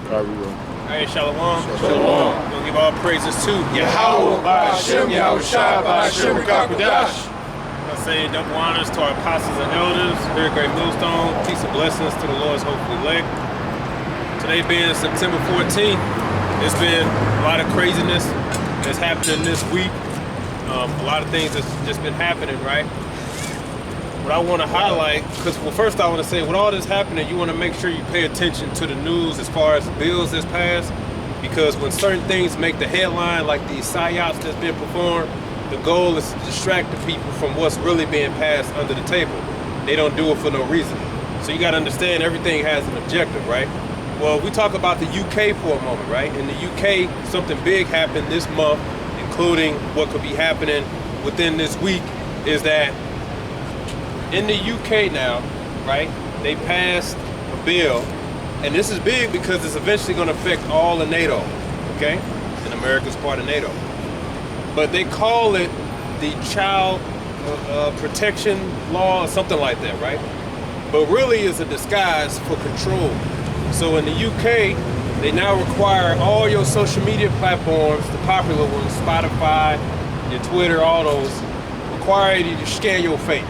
Hey, Shalom. Shalom. We'll give all praises to Yahweh, Ba'Hashem, Yahushua, Ba'Hashem, Rakakwadash. I say double honors to our apostles and elders, very great millstone, peace and blessings to the Lord's hopeful elect. Today being September 14th, it's been a lot of craziness that's happening this week. A lot of things that's just been happening, right? What I want to highlight, because well, first I want to say, with all this happening, you want to make sure you pay attention to the news as far as the bills that's passed, because when certain things make the headline, like these psyops that's been performed, the goal is to distract the people from what's really being passed under the table. They don't do it for no reason. So you got to understand everything has an objective, right? Well, we talk about the UK for a moment, right? In the UK, something big happened this month, including what could be happening within this week, is that in the UK now, right, they passed a bill, and this is big because it's eventually going to affect all of NATO, okay? And America's part of NATO. But they call it the Child Protection Law or something like that, right? But really it's a disguise for control. So in the UK, they now require all your social media platforms, the popular ones, Spotify, your Twitter, all those, require you to scan your face.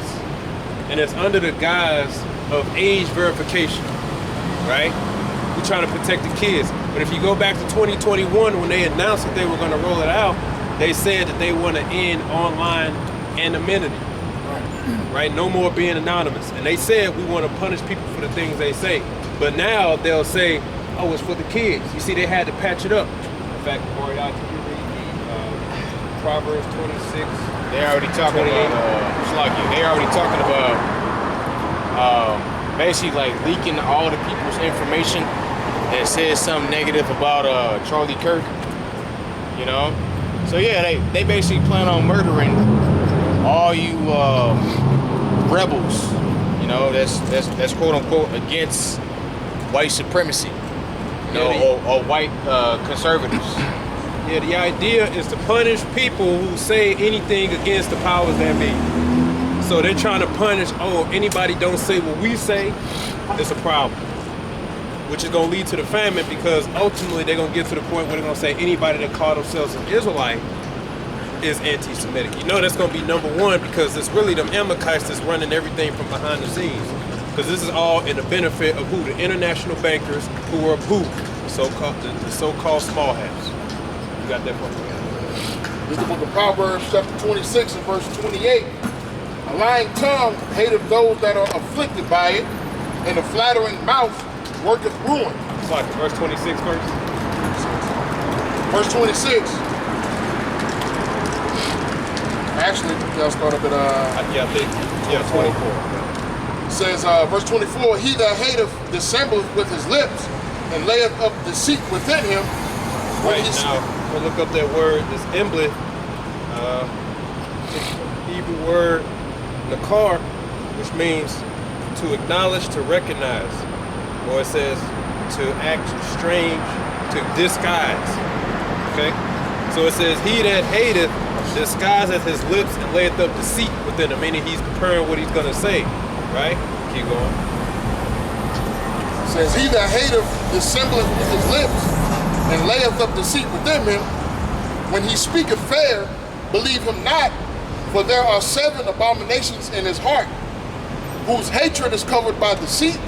And it's under the guise of age verification, right? We're trying to protect the kids. But if you go back to 2021, when they announced that they were going to roll it out, they said that they want to end online anonymity, right? No more being anonymous. And they said we want to punish people for the things they say. But now they'll say, oh, it's for the kids. You see, they had to patch it up. In fact, Corey, can you read the Proverbs 26? They already talking about, they already talking about basically like leaking all the people's information that says something negative about Charlie Kirk, you know? So yeah, they basically plan on murdering all you rebels, you know, that's quote unquote against white supremacy, you know, or white conservatives. Yeah, the idea is to punish people who say anything against the powers that be. So they're trying to punish, oh, anybody don't say what we say, it's a problem. Which is going to lead to the famine, because ultimately they're going to get to the point where they're going to say anybody that call themselves an Israelite is anti-Semitic. You know that's going to be number one, because it's really them Amalekites that's running everything from behind the scenes. Because this is all in the benefit of who? The international bankers who are who? The so-called small hats. You got that from me? This is the book of Proverbs, chapter 26 and verse 28. A lying tongue hateth those that are afflicted by it, and a flattering mouth worketh ruin. It's like verse 26 first. Verse 26. Actually, y'all start up at 24. It says, verse 24, he that hateth dissembleth with his lips, and layeth up deceit within him. Right, now, we'll look up that word, this emblem, Hebrew word, nakar, which means to acknowledge, to recognize. Or it says to act strange, to disguise, okay? So it says, he that hateth disguiseth his lips and layeth up deceit within him, meaning he's preparing what he's gonna say, right? Keep going. It says, he that hateth dissembleth with his lips and layeth up deceit within him, when he speaketh fair, believe him not, for there are 7 abominations in his heart, whose hatred is covered by deceit.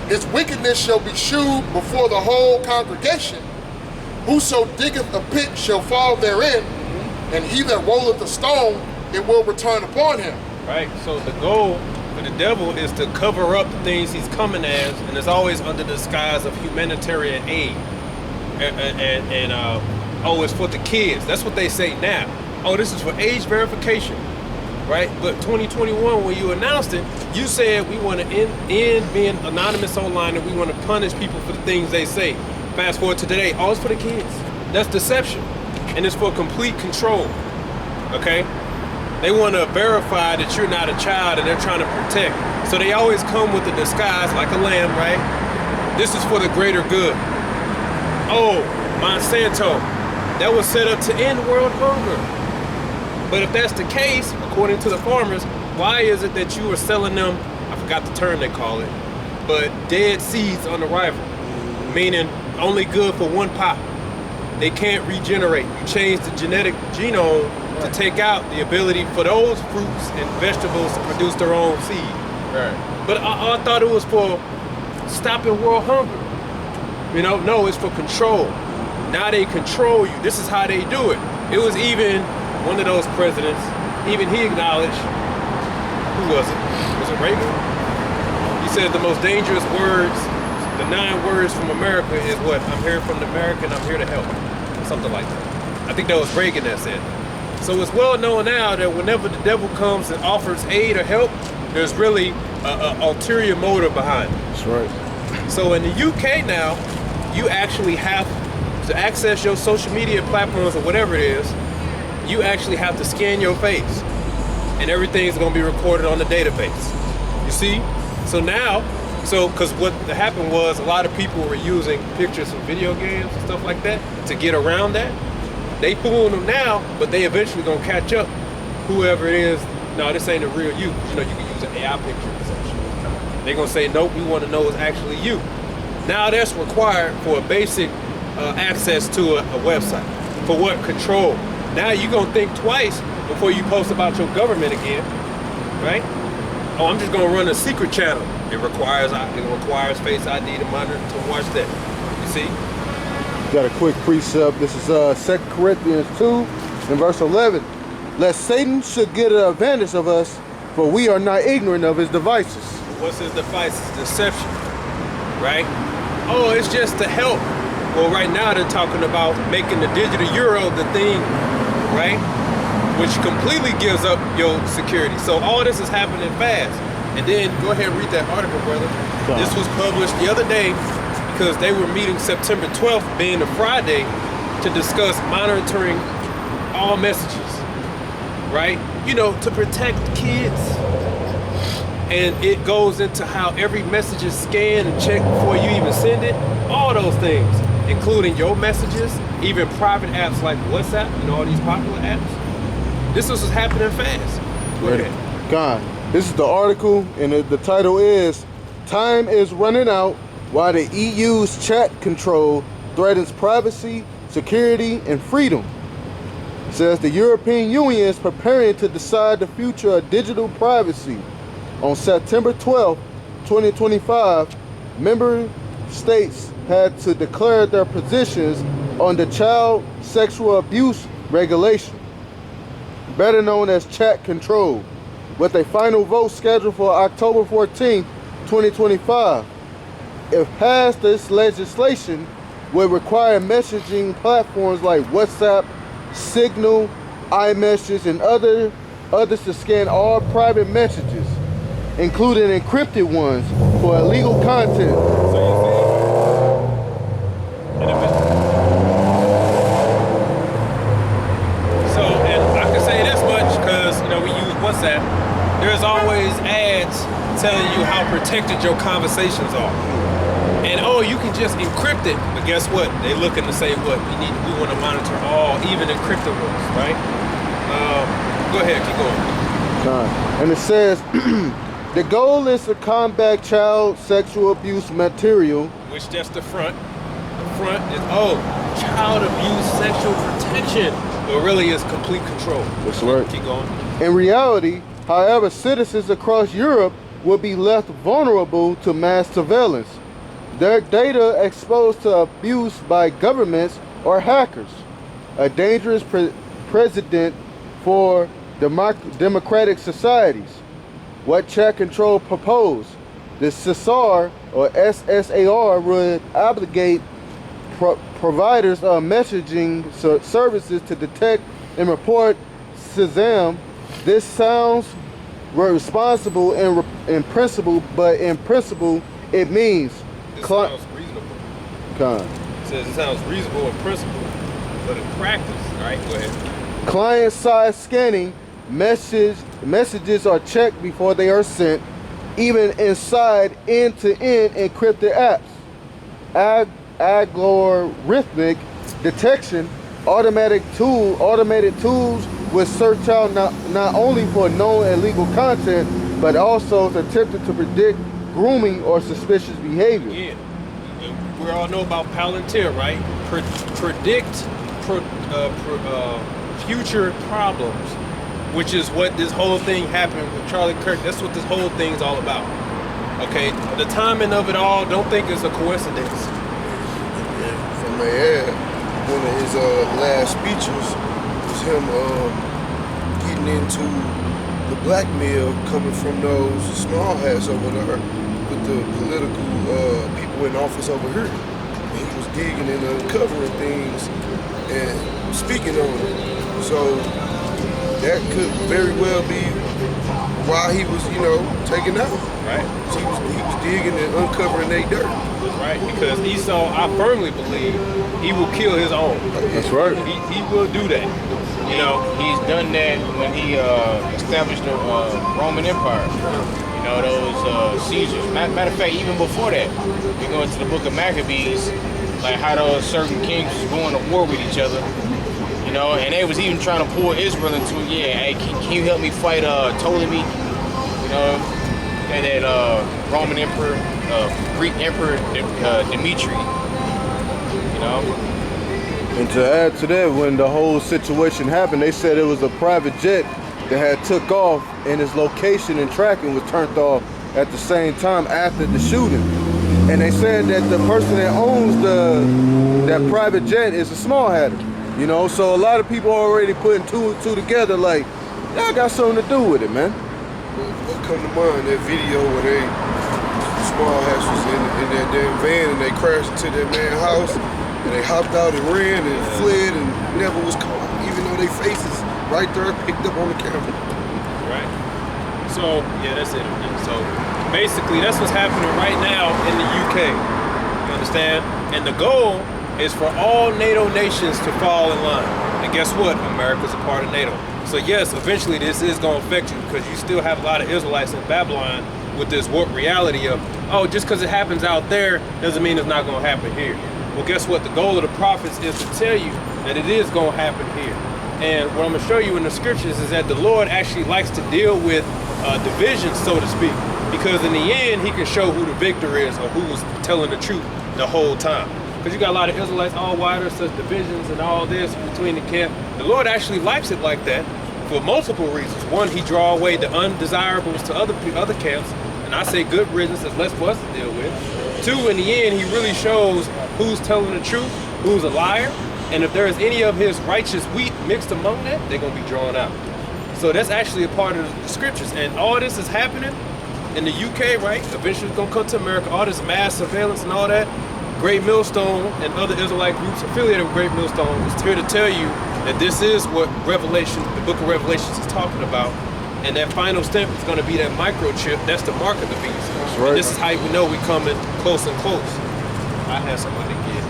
His wickedness shall be shewed before the whole congregation. Whoso diggeth a pit shall fall therein, and he that rolleth a stone, it will return upon him. Right, so the goal for the devil is to cover up the things he's coming as, and it's always under the disguise of humanitarian aid. And oh, it's for the kids. That's what they say now. Oh, this is for age verification, right? But 2021, when you announced it, you said we want to end being anonymous online, and we want to punish people for the things they say. Fast forward to today, all it's for the kids. That's deception, and it's for complete control, okay? They want to verify that you're not a child, and they're trying to protect. So they always come with a disguise like a lamb, right? This is for the greater good. Oh, Monsanto, that was set up to end world hunger. But if that's the case, according to the farmers, why is it that you are selling them, I forgot the term they call it, but dead seeds on arrival? Meaning only good for one pop. They can't regenerate. You change the genetic genome to take out the ability for those fruits and vegetables to produce their own seed. Right. But I thought it was for stopping world hunger. You know, no, it's for control. Now they control you. This is how they do it. It was even one of those presidents, even he acknowledged, who was it? Was it Reagan? He said the most dangerous words, the 9 words from America is what? I'm here from America and I'm here to help. Something like that. I think that was Reagan that said that. So it's well known now that whenever the devil comes and offers aid or help, there's really an ulterior motive behind it. That's right. So in the UK now, you actually have to access your social media platforms or whatever it is, you actually have to scan your face and everything's gonna be recorded on the database. You see? So now, because what happened was a lot of people were using pictures from video games and stuff like that to get around that. They fooling them now, but they eventually gonna catch up. Whoever it is, no, this ain't a real you. You know, you can use an AI picture essentially. They're gonna say, nope, we wanna know it's actually you. Now that's required for a basic access to a website. For what? Control. Now you're gonna think twice before you post about your government again, right? Oh, I'm just gonna run a secret channel. It requires Face ID to monitor to watch that. You see? Got a quick precept. This is 2 Corinthians 2 and verse 11. Lest Satan should get an advantage of us, for we are not ignorant of his devices. What's his devices? Deception, right? Oh, it's just to help. Well, right now they're talking about making the digital euro the thing, right? Which completely gives up your security. So all this is happening fast. And then go ahead and read that article, brother. This was published the other day because they were meeting September 12th, being a Friday, to discuss monitoring all messages, right? You know, to protect kids. And it goes into how every message is scanned and checked before you even send it. All those things, including your messages, even private apps like WhatsApp, you know, all these popular apps. This was happening fast. Go ahead. God, this is the article, and the title is "Time is Running Out Why the EU's Chat Control Threatens Privacy, Security, and Freedom." It says the European Union is preparing to decide the future of digital privacy. On September 12, 2025, member states had to declare their positions on the child sexual abuse regulation, better known as chat control, with a final vote scheduled for October 14, 2025. If passed, this legislation would require messaging platforms like WhatsApp, Signal, iMessage, and others to scan all private messages, including encrypted ones, for illegal content. So and I can say this much because, you know, we use WhatsApp. There's always ads telling you how protected your conversations are. And oh, you can just encrypt it. But guess what? They looking to say what? We want to monitor all, even encrypted ones, right? Go ahead, keep going. And it says, the goal is to combat child sexual abuse material. Which that's the front. The front is, child abuse sexual protection. But really it's complete control. That's right. Keep going. In reality, however, citizens across Europe will be left vulnerable to mass surveillance, their data exposed to abuse by governments or hackers. A dangerous precedent for democratic societies. What chat control proposed? The SSAR or SSAR would obligate providers of messaging services to detect and report SISM. This sounds responsible in principle, but in principle it means it sounds reasonable. It says it sounds reasonable in principle, but in practice, all right, go ahead. Client-side scanning messages are checked before they are sent, even inside end-to-end encrypted apps. Algorithmic detection, automated tools will search out not only for known illegal content, but also attempted to predict grooming or suspicious behavior. Again, we all know about Palantir, right? Predict future problems, which is what this whole thing happened with Charlie Kirk. That's what this whole thing's all about. Okay, the timing of it all, don't think it's a coincidence. If I may add, one of his last speeches was him getting into the blackmail coming from those small hats over there with the political people in office over here. And he was digging and uncovering things and speaking on it. So that could very well be why he was, taken out. Right. So he was digging and uncovering their dirt. Right, because Esau, I firmly believe, he will kill his own. That's right. He will do that. He's done that when he established the Roman Empire. Those Caesars. Matter of fact, even before that, we go into the book of Maccabees, like how those certain kings was going to war with each other. And they was even trying to pull Israel into it. Yeah, hey, can you help me fight Ptolemy? That Roman emperor, Greek emperor Dimitri. And to add to that, when the whole situation happened, they said it was a private jet that had took off and its location and tracking was turned off at the same time after the shooting. And they said that the person that owns that private jet is a small hatter. So a lot of people already putting two and two together, like, y'all got something to do with it, man. What come to mind, that video where small hats was in that damn van and they crashed into that man's house and they hopped out and ran and fled and never was caught, even though their faces right there picked up on the camera. Right. So, yeah, that's it. So, basically, that's what's happening right now in the UK. You understand? And the goal is for all NATO nations to fall in line. And guess what? America's a part of NATO. So yes, eventually this is going to affect you because you still have a lot of Israelites in Babylon with this warped reality of, oh, just because it happens out there doesn't mean it's not going to happen here. Well, guess what? The goal of the prophets is to tell you that it is going to happen here. And what I'm going to show you in the scriptures is that the Lord actually likes to deal with divisions, so to speak, because in the end, he can show who the victor is or who was telling the truth the whole time. Because you got a lot of Israelites, why there's such divisions and all this between the camp. The Lord actually likes it like that for multiple reasons. One, he draw away the undesirables to other camps, and I say good riddance, there's less for us to deal with. Two, in the end, he really shows who's telling the truth, who's a liar, and if there is any of his righteous wheat mixed among that, they're going to be drawn out. So that's actually a part of the scriptures, and all this is happening in the UK, right? Eventually it's going to come to America, all this mass surveillance and all that. Great Millstone and other Israelite groups affiliated with Great Millstone is here to tell you that this is what Revelation, the book of Revelations is talking about. And that final step is going to be that microchip. That's the mark of the beast. That's right. And this is how we know we're coming close and close. I have somebody to get.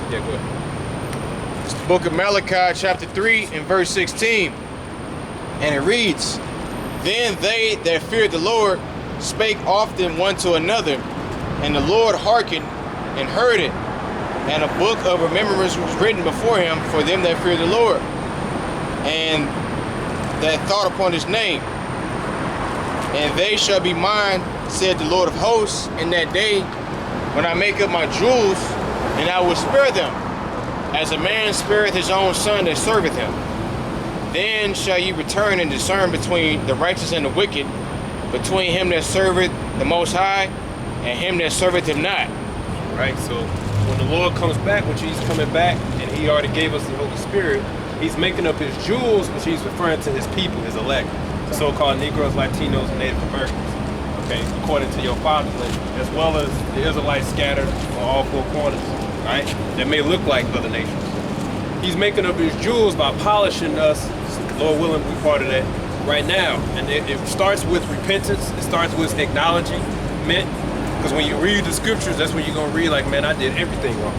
Yeah, go ahead. It's the book of Malachi, chapter 3, and verse 16. And it reads, Then they that feared the Lord spake often one to another, and the Lord hearkened and heard it, and a book of remembrance was written before him for them that fear the Lord, and that thought upon his name. And they shall be mine, said the Lord of hosts, in that day when I make up my jewels, and I will spare them, as a man spareth his own son that serveth him. Then shall ye return and discern between the righteous and the wicked, between him that serveth the Most High, and him that serveth him not. Right, so when the Lord comes back, which he's coming back, and he already gave us the Holy Spirit, he's making up his jewels, which he's referring to his people, his elect, the so-called Negroes, Latinos, and Native Americans, okay, according to your fatherland, as well as the Israelites scattered on all four corners, right, that may look like other nations. He's making up his jewels by polishing us, Lord willing, we're part of that right now, and it starts with repentance, it starts with acknowledgement. Because when you read the scriptures, that's when you're going to read like, man, I did everything wrong.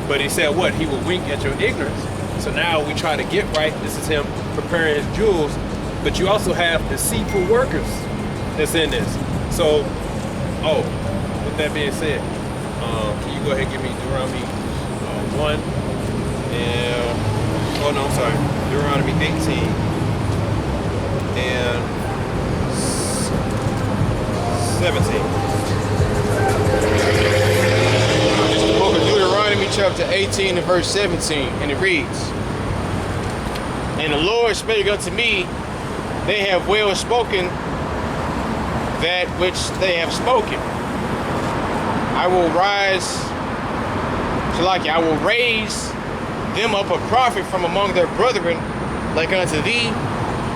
But he said what? He will wink at your ignorance. So now we try to get right. This is him preparing his jewels. But you also have deceitful workers that's in this. So, with that being said, can you go ahead and give me Deuteronomy 1 and, Deuteronomy 18 and 17. chapter 18 and verse 17, and it reads, "And the Lord spake unto me, they have well spoken that which they have spoken. I will raise them up a prophet from among their brethren, like unto thee,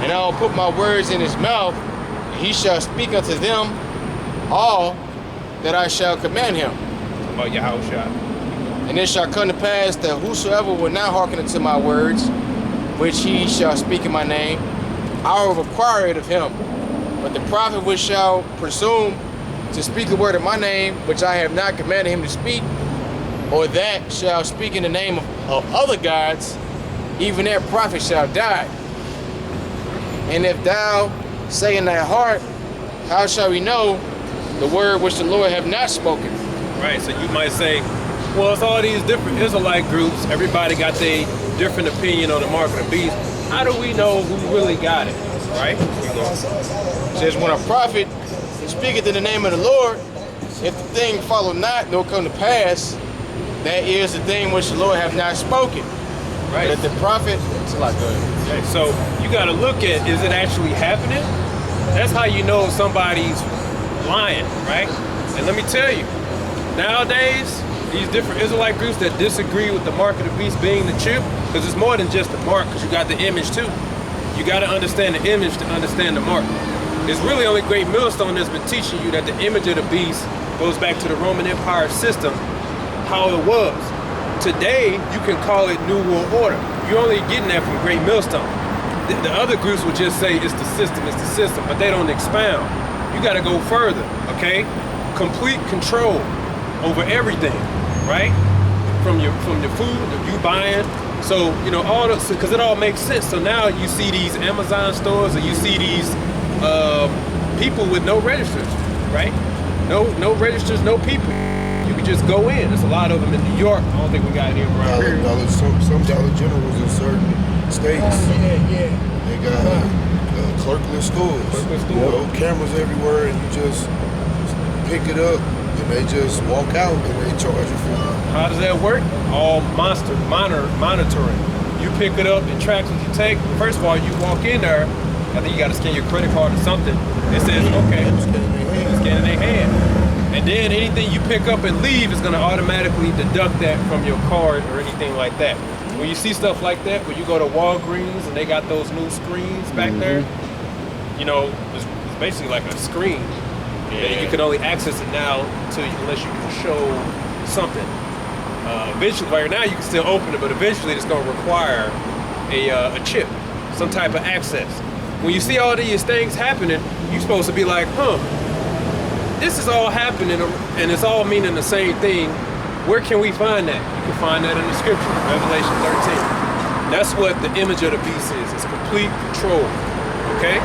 and I will put my words in his mouth, and he shall speak unto them all that I shall command him. About Yahushua. And it shall come to pass that whosoever will not hearken unto my words, which he shall speak in my name, I will require it of him. But the prophet which shall presume to speak a word in my name, which I have not commanded him to speak, or that shall speak in the name of other gods, even that prophet shall die. And if thou say in thy heart, how shall we know the word which the Lord have not spoken?" Right, so you might say, well, it's all these different Israelite groups. Everybody got their different opinion on the mark of the beast. How do we know who really got it, right? It says, when a prophet speaketh in the name of the Lord, if the thing follow not, nor come to pass, that is the thing which the Lord have not spoken. Right. But if the prophet, it's like good. Okay, so you got to look at, is it actually happening? That's how you know somebody's lying, right? And let me tell you, nowadays, these different Israelite groups that disagree with the mark of the beast being the chip, because it's more than just the mark, because you got the image too. You got to understand the image to understand the mark. It's really only Great Millstone that's been teaching you that the image of the beast goes back to the Roman Empire system, how it was. Today, you can call it New World Order. You're only getting that from Great Millstone. The other groups will just say it's the system, but they don't expound. You got to go further, okay? Complete control over everything, right? From the food that you buying. So, you know, all the, because it all makes sense. So now you see these Amazon stores, or you see these people with no registers, right? No registers, no people. You can just go in. There's a lot of them in New York. I don't think we got any around here. Some Dollar Generals in certain states. They got clerkless stores. You know, cameras everywhere, and you just pick it up, and they just walk out, and they charge you for it. How does that work? All monitoring. You pick it up, it tracks what you take. First of all, you walk in there, I think you got to scan your credit card or something. It says, okay, scan in their hand. And then anything you pick up and leave is going to automatically deduct that from your card or anything like that. When you see stuff like that, when you go to Walgreens and they got those new screens back there, you know, it's basically like a screen. Yeah. You can only access it now unless you can show something. Eventually, right now you can still open it, but eventually it's going to require a chip, some type of access. When you see all these things happening, you're supposed to be like, this is all happening and it's all meaning the same thing. Where can we find that? You can find that in the scripture, Revelation 13. That's what the image of the beast is. It's complete control, okay?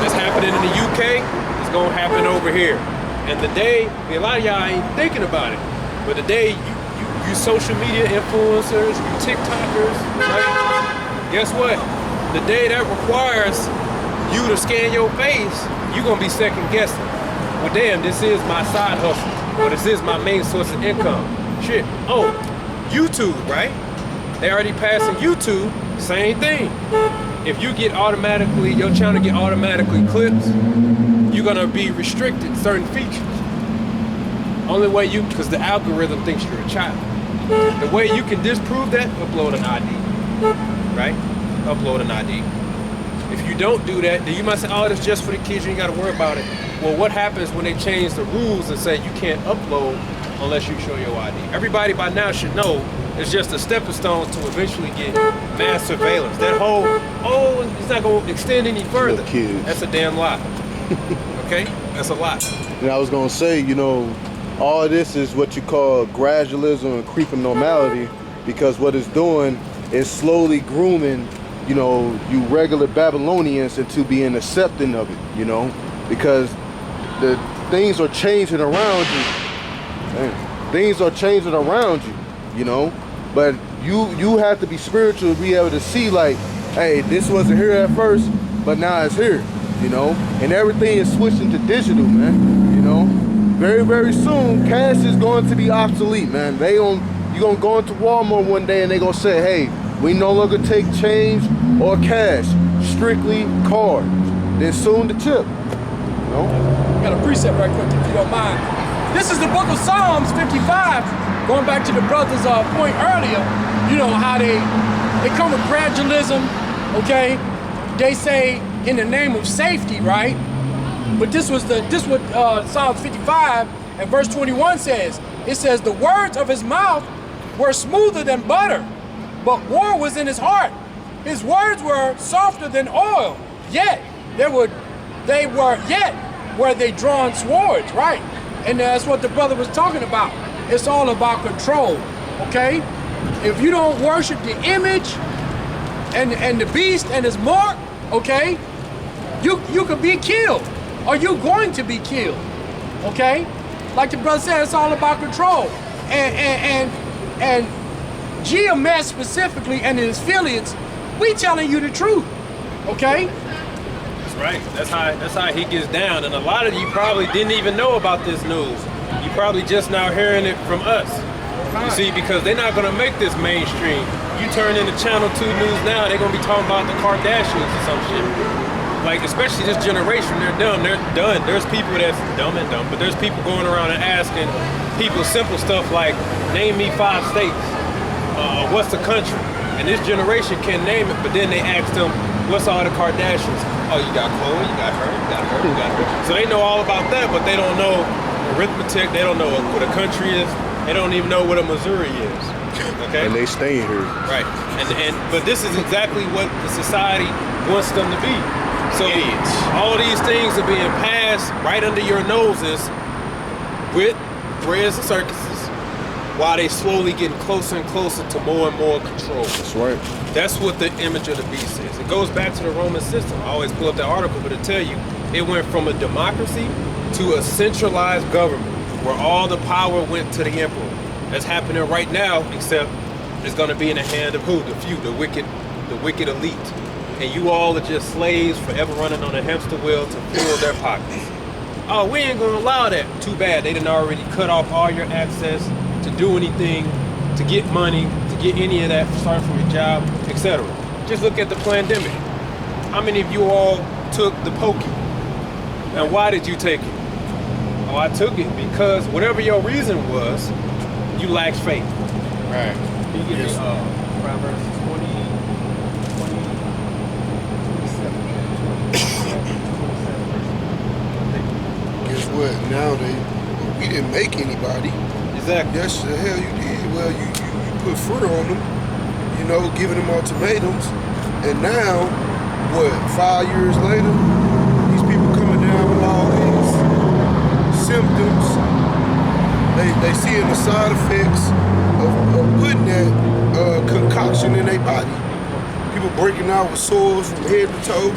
That's happening in the UK. It's gonna happen over here. And the day, a lot of y'all ain't thinking about it, but the day you social media influencers, you TikTokers, right? Guess what? The day that requires you to scan your face, you're gonna be second guessing. Well, damn, this is my side hustle, or this is my main source of income. Shit. Oh, YouTube, right? They already passing YouTube, same thing. If you get automatically, your channel get automatically clips, you're gonna be restricted certain features. Only way you, because the algorithm thinks you're a child. The way you can disprove that, upload an ID, right? Upload an ID. If you don't do that, then you might say, oh, that's just for the kids, you ain't gotta worry about it. Well, what happens when they change the rules and say you can't upload unless you show your ID? Everybody by now should know it's just a stepping stone to eventually get mass surveillance. That whole, it's not gonna extend any further. That's a damn lie. Okay? That's a lie. And I was gonna say, you know, all of this is what you call gradualism and creeping normality, because what it's doing is slowly grooming, you know, you regular Babylonians into being accepting of it, you know, because the things are changing around you. Man, things are changing around you, you know, but you have to be spiritual to be able to see, like, hey, this wasn't here at first, but now it's here, you know, and everything is switching to digital, man, you know. Very, very soon, cash is going to be obsolete, man. You're gonna go into Walmart one day and they gonna say, hey, we no longer take change or cash, strictly card. Then soon the chip. No? Got a precept right quick if you don't mind. This is the book of Psalms 55, going back to the brother's point earlier, you know, how they come with gradualism, okay? They say in the name of safety, right? But this what Psalms 55 and verse 21 says. It says, the words of his mouth were smoother than butter, but war was in his heart. His words were softer than oil, yet were they drawn swords, right? And that's what the brother was talking about. It's all about control, okay? If you don't worship the image and the beast and his mark, okay, you could be killed, or you're going to be killed, okay? Like the brother said, it's all about control. And GMS specifically and his affiliates, we telling you the truth, okay? That's right. That's how he gets down. And a lot of you probably didn't even know about this news. You probably just now hearing it from us. You see, because they're not gonna make this mainstream. You turn into Channel 2 News now, they're gonna be talking about the Kardashians or some shit. Like, especially this generation, they're dumb, they're done. There's people that's dumb and dumb, but there's people going around and asking people simple stuff like, name me 5 states, what's the country? And this generation can name it, but then they ask them, what's all the Kardashians? Oh, you got Khloe, you got her, you got her, you got her. So they know all about that, but they don't know arithmetic, they don't know what a country is, they don't even know what a Missouri is, okay? And they staying here. Right, but this is exactly what the society wants them to be. So Idiots. all these things are being passed right under your noses with prayers and circuses while they slowly getting closer and closer to more and more control. That's right. That's what the image of the beast is. It goes back to the Roman system. I always pull up that article, but it'll tell you it went from a democracy to a centralized government where all the power went to the emperor. That's happening right now, except it's going to be in the hand of who? The few, the wicked elite. And you all are just slaves forever running on a hamster wheel to fill their pockets. Oh, we ain't gonna allow that. Too bad, they done already cut off all your access to do anything, to get money, to get any of that, starting from your job, etc. Just look at the pandemic. How many of you all took the pokey? And why did you take it? Oh, I took it because whatever your reason was, you lacked faith. Right. Can you give me Proverbs 20? Guess what? Now we didn't make anybody. Exactly. Yes, the hell you did. Well, you put fruit on them, you know, giving them ultimatums. And now, what, 5 years later, these people coming down with all these symptoms. They seeing the side effects of putting that concoction in their body. People breaking out with sores from head to toe,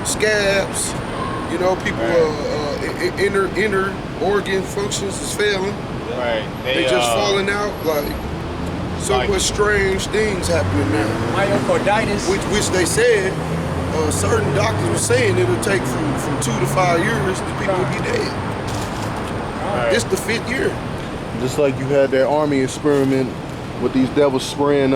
scabs. You know, people inner organ functions is failing. Right. They just falling out. Like so much strange things happening now. Myocarditis. Which they said, certain doctors were saying it'll take from 2 to 5 years the people will be dead. Right. This the 5th year. Just like you had that army experiment with these devils spraying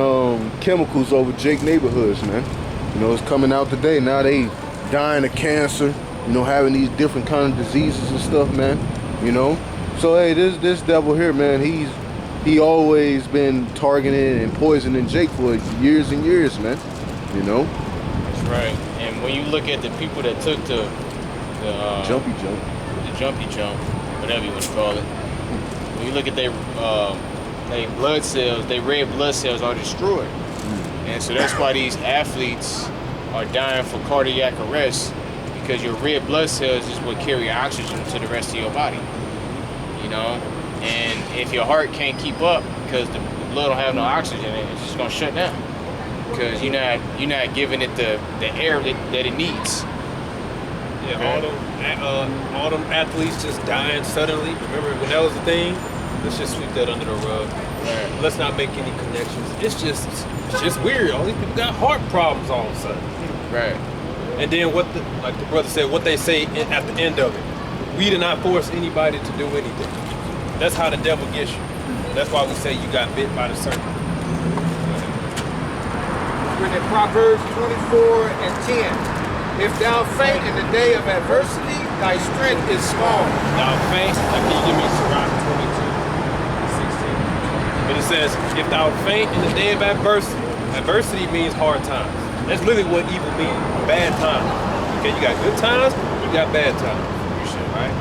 chemicals over Jake neighborhoods, man. You know, it's coming out today. Now they dying of cancer, you know, having these different kind of diseases and stuff, man. You know? So hey, this devil here, man, he always been targeting and poisoning Jake for years and years, man. You know? That's right. And when you look at the people that took the jumpy jump, whatever you want to call it, when you look at their blood cells, their red blood cells are destroyed. And so that's why these athletes are dying for cardiac arrest, because your red blood cells is what carry oxygen to the rest of your body. You know? And if your heart can't keep up because the blood don't have no oxygen in it, it's just gonna shut down. Because you're not giving it the air that it needs. Yeah, all them athletes just dying suddenly. Remember when that was the thing? Let's just sweep that under the rug. Right. Let's not make any connections. It's just weird. All these people got heart problems all of a sudden. Right. And then like the brother said, what they say at the end of it. We did not force anybody to do anything. That's how the devil gets you. That's why we say you got bit by the serpent. Written in Proverbs 24:10. If thou faint in the day of adversity, thy strength is small. Thou faint, like can you give me Sirach 22:16? But it says, if thou faint in the day of adversity, adversity means hard times. That's literally what evil means, bad times. Okay, you got good times, you got bad times. Right?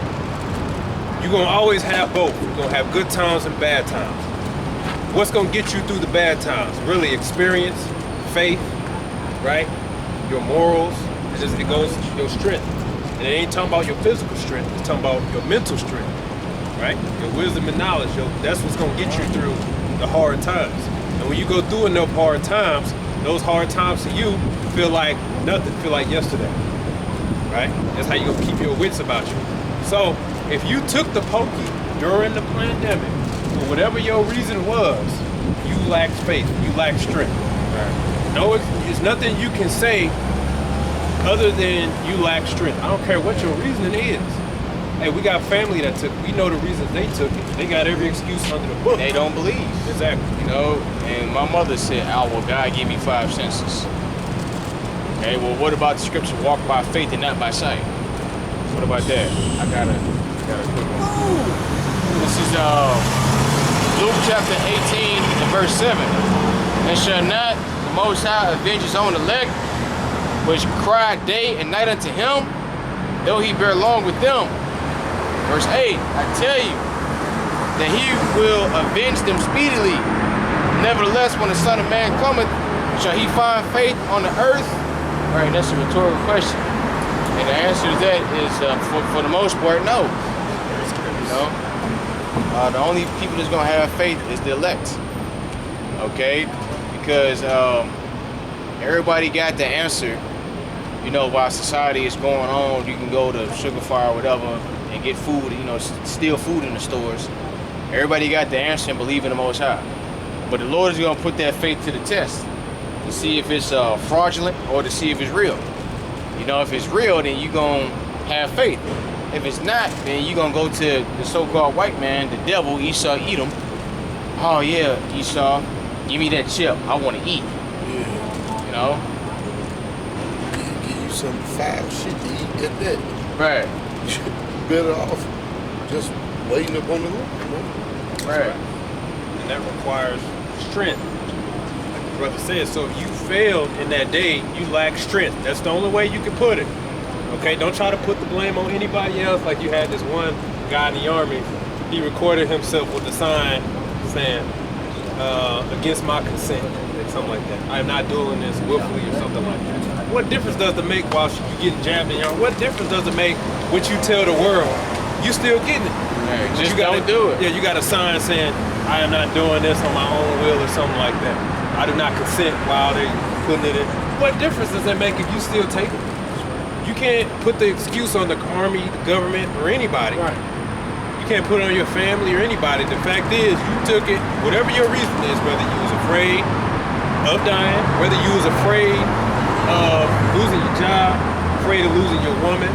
You're gonna always have both. You're gonna have good times and bad times. What's gonna get you through the bad times? Really experience, faith, right? Your morals, it goes your strength. And it ain't talking about your physical strength, it's talking about your mental strength, right? Your wisdom and knowledge, that's what's gonna get you through the hard times. And when you go through enough hard times, those hard times to you feel like nothing, feel like yesterday, right? That's how you gonna keep your wits about you. So if you took the pokey during the pandemic, for whatever your reason was, you lacked faith, you lacked strength. Right? No, it's nothing you can say other than you lack strength. I don't care what your reasoning is. Hey, we got family that took it. We know the reasons they took it. They got every excuse under the book. They don't believe. Exactly. You know, and my mother said, "Oh, well, God gave me 5 senses." Okay, well, what about the scripture, walk by faith and not by sight? What about that? I got a quick one. This is Luke chapter 18 and verse 7. And shall not the Most High avenge his own elect, which cry day and night unto him, though he bear long with them? Verse 8, I tell you that he will avenge them speedily. Nevertheless, when the Son of Man cometh, shall he find faith on the earth? All right, that's a rhetorical question. And the answer to that is, for the most part, no. You know, the only people that's gonna have faith is the elect. Okay, because everybody got the answer. You know, while society is going on, you can go to Sugar Fire or whatever and get food. You know, steal food in the stores. Everybody got the answer and believe in the Most High. But the Lord is gonna put that faith to the test to see if it's fraudulent or to see if it's real. You know, if it's real, then you're going to have faith. If it's not, then you're going to go to the so-called white man, the devil, Esau, Edom. Oh, yeah, Esau, give me that chip. I want to eat. Yeah. You know? Give you some foul shit to eat at that. Right. Better off just waiting up on the Lord. You know? Right. And that requires strength. Like the brother said, so if you failed in that day, you lack strength. That's the only way you can put it. Okay, don't try to put the blame on anybody else. Like you had this one guy in the army, he recorded himself with a sign saying, against my consent, something like that. I'm not doing this willfully or something like that. What difference does it make while you getting jabbed in your arm? What difference does it make what you tell the world? You still getting it. Right. But Just you gotta don't do it. Yeah, you got a sign saying, I am not doing this on my own will or something like that. I do not consent while they putting it in. What difference does that make if you still take it? You can't put the excuse on the army, the government, or anybody. Right. You can't put it on your family or anybody. The fact is, you took it, whatever your reason is, whether you was afraid of dying, whether you was afraid of losing your job, afraid of losing your woman,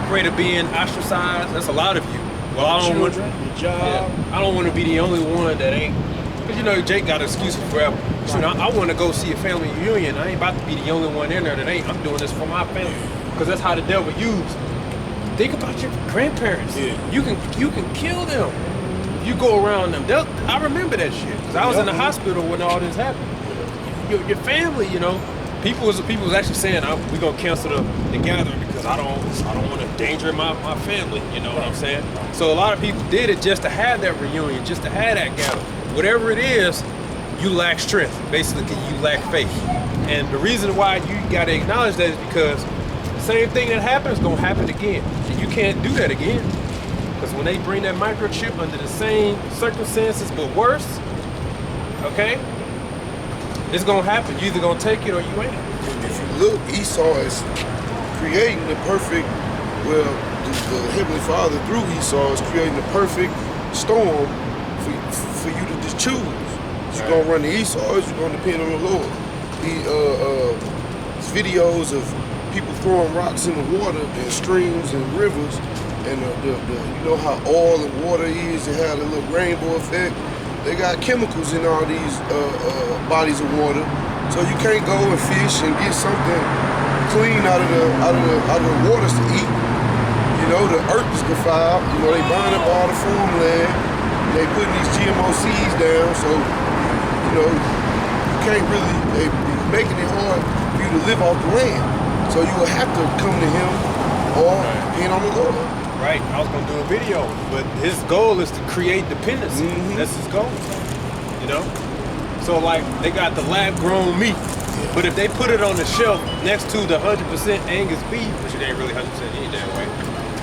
afraid of being ostracized. That's a lot of you. Well, I don't want your job. I don't want to be the only one that ain't. Because you know, Jake got an excuse for forever. So now I want to go see a family reunion. I ain't about to be the only one in there that ain't. I'm doing this for my family. Because that's how the devil used. Think about your grandparents. Yeah. You can kill them. You go around them. I remember that shit. Because I was in the hospital when all this happened. Your family, you know. People was actually saying we're gonna cancel the gathering because I don't want to endanger my family. You know what I'm saying? So a lot of people did it just to have that reunion, just to have that gathering. Whatever it is, you lack strength. Basically, you lack faith. And the reason why you gotta acknowledge that is because the same thing that happens gonna happen again. And you can't do that again. Because when they bring that microchip under the same circumstances but worse, okay? It's gonna happen. You either gonna take it or you ain't. If you look, Esau is creating the perfect, well, the Heavenly Father through Esau is creating the perfect storm for you to just choose. Is you gonna run to Esau or is you gonna depend on the Lord? Videos of people throwing rocks in the water and streams and rivers, and you know how oil and water is, it had a little rainbow effect. they got chemicals in all these bodies of water, so you can't go and fish and get something clean out of the waters to eat. You know, the earth is defiled. You know, they buying up all the farmland. They putting these GMO seeds down, so you know you can't really. They making it hard for you to live off the land. So you will have to come to him or depend on the Lord. Right, I was gonna do a video, but his goal is to create dependency. That's his goal, you know? So like, they got the lab-grown meat, but if they put it on the shelf next to the 100% Angus beef, which it ain't really 100% any damn way,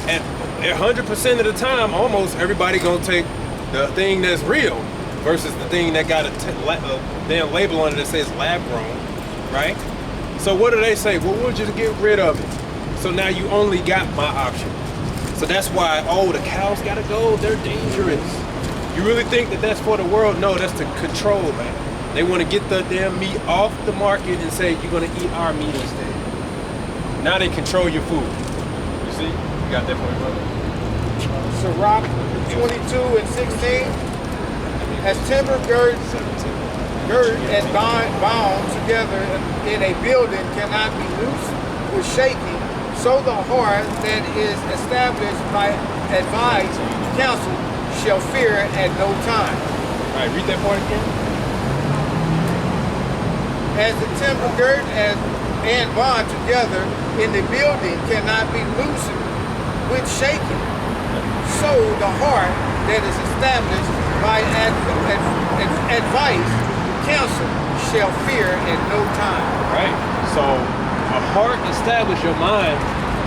and 100% of the time, almost everybody gonna take the thing that's real versus the thing that got a damn label on it that says lab-grown, right? So what do they say? Well, we'll just get rid of it. So now you only got my option. So that's why, oh, the cows gotta go, they're dangerous. You really think that that's for the world? No, that's to control, man. They wanna get the damn meat off the market and say, you're gonna eat our meat instead. Now they control your food. You see? You got that for me, brother? Sirach 22 and 16. As timber girt and bound together in a building cannot be loosed with shaking, so the heart that is established by advice, counsel, shall fear at no time. All right, read that part again. As the timber girt and bond together in the building cannot be loosened with shaking, so the heart that is established by advice, counsel, shall fear at no time. Right. So a heart established, your mind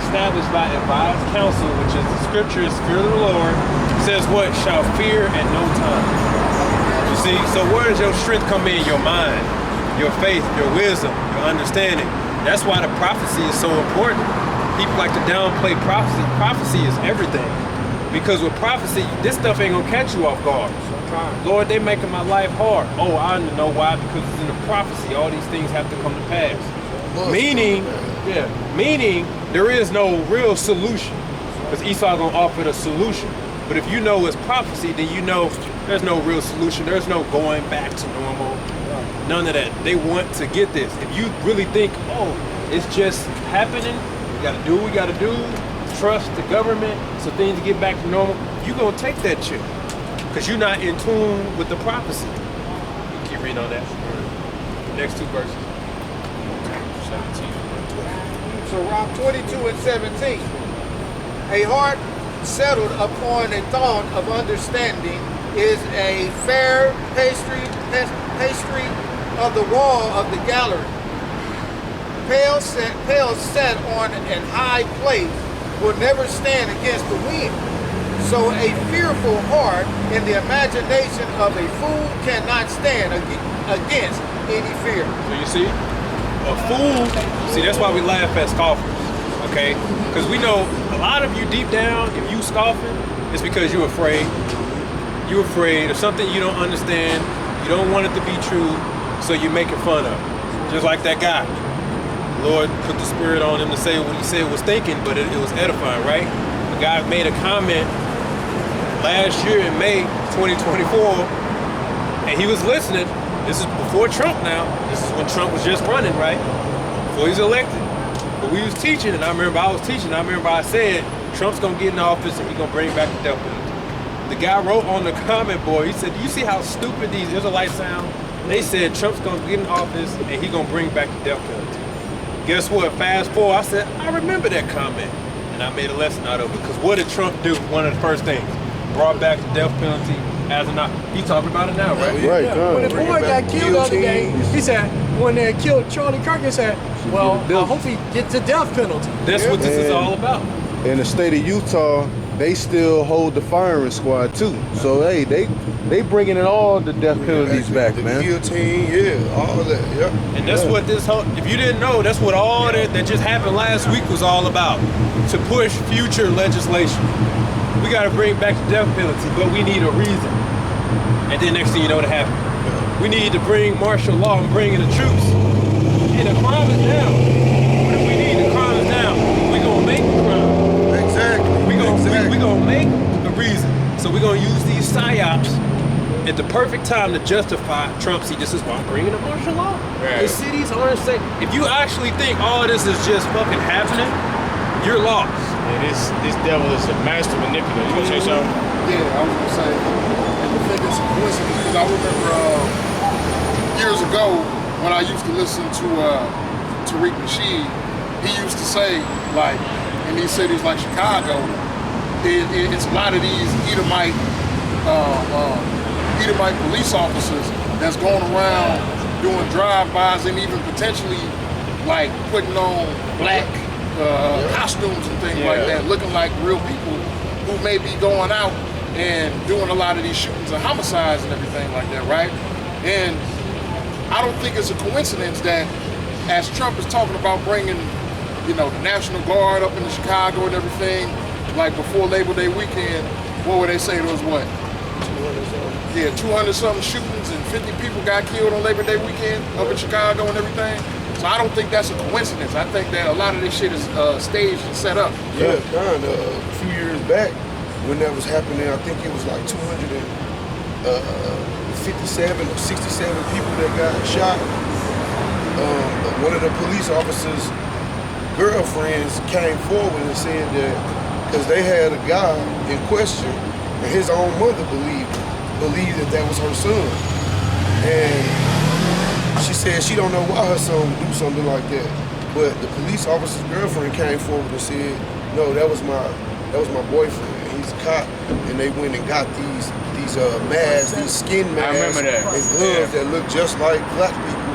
established by advised counsel, which is the scriptures, fear of the Lord, says what? Shall fear at no time. You see? So where does your strength come in? Your mind, your faith, your wisdom, your understanding. That's why the prophecy is so important. People like to downplay prophecy. Prophecy is everything. Because with prophecy, this stuff ain't gonna catch you off guard. Lord, they making my life hard. Oh, I know why, because it's in the prophecy. All these things have to come to pass. Meaning there is no real solution. Because Esau gonna offer the solution. But if you know it's prophecy, then you know there's no real solution. There's no going back to normal. None of that. They want to get this. If you really think, oh, it's just happening, we gotta do what we gotta do, trust the government so things get back to normal, you gonna take that shit. Because you're not in tune with the prophecy. You keep reading on that. Next two verses. 17. So Rob 22 and 17. A heart settled upon a thought of understanding is a fair pastry of the wall of the gallery. Pale set on an high place will never stand against the wind. So a fearful heart in the imagination of a fool cannot stand against any fear. So you see, a fool, see, that's why we laugh at scoffers, okay? Because we know a lot of you deep down, if you scoffing, it's because you're afraid. You're afraid of something you don't understand, you don't want it to be true, so you're making fun of it. Just like that guy. Lord put the spirit on him to say what he said was thinking, but it was edifying, right? The guy made a comment last year in May 2024, and he was listening. This is before Trump now. This is when Trump was just running, right? Before he's elected. But we was teaching, and I remember I said, Trump's gonna get in office and he's gonna bring back the death penalty. The guy wrote on the comment board, he said, do you see how stupid these Israelites sound? They said Trump's gonna get in office and he's gonna bring back the death penalty. Guess what? Fast forward, I said, I remember that comment. And I made a lesson out of it. Because what did Trump do? One of the first things. Brought back the death penalty as an option. He's talking about it now, right? Right. Yeah. When the boy got killed the other day, he said, when they killed Charlie Kirk, he said, well, I hope he gets the death penalty. That's what this is all about. In the state of Utah, they still hold the firing squad too. So hey, they bringing in all the death penalties back, the man. Guillotine, yeah, all of that, yeah. And that's what this whole, if you didn't know, that's what all that just happened last week was all about. To push future legislation. We got to bring back the death penalty, but we need a reason. And then next thing you know, what happened. We need to bring martial law and bring in the troops. And the crime is down. But if we need the crime is down, we're going to make the crime. Exactly. We're going to make the reason. So we're going to use these psyops at the perfect time to justify Trump. See, this is why I'm bringing up martial law. Right. The cities aren't safe. If you actually think all of this is just fucking happening, you're lost. Yeah, this devil is a master manipulator. You gonna say something? Yeah, I was gonna say, and the thing is a coincidence because I remember years ago when I used to listen to Tariq Nasheed, he used to say, like, in these cities like Chicago, it's a lot of these Edomite police officers that's going around doing drive-bys and even potentially like putting on black costumes and things like that, looking like real people who may be going out and doing a lot of these shootings and homicides and everything like that, right? And I don't think it's a coincidence that as Trump is talking about bringing, you know, the National Guard up into Chicago and everything, like before Labor Day weekend, what would they say? There was what? 200 something shootings and 50 people got killed on Labor Day weekend up in Chicago and everything. So I don't think that's a coincidence. I think that a lot of this shit is staged and set up. Yeah, kind of. A few years back, when that was happening, I think it was like 257 or 67 people that got shot. One of the police officers' girlfriends came forward and said that because they had a guy in question, and his own mother believed that was her son, and she said she don't know why her son would do something like that. But the police officer's girlfriend came forward and said, no, that was my boyfriend. He's a cop, and they went and got these masks, these skin masks, I remember that. and gloves that look just like black people.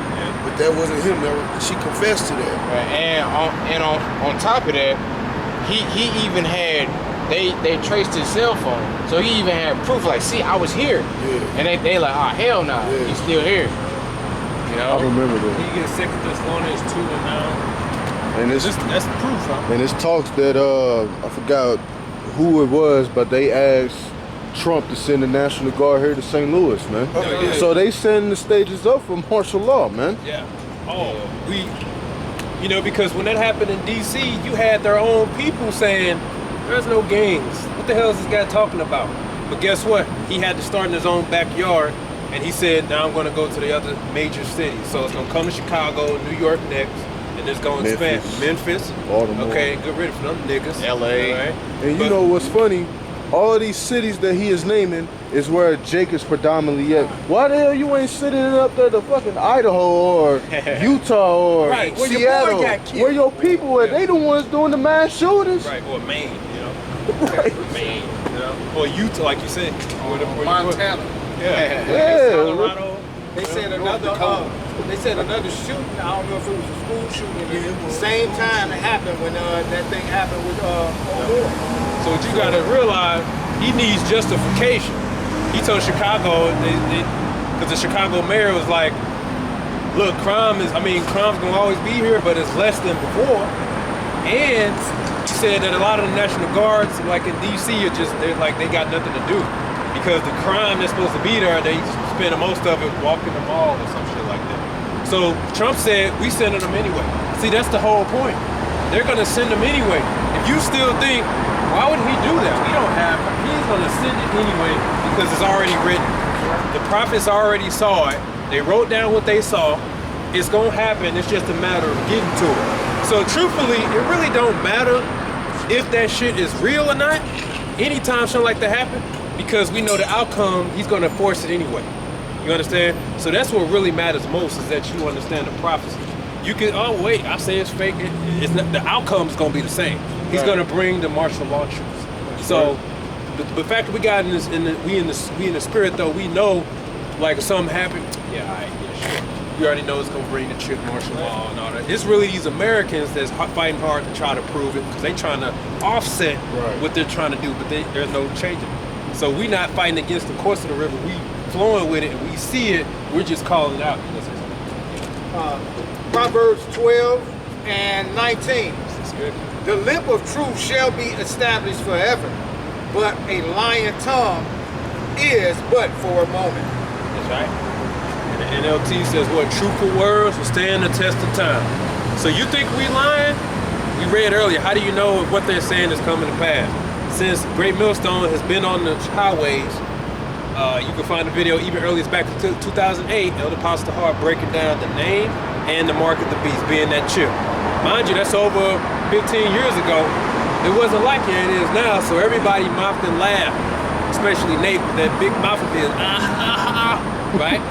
But that wasn't him. She confessed to that. Right. And on top of that, he even had they traced his cell phone, so he even had proof. Like, see, I was here, and they like, oh hell no, he's still here. You know. I remember that. You get 2 Thessalonians 2 and 9. And it's That's proof, huh? And it's talks that I forgot who it was, but they asked Trump to send the National Guard here to St. Louis, man. yeah. So they send the stages up for martial law, man. Yeah. You know, because when that happened in D.C., you had their own people saying, there's no gangs. What the hell is this guy talking about? But guess what? He had to start in his own backyard, and he said, now I'm going to go to the other major cities. So it's going to come to Chicago, New York next, and it's going to expand. Memphis. Baltimore. Okay, good riddance for them niggas. L.A. All right? And you know what's funny? All of these cities that he is naming is where Jake is predominantly at. Why the hell you ain't sitting up there to fucking Idaho or Utah or Right, where your boy Seattle? got killed. Where your people at? They the ones doing the mass shootings. Right, or Maine, you know. Right. Maine, you know. Or Utah, like you said. Montana. Yeah. Colorado. They said another shooting. I don't know if it was a school shooting. At the same time it happened when that thing happened with O'Rourke. So what you gotta realize, he needs justification. He told Chicago, because the Chicago mayor was like, look, crime's gonna always be here, but it's less than before. And he said that a lot of the National Guards, like in DC, they got nothing to do. Because the crime that's supposed to be there, they spend most of it walking the mall or some shit like that. So Trump said, we sending them anyway. See, that's the whole point. They're gonna send them anyway. If you still think, why would he do that? We don't have, he's gonna send it anyway because it's already written. The prophets already saw it. They wrote down what they saw. It's gonna happen, it's just a matter of getting to it. So truthfully, it really don't matter if that shit is real or not, anytime something like that happen, because we know the outcome, he's gonna force it anyway. You understand? So that's what really matters most, is that you understand the prophecy. You can, oh wait, I say it's fake. It's not, the outcome's gonna be the same. He's gonna bring the martial law troops. So the fact that we got we in the spirit though, we know like if something happened, sure. We already know it's gonna bring the martial law and all that. It's really these Americans that's fighting hard to try to prove it because they trying to offset what they're trying to do, but there's no changing it. So we not fighting against the course of the river. We flowing with it and we see it. We're just calling it out. Proverbs 12 and 19. That's good. The lip of truth shall be established forever, but a lying tongue is but for a moment. That's right. And the NLT says what? Truthful words will stand the test of time. So you think we lying? We read earlier, how do you know if what they're saying is coming to pass? Since Great Millstone has been on the highways, You can find the video even early as back to 2008, Elder Pastor Hart breaking down the name and the mark of the beast, being that chip. Mind you, that's over 15 years ago. It wasn't like it is now, so everybody mocked and laughed, especially Nate with that big mouth of his, right?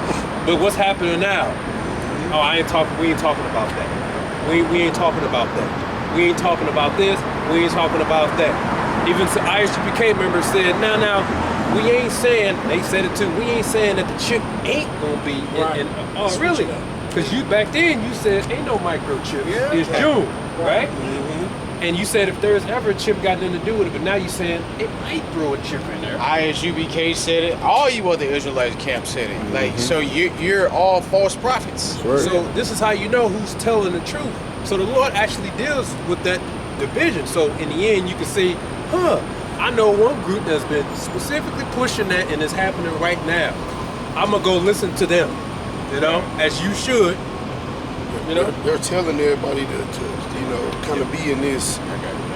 But what's happening now? Oh, we ain't talking about that. We ain't talking about that. We ain't talking about this, we ain't talking about that. Even some ISUPK members said, now, we ain't saying, they said it too, we ain't saying that the chip ain't gonna be in oh, really? Because you back then, you said, ain't no microchip, it's June, right? And you said if there's ever a chip got nothing to do with it, but now you're saying it might throw a chip in there. ISUBK said it. All you other Israelite camps said it. Like, so you're all false prophets. Right. So this is how you know who's telling the truth. So the Lord actually deals with that division. So in the end, you can say, I know one group that's been specifically pushing that and it's happening right now. I'm gonna go listen to them, you know, as you should. You know, they're telling everybody to you know, kind of be in this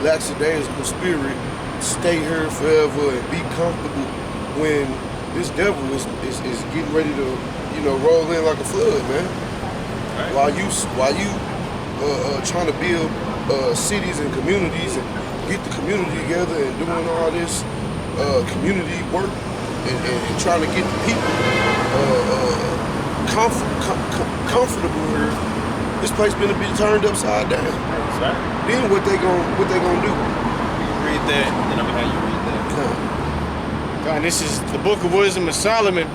lackadaisical spirit, stay here forever and be comfortable when this devil is getting ready to, you know, roll in like a flood, man. Right. While you trying to build cities and communities and get the community together and doing all this community work and trying to get the people comfortable here. This place gonna be turned upside down. That's right. Then what they gonna do? You read that, and then I'm gonna have you read that. God, this is the Book of Wisdom of Solomon,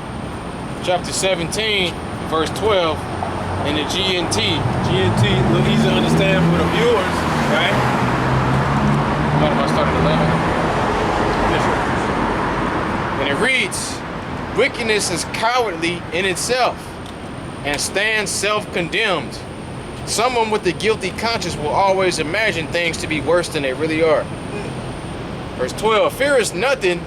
chapter 17, verse 12, in the GNT. GNT, a little easy to understand for the viewers, right? What if I start at 11? And it reads, wickedness is cowardly in itself and stands self-condemned. Someone with a guilty conscience will always imagine things to be worse than they really are. Verse 12, fear is nothing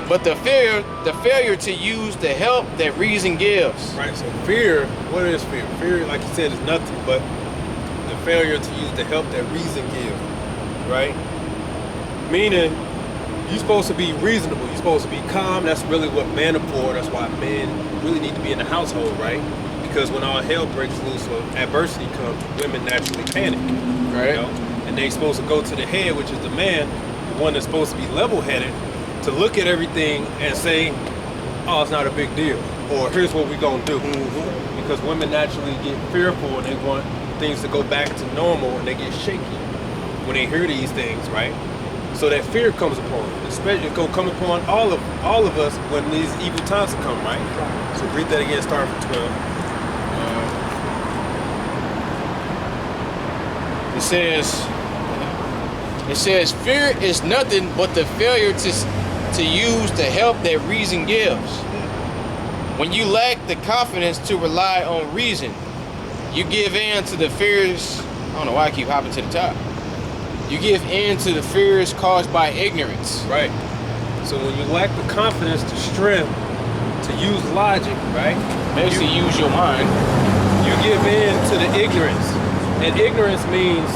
but the failure to use the help that reason gives. Right, so fear, what is fear? Fear, like you said, is nothing but the failure to use the help that reason gives, right? Meaning, you're supposed to be reasonable, you're supposed to be calm. That's really what men are for. That's why men really need to be in the household, right? Because when all hell breaks loose or adversity comes, women naturally panic, right? You know? And they're supposed to go to the head, which is the man, the one that's supposed to be level-headed, to look at everything and say, oh, it's not a big deal, or here's what we're gonna do. Because women naturally get fearful and they want things to go back to normal, and they get shaky when they hear these things, right? So that fear comes upon them, especially it's gonna come upon all of us when these evil times come, right? So read that again, start from 12. It says, fear is nothing but the failure to use the help that reason gives. When you lack the confidence to rely on reason, you give in to the fears. I don't know why I keep hopping to the top. You give in to the fears caused by ignorance. Right. So when you lack the confidence, the strength to use logic, right? Basically, use your mind. You give in to the ignorance. And ignorance means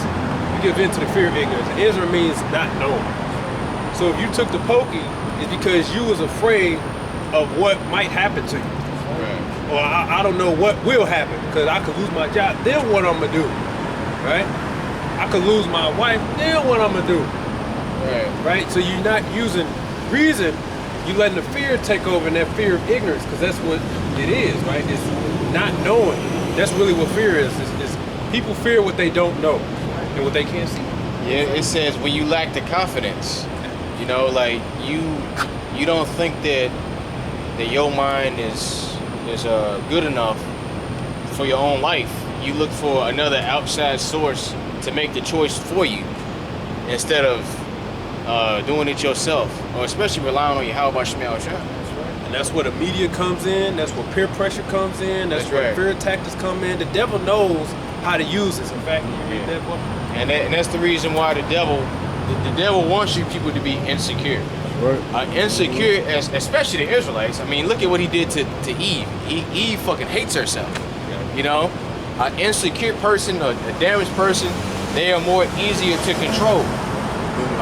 you give in to the fear of ignorance. And ignorance means not knowing. So if you took the pokey, it's because you was afraid of what might happen to you. Right. Or I don't know what will happen because I could lose my job. Then what I'm gonna do, right? I could lose my wife. Then what I'm gonna do, right? So you're not using reason. You letting the fear take over, and that fear of ignorance, because that's what it is, right? It's not knowing. That's really what fear is. It's people fear what they don't know and what they can't see. Yeah, it says when you lack the confidence, you know, like you don't think that your mind is good enough for your own life. You look for another outside source to make the choice for you instead of doing it yourself, or especially relying on your how about Shmuel Shah. And that's where the media comes in. That's where peer pressure comes in. That's where fear tactics come in. The devil knows how to use this. In fact, you read that book. And that's the reason why the devil wants you people to be insecure. Right. Insecure, especially the Israelites. I mean, look at what he did to Eve. Eve fucking hates herself. You know, an insecure person, a damaged person, they are more easier to control.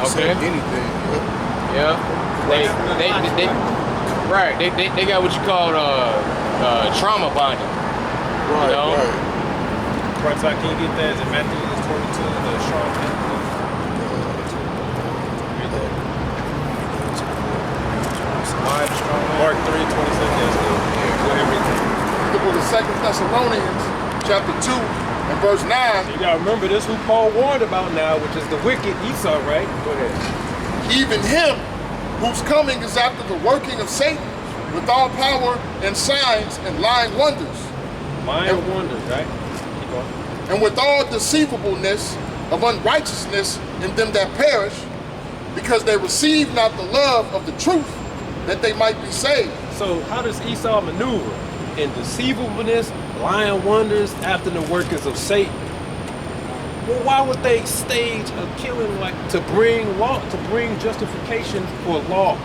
Okay. Anything. Yeah. Right. They got what you call trauma bonding. Right, You know? right. Right side, can you get that? Is it Matthew 22, the Sean Mark 3, 27, yes, go ahead, read that. The book of 2 Thessalonians, chapter 2, and verse 9. You gotta remember this who Paul warned about now, which is the wicked Esau, right? Go ahead. Even him whose coming is after the working of Satan with all power and signs and lying wonders, Lying wonders, right? Keep going. and with all deceivableness of unrighteousness in them that perish, because they receive not the love of the truth, that they might be saved. So how does Esau maneuver? In deceivableness, lying wonders after the workings of Satan. Well, why would they stage a killing like to bring law, to bring justification for law?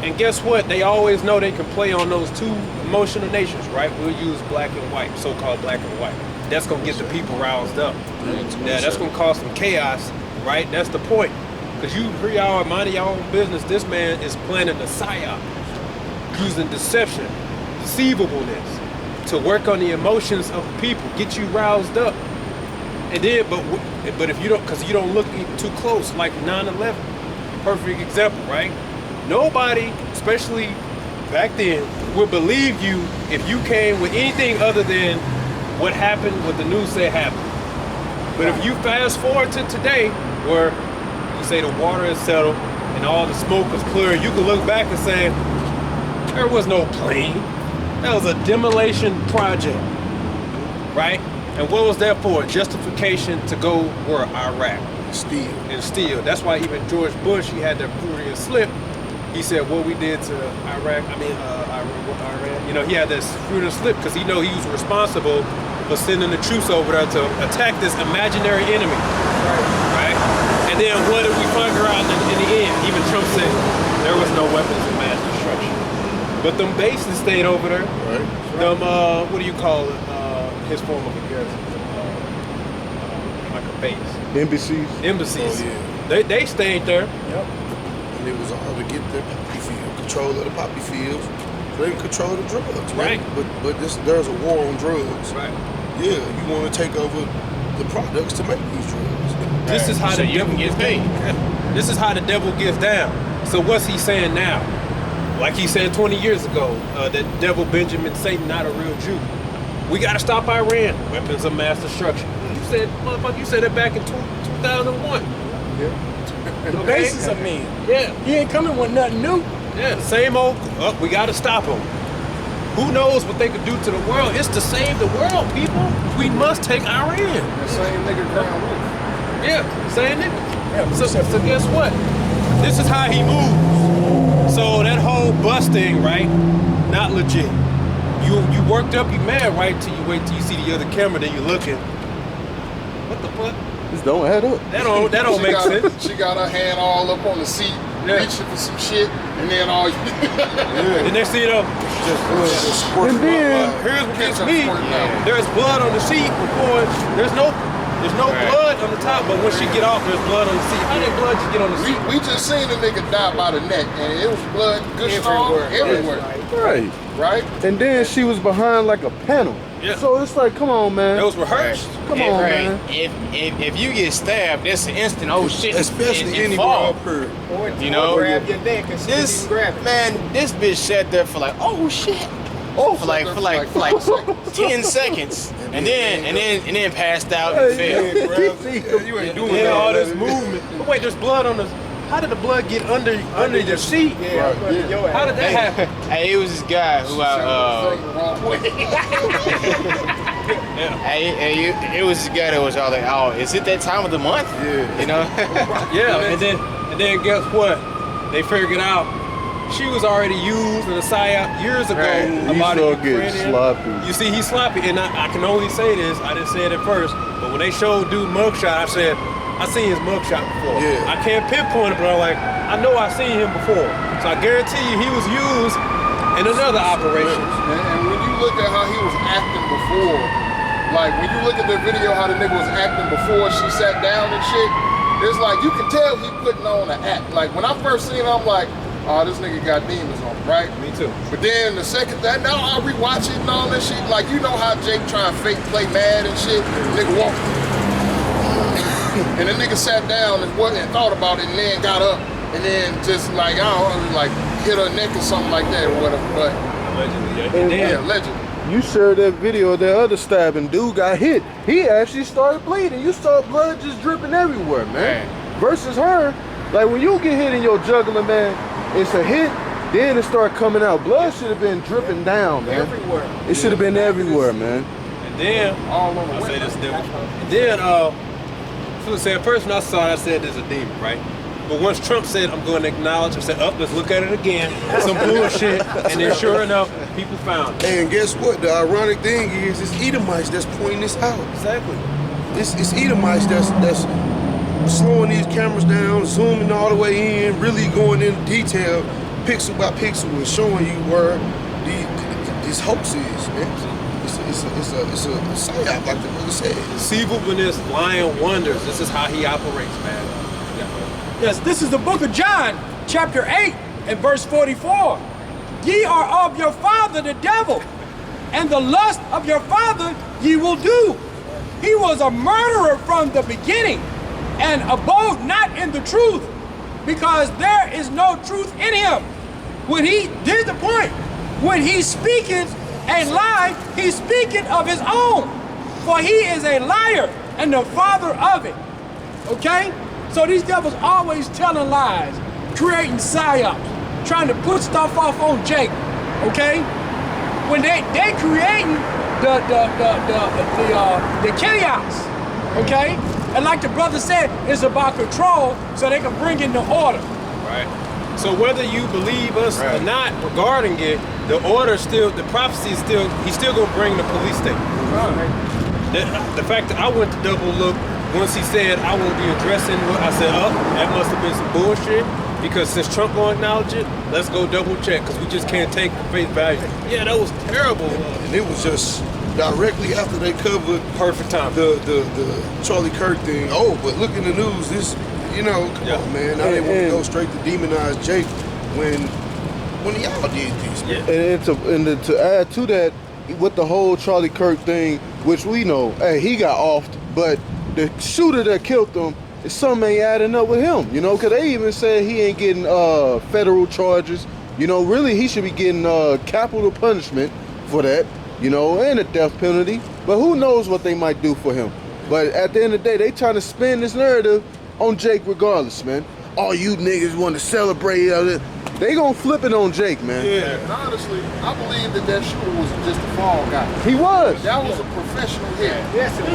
And guess what? They always know they can play on those two emotional natures, right? We'll use black and white, so-called black and white. That's gonna get the people roused up. Yeah, that's gonna cause some chaos, right? That's the point. Because you hear y'all minding your own business, this man is planning a psyop, using deception, deceivableness, to work on the emotions of people, get you roused up. And then, but if you don't, because you don't look too close, like 9/11, perfect example, right? Nobody, especially back then, would believe you if you came with anything other than what happened, what the news said happened. But if you fast forward to today, where you say the water is settled and all the smoke is clear, you can look back and say, there was no plane. That was a demolition project, right? And what was that for? Justification to go where? Iraq. Steal. That's why even George Bush, he had that Freudian slip. He said what we did to Iran. You know, he had this Freudian slip because he know he was responsible for sending the troops over there to attack this imaginary enemy. Right? And then what did we figure out in the end? Even Trump said there was no weapons of mass destruction. But them bases stayed over there. Right. Them, what do you call it? His form of a garrison. Like a base. Embassies. Oh, yeah. They stayed there. Yep. And it was all to get the poppy field, control of the poppy fields. So they can control the drugs, Right. But there's a war on drugs. Right. Yeah, you want to take over the products to make these drugs. This is how So the you devil can gets get paid. down. This is how the devil gets down. So what's he saying now? Like he said 20 years ago, that devil Benjamin Satan not a real Jew. We got to stop Iran. Weapons of mass destruction. You said, motherfucker, you said it back in 2001. The Okay? basis of men. Yeah. He ain't coming with nothing new. Yeah, same old, we got to stop them. Who knows what they could do to the world? It's to save the world, people. We must take Iran. The same nigga Crown Wolf. Yeah, same nigga. Yeah, So guess what? This is how he moves. So that whole bus thing, right? Not legit. You worked up, you mad, right? Till you wait till you see the other camera, then you looking. What the fuck? This don't add up. That don't make sense. She got her hand all up on the seat, Yeah. reaching for some shit, and then all The next thing you know, And then here's what gets Ketchup me. squirting out. There's blood on the seat before. There's no Right. blood on the top, but when she get off, there's blood on the seat. How did blood just get on the seat? we just seen a nigga die by the neck, and it was blood gushing all everywhere. right. Right? And then she was behind like a panel. Yeah. So it's like, come on, man. That was rehearsed. Come on, Right. man. If you get stabbed, it's an instant. Oh shit! Especially and anywhere fall. up here. You know, grab your neck and see if This you can grab it. man, this bitch sat there for like, oh shit, for like 10 seconds, and then passed out and fell. You ain't doing Yeah, that. all this movement. But wait, there's blood on the. How did the blood get under your seat? Yeah, under your How ass. did that happen? Hey, it was this guy who it was this guy that was all like, oh, is it that time of the month? Yeah. You know? Yeah, and then guess what? They figured out she was already used in a psyop years ago about Esau a gets Ukrainian. sloppy. You see, he's sloppy, and I can only say this. I didn't say it at first, but when they showed dude mugshot, I said I seen his mugshot before. Yeah. I can't pinpoint it, but I'm like, I know I seen him before. So I guarantee you, he was used in another operation. And when you look at how he was acting before, like when you look at the video how the nigga was acting before she sat down and shit, it's like you can tell he putting on an act. Like when I first seen him, I'm like, oh, this nigga got demons on him, right? Me too. But then the second that, now I rewatch it and all that shit. Like, you know how Jake try and fake play mad and shit? Nigga walk. And the nigga sat down and thought about it and then got up and then just like, I don't know, like hit her neck or something like that or whatever. But Allegedly, yeah, allegedly. You shared that video of that other stabbing. Dude got hit. He actually started bleeding. You saw blood just dripping everywhere, man. Versus her, like when you get hit in your jugular, man, it's a hit, then it start coming out. Blood should have been dripping down, man. Everywhere. It should have been everywhere, man. And then, All on the I'll say way. this different. And then, at first when I saw it, I said there's a demon, right? But once Trump said, I'm going to acknowledge, I said, let's look at it again. Some bullshit. And then sure enough, people found it. And guess what? The ironic thing is, it's Edomites that's pointing this out. Exactly. It's Edomites that's slowing these cameras down, zooming all the way in, really going into detail, pixel by pixel, and showing you where this hoax is, man. It's a psyop, like the brother said. Deceivableness, lying wonders. This is how he operates, man. Yes, this is the book of John, chapter 8 and verse 44. Ye are of your father the devil, and the lust of your father ye will do. He was a murderer from the beginning, and abode not in the truth, because there is no truth in him. When he did the point, when he speaketh a lie, he speaketh of his own, for he is a liar and the father of it. Okay? So these devils always telling lies, creating psyops, trying to put stuff off on Jake. Okay? When they creating the chaos. Okay? And like the brother said, it's about control so they can bring in the order. Right. So whether you believe us or not regarding it, the order still, the prophecy is still, he's still gonna bring the police state. The fact that I went to double look once he said I will be addressing what I said, that must have been some bullshit. Because since Trump won't acknowledge it, let's go double check because we just can't take face value. Yeah, that was terrible. And it was just directly after they covered Perfect time. the Charlie Kirk thing. Oh, but look in the news, this, come on, man. Now they want to go straight to demonize Jake when y'all did this, man. And to add to that, with the whole Charlie Kirk thing, which we know, hey, he got offed, but the shooter that killed him, something ain't adding up with him, because they even said he ain't getting federal charges. Really he should be getting capital punishment for that, and a death penalty. But who knows what they might do for him. But at the end of the day, they trying to spin this narrative on Jake regardless, man. All you niggas want to celebrate. They gonna flip it on Jake, man. Yeah, and honestly, I believe that shooter was just a fall guy. He was. That was a professional hit. Yes, it was.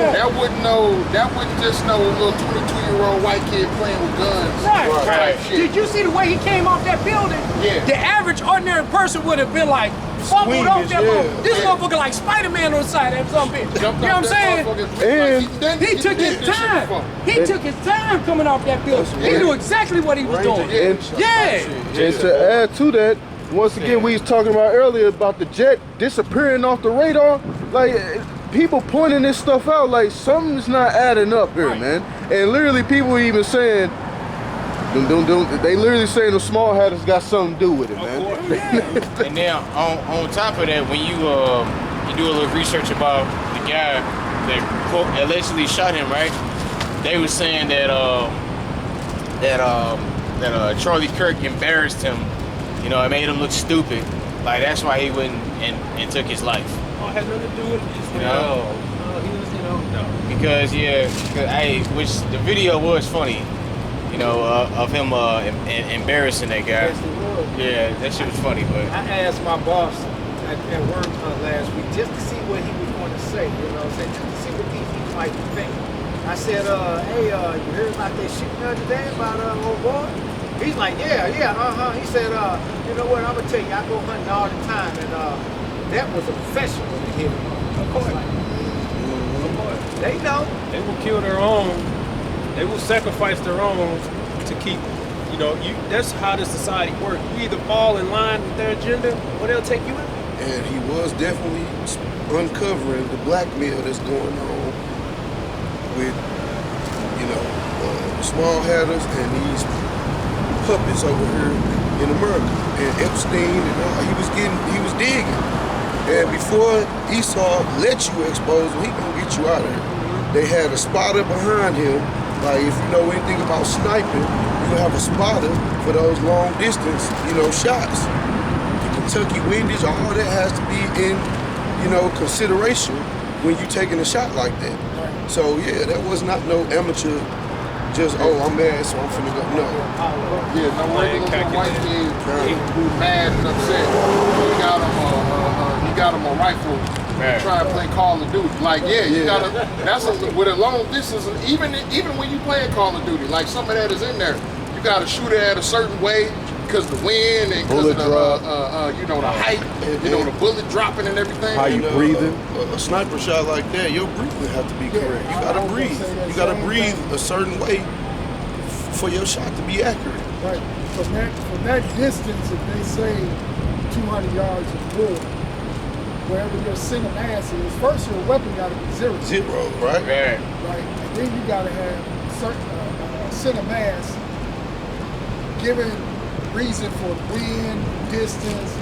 That wasn't just no little 22-year-old white kid playing with guns. Right. Type shit. Did you see the way he came off that building? Yeah. The average ordinary person would have been like, fumbled off that motherfucker. This motherfucker like Spider-Man on the side of something. You know what I'm saying? And He took his time. He took his time coming off that building. He knew exactly what he was doing. And to add to that, once again, we was talking about earlier about the jet disappearing off the radar. Like, people pointing this stuff out, like something's not adding up here, man. And literally people even saying, they literally saying the small hatters got something to do with it, man. And then on top of that, when you do a little research about the guy that quote allegedly shot him, right? They were saying that Charlie Kirk embarrassed him. It made him look stupid. Like that's why he went and took his life. Oh, it had nothing to do with it. No. Because which the video was funny. Of him embarrassing that guy. Yeah, that shit was funny, but I asked my boss at work last week just to see what he was going to say, just to see what he might think. I said, hey, you heard about that shooting the other day about old boy? He's like, yeah, He said, you know what, I'm going to tell you, I go hunting all the time, and that was a professional to him. Of course. They know. They will kill their own. They will sacrifice their own to keep, that's how this society works. You either fall in line with their agenda or they'll take you out. And he was definitely uncovering the blackmail that's going on with, the small hatters and these puppets over here in America. And Epstein, and he was digging. And before Esau let you expose him, he gonna get you out of here. They had a spotter behind him. Like if you know anything about sniping, you have a spotter for those long distance, shots. The Kentucky windage, all that has to be in, consideration when you taking a shot like that. So yeah, that was not no amateur. Just I'm mad, so I'm finna go. No. Yeah, no regular white kid who mad and upset. He got him a rifle. Try and play Call of Duty. Like, you gotta. That's with a long distance. Even when you playing Call of Duty, like some of that is in there. You gotta shoot it at a certain way because the wind and because of the the height, the bullet dropping and everything. How you breathing? A sniper shot like that, your breathing have to be correct. You gotta breathe. You gotta breathe a certain way for your shot to be accurate. Right. From that distance, if they say 200 yards or more, wherever your center mass is, first your weapon got to be zero. Zero, right? Right. And then you got to have certain center mass given reason for wind, distance,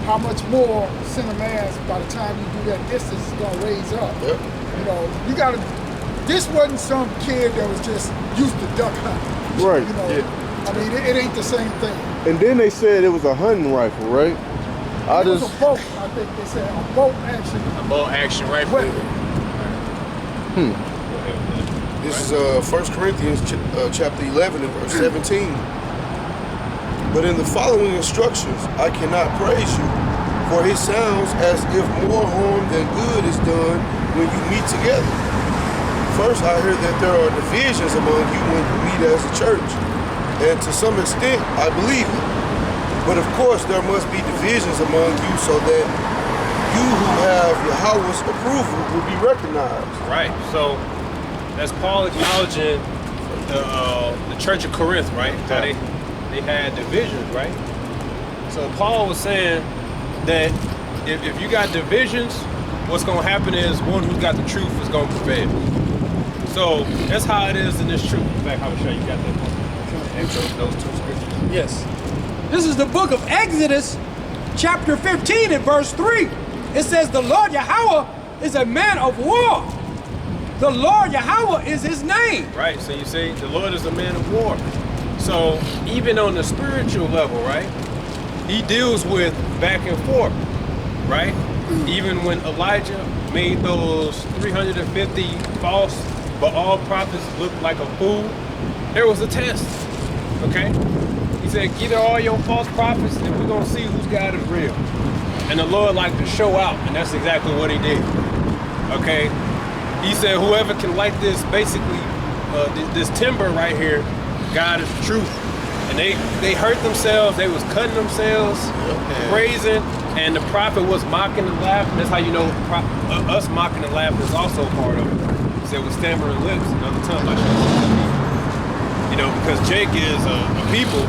how much more center mass by the time you do that distance is going to raise up. Yep. You got to, this wasn't some kid that was just used to duck hunting. Right. I mean, it ain't the same thing. And then they said it was a hunting rifle, right? It was a bolt, I think they said, a bolt action. A bolt action rifle. This is 1 Corinthians chapter 11 and verse 17. But in the following instructions, I cannot praise you, for it sounds as if more harm than good is done when you meet together. First, I hear that there are divisions among you when you meet as a church, and to some extent, I believe it. But of course, there must be divisions among you so that you who have Yahweh's approval will be recognized. Right. So that's Paul acknowledging the Church of Corinth, right? How they had divisions, right? So Paul was saying that if you got divisions, what's going to happen is one who's got the truth is going to prevail. So that's how it is in this truth. In fact, I will show you got that. Those two scriptures. Yes. This is the book of Exodus, chapter 15 and verse 3. It says, the Lord Yahweh is a man of war. The Lord Yahweh is his name. Right, so you see, the Lord is a man of war. So even on the spiritual level, right, he deals with back and forth, right? Even when Elijah made those 350 false Baal prophets look like a fool, there was a test, okay? He said, get all your false prophets and we're gonna see whose God is real. And the Lord liked to show out, and that's exactly what he did, okay? He said, whoever can light this, basically, this timber right here, God is the truth. And they hurt themselves, they was cutting themselves, praising, and the prophet was mocking and laughing. That's how you know us mocking and laughing is also part of it. He said with stammering lips and other tongue like because Jake is a people,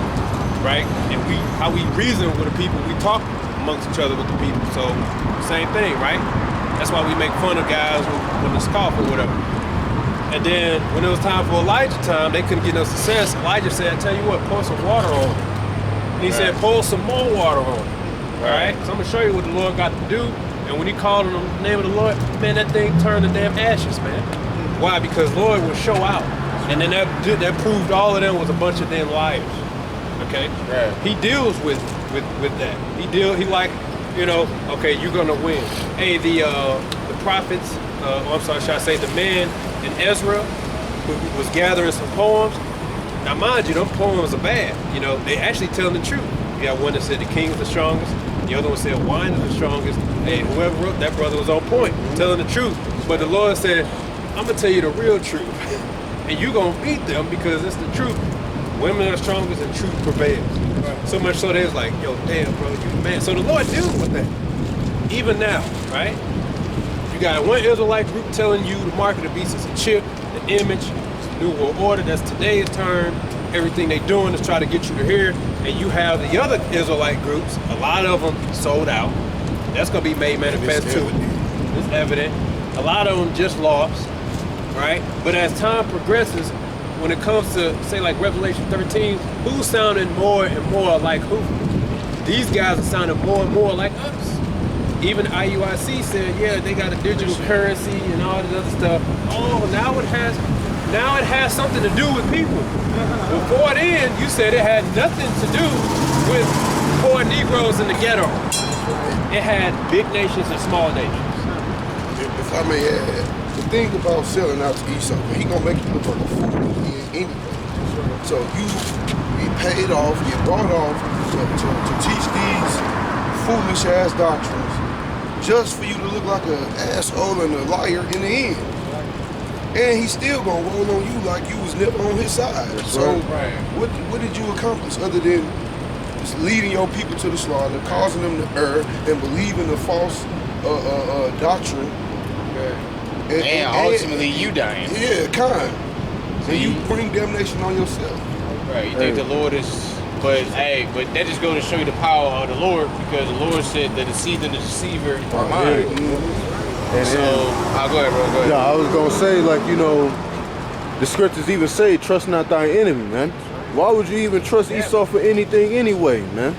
right? And how we reason with the people, we talk amongst each other with the people. So same thing, right? That's why we make fun of guys when it's cough or whatever. And then when it was time for Elijah time, they couldn't get no success. Elijah said, I tell you what, pour some water on him. And he said, pour some more water on him. All right? So I'm gonna show you what the Lord got to do. And when he called on the name of the Lord, man, that thing turned to damn ashes, man. Why? Because Lord will show out. And then that proved all of them was a bunch of damn liars. Okay? Right. He deals with that. He like, okay, you're gonna win. Hey, the prophets, I'm sorry, should I say the man in Ezra who was gathering some poems. Now mind you, them poems are bad. They actually telling the truth. You got one that said the king is the strongest, the other one said wine is the strongest. Hey, whoever wrote that brother was on point, telling the truth. But the Lord said, I'm gonna tell you the real truth. And you gonna beat them because it's the truth. Women are strongest and truth prevails. Right. So much so they was like, yo, damn, bro, you the man. So the Lord deals with that. Even now, right? You got one Israelite group telling you the mark of the beast is a chip, the image, it's the New World Order, that's today's term. Everything they doing is try to get you to hear. And you have the other Israelite groups, a lot of them sold out. That's gonna be made manifest too. It's evident. A lot of them just lost, right? But as time progresses, when it comes to, say, like Revelation 13, who's sounding more and more like who? These guys are sounding more and more like us. Even IUIC said, yeah, they got a digital currency and all this other stuff. Oh, now it has something to do with people. Before then, you said it had nothing to do with poor Negroes in the ghetto. It had big nations and small nations. If I may add, the thing about selling out to Esau, he gonna make you look like a fool anyway. So you be paid off, get brought off to teach these foolish ass doctrines just for you to look like an asshole and a liar in the end. And he's still gonna roll on you like you was never on his side. So what did you accomplish other than just leading your people to the slaughter, causing them to err and believe in the false doctrine? And ultimately you dying. Yeah, kind. So you bring damnation on yourself. Right, you think the Lord is, but that just goes to show you the power of the Lord, because the Lord said that the seed and the deceiver are mine. So, I'll go ahead, bro, go ahead. Yeah, I was gonna say, like, you know, the scriptures even say, trust not thy enemy, man. Why would you even trust Esau for anything anyway, man?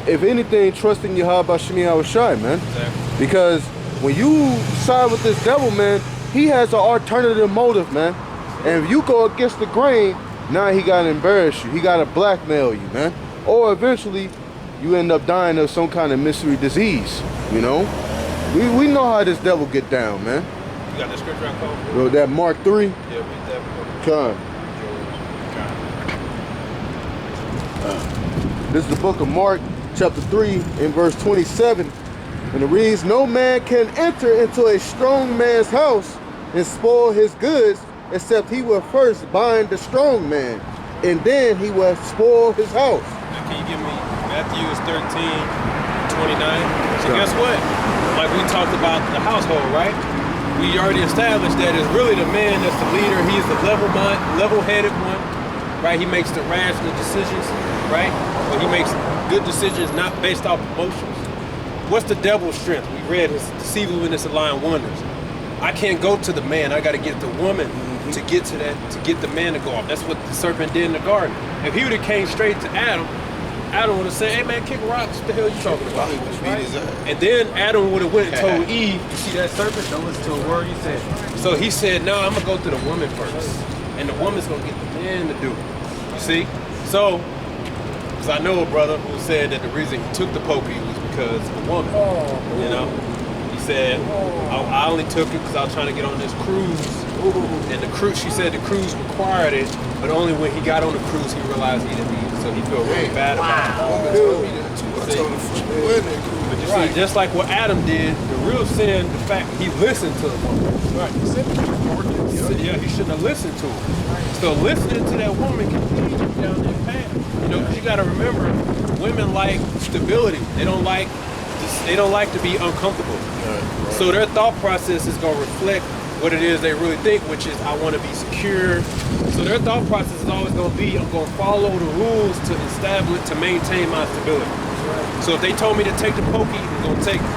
If anything, trust in Yahweh Shemi Awashai, man. Exactly. Because when you side with this devil, man, he has an alternative motive, man. And if you go against the grain, now he gotta embarrass you. He gotta blackmail you, man. Or eventually, you end up dying of some kind of mystery disease, you know? We know how this devil get down, man. You got the scripture I called? Bro, that Mark 3? Yeah, read that. Come. This is the book of Mark, chapter 3, in verse 27. And it reads, no man can enter into a strong man's house and spoil his goods, except he will first bind the strong man, and then he will spoil his house. Now, can you give me Matthew 13:29? So guess what? Like we talked about the household, right? We already established that it's really the man that's the leader. He's the level-headed one, right? He makes the rational decisions, right? But he makes good decisions not based off emotions. What's the devil's strength? We read his deceivableness of lying wonders. I can't go to the man. I got to get the woman to get to that, to get the man to go off. That's what the serpent did in the garden. If he would have came straight to Adam would have said, hey man, kick rocks. What the hell are you talking about? Right? And then Adam would have went and told Eve, you see that serpent? Don't listen to a word he said. So he said, no, I'm going to go to the woman first. And the woman's going to get the man to do it. You see? So, because I know a brother who said that the reason he took the pokey was because of the woman. You know? He said, I only took it because I was trying to get on this cruise. And the cruise, she said the cruise required it, but only when he got on the cruise he realized he didn't need it. So he felt really bad about it. But you see, just like what Adam did, the real sin, the fact he listened to the woman. Right. Yeah, he shouldn't have listened to her. So listening to that woman can lead you down that path. You know, because you got to remember, women like stability. They don't like to be uncomfortable. So their thought process is going to reflect what it is they really think, which is I want to be secure. So their thought process is always going to be, I'm going to follow the rules to establish, to maintain my stability. So if they told me to take the pokey, I'm going to take it.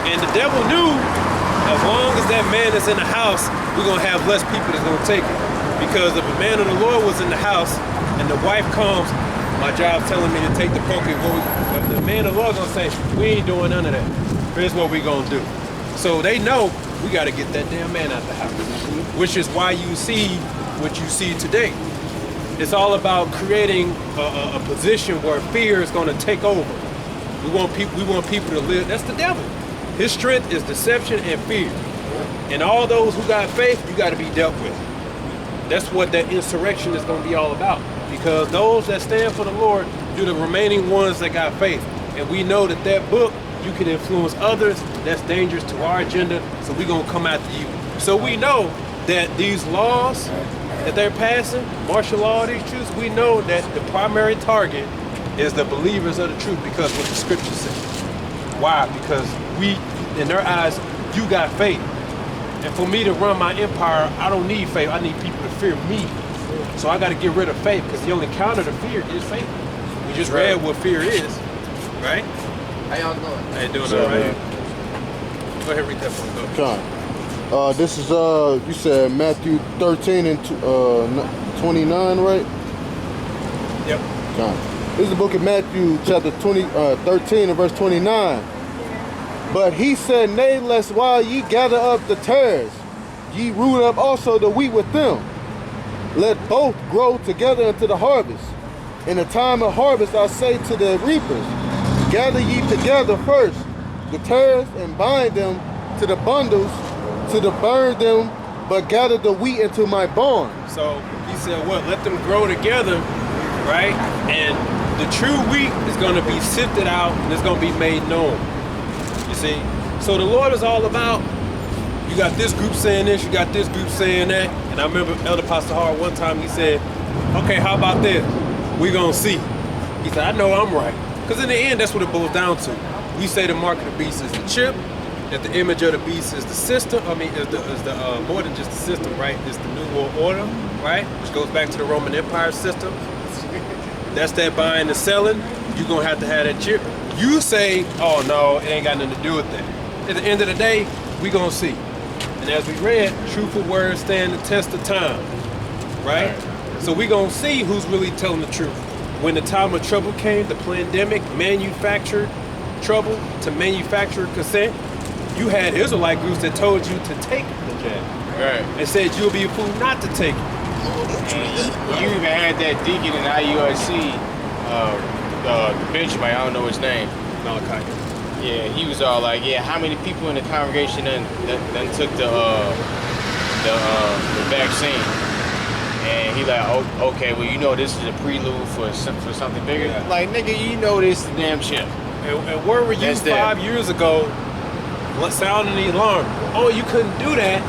And the devil knew, as long as that man is in the house, we're going to have less people that's going to take it. Because if a man of the Lord was in the house and the wife comes, my job's telling me to take the pokey, but the man of the Lord is going to say, we ain't doing none of that. Here's what we're going to do. So they know we got to get that damn man out the house, which is why you see what you see today. It's all about creating a position where fear is going to take over. We want people to live. That's the devil. His strength is deception and fear. And all those who got faith, you got to be dealt with. That's what that insurrection is going to be all about. Because those that stand for the Lord, you're the remaining ones that got faith. And we know that that book, you can influence others. That's dangerous to our agenda, so we're gonna come after you. So we know that these laws that they're passing, martial law, these truths, we know that the primary target is the believers of the truth, because what the scriptures say. Why? Because we, in their eyes, you got faith. And for me to run my empire, I don't need faith. I need people to fear me. So I got to get rid of faith, because the only counter to fear is faith. We just read what fear is, right? How y'all doing? How you doing, all right? Go ahead, read that one. Go. This is, you said Matthew 13 and 29, right? Yep. This is the book of Matthew, chapter 13 and verse 29. But he said, nay, lest while ye gather up the tares, ye root up also the wheat with them. Let both grow together unto the harvest. In the time of harvest, I say to the reapers, gather ye together first the tares and bind them to the bundles to the burn them, but gather the wheat into my barn. So he said, what? Let them grow together, right? And the true wheat is going to be sifted out and it's going to be made known. You see? So the Lord is all about, you got this group saying this, you got this group saying that. And I remember Elder Pastor Hart one time, he said, okay, how about this? We're going to see. He said, I know I'm right. Because in the end, that's what it boils down to. We say the mark of the beast is the chip, that the image of the beast is the system. I mean, is the more than just the system, right? It's the New World Order, right? Which goes back to the Roman Empire system. That's that buying and selling. You're going to have that chip. You say, oh no, it ain't got nothing to do with that. At the end of the day, we going to see. And as we read, truthful words stand the test of time, right? So we going to see who's really telling the truth. When the time of trouble came, the pandemic, manufactured trouble to manufacture consent, you had Israelite groups that told you to take the jab. Right. And said you'll be a fool not to take it. And you even had that deacon in IUIC, the Benjamin, I don't know his name. Malachi. Yeah, he was all like, yeah, how many people in the congregation then took the vaccine? And he like, oh, okay, well, you know this is a prelude for something bigger. Yeah. Like, nigga, you know this is the damn shit. And where were you 5 years ago sounding the alarm? Oh, you couldn't do that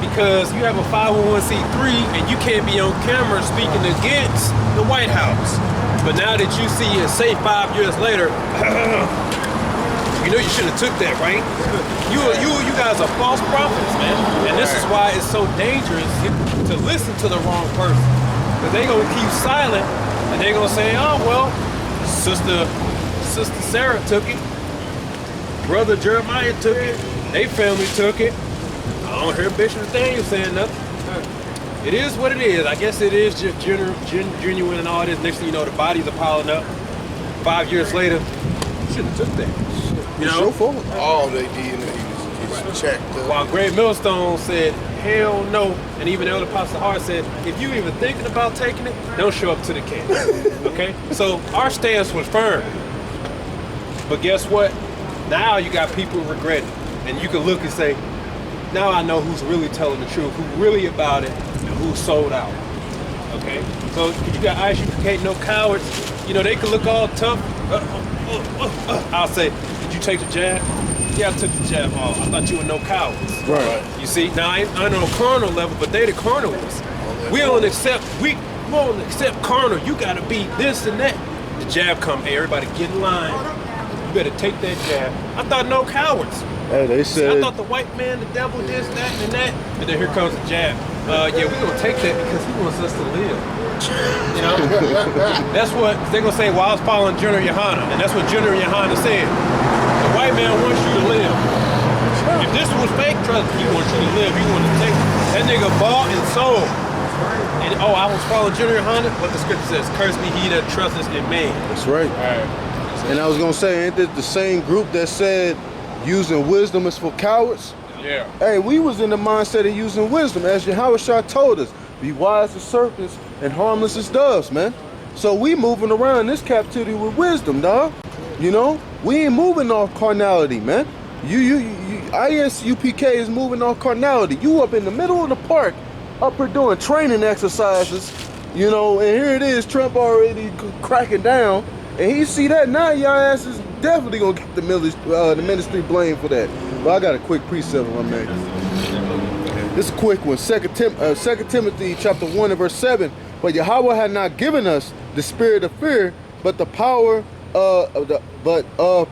because you have a 501c3 and you can't be on camera speaking against the White House. But now that you see it, say 5 years later, you know you shouldn't have took that, right? You guys are false prophets, man. And this is why it's so dangerous to listen to the wrong person. Because they're going to keep silent and they're going to say, oh, well, Sister Sarah took it. Brother Jeremiah took it. They family took it. I don't hear Bishop Nathaniel saying nothing. It is what it is. I guess it is just genuine and all this. Next thing you know, the bodies are piling up. 5 years later, you shouldn't have took that. You know? All they did is checked up. While Greg Millstone said, hell no. And even Elder Pastor Hart said, if you even thinking about taking it, don't show up to the camp. Okay? So our stance was firm. But guess what? Now you got people regretting. And you can look and say, now I know who's really telling the truth, who really about it, and who's sold out. Okay? So you got ISUPK, no cowards. You know, they can look all tough. I'll say, did you take the jab? Yeah, I took the jab. Oh, I thought you were no cowards. Right. You see, now I ain't on a carnal level, but they the carnal ones. We don't accept carnal. You gotta be this and that. The jab come, hey, everybody get in line. You better take that jab. I thought no cowards. Hey, they said. I thought the white man, the devil, this, that, and that. And then here comes the jab. Yeah, we're gonna take that because he wants us to live. You know? That's what they're gonna say, well, I was following General Yohana, and that's what General Yohana said. The white man wants you to live. If this was fake, trust me, he wants you to live. He wants to take it. That nigga bought and sold. And I was following General Yohana, what the scripture says, curse be he that trusteth in man. That's right. And I was gonna say, ain't this the same group that said using wisdom is for cowards? Yeah. Hey, we was in the mindset of using wisdom, as Yahushua told us. Be wise as serpents and harmless as doves, man. So we moving around this captivity with wisdom, dog. You know, we ain't moving off carnality, man. ISUPK is moving off carnality. You up in the middle of the park, up here doing training exercises, you know, and here it is, Trump already cracking down, and he see that now, y'all ass is definitely gonna get the ministry blamed for that. But I got a quick precept, my man. This is a quick one. 2 Timothy chapter 1 and verse 7. But Yahweh had not given us the spirit of fear, but the power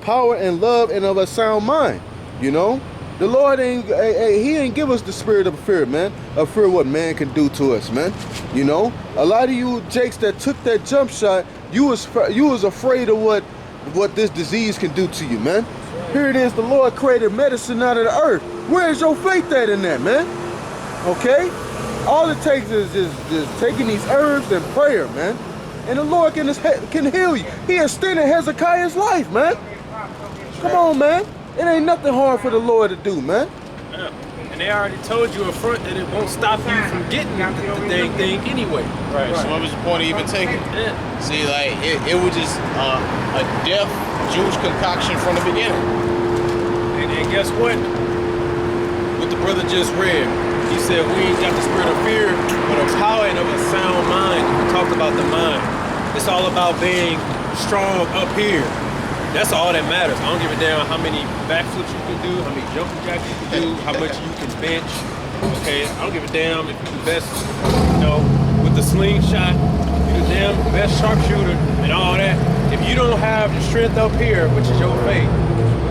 power and love and of a sound mind. You know, the Lord he ain't give us the spirit of fear, man. Of fear what man can do to us, man. You know, a lot of you jakes that took that jump shot, you was afraid of what this disease can do to you, man. Here it is, the Lord created medicine out of the earth. Where's your faith at in that, man? Okay? All it takes is just taking these herbs and prayer, man. And the Lord can heal you. He extended Hezekiah's life, man. Come on, man. It ain't nothing hard for the Lord to do, man. Yeah. And they already told you up front that it won't stop you from getting the dang thing anyway. Right. So what was the point of even taking it? Yeah. See, like, it was just a deaf Jewish concoction from the beginning. And guess what? What the brother just read, he said we ain't got the spirit of fear, but a power and of a sound mind. We talked about the mind. It's all about being strong up here. That's all that matters. I don't give a damn how many backflips you can do, how many jumping jacks you can do, how much you can bench. Okay, I don't give a damn if you're the best, with the slingshot, you're the damn best sharpshooter and all that. If you don't have the strength up here, which is your faith,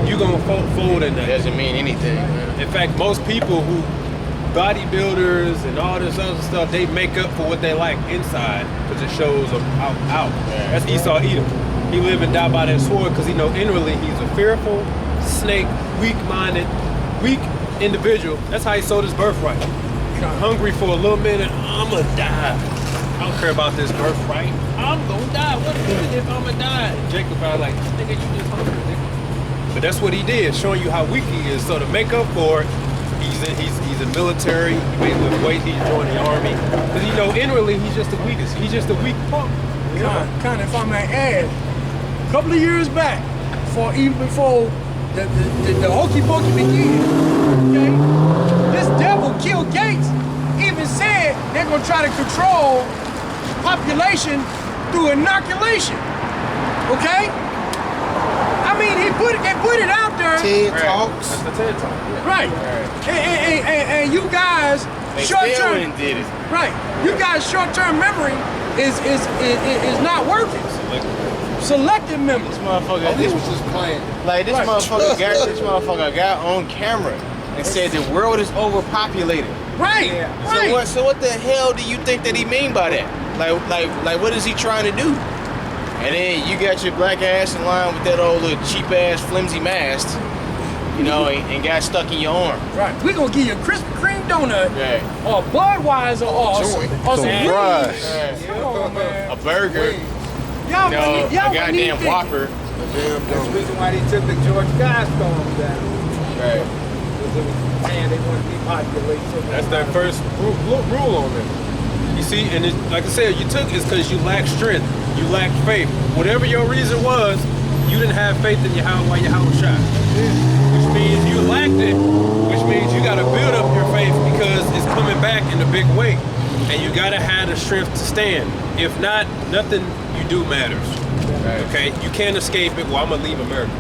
you're gonna fold in that. It doesn't mean anything, man. In fact, most people who bodybuilders and all this other stuff, they make up for what they like inside because it shows them out. That's Esau Edom. He live and die by that sword because he know inwardly he's a fearful, snake, weak-minded, weak individual. That's how he sold his birthright. Hungry for a little minute, I'm gonna die. I don't care about this birthright. I'm gonna die. What if I'm gonna die? And Jacob probably like, nigga, you just hungry, nigga. But that's what he did, showing you how weak he is. So to make up for it, he's a military. He made lift weight. He joined the army. Because inwardly he's just the weakest. He's just a weak punk. Kind of, if I may add, a couple of years back, even before the hokey pokey began, okay, this devil killed Gates. Even said they're gonna try to control population through inoculation. Okay. I mean, they put it out there. TED Talks. That's the TED Talk. Yeah. Right. And you guys, short-term, did it. right? You guys, short-term memory is not working. Selective memory. This motherfucker, This was just playing. like this Right. motherfucker got on camera and said the world is overpopulated. Right. Right. So what the hell do you think that he mean by that? Like what is he trying to do? And then you got your black ass in line with that old little cheap ass flimsy mask, and got stuck in your arm. Right. We're gonna give you a Krispy Kreme donut, Right. or Budweiser, or some fries. wings. Come on, man. A burger, Y'all, a y'all goddamn Whopper. Damn That's the dumb. reason why they took the George Guidestone down. Right. Because it was saying they want to depopulate. So That's their first rule on them. You see, and like I said, you took is because you lack strength, you lack faith. Whatever your reason was, you didn't have faith in while your house shot. Which means you lacked it, which means you got to build up your faith because it's coming back in a big way. And you got to have the strength to stand. If not, nothing you do matters. Right. Okay? You can't escape it. Well, I'm going to leave America.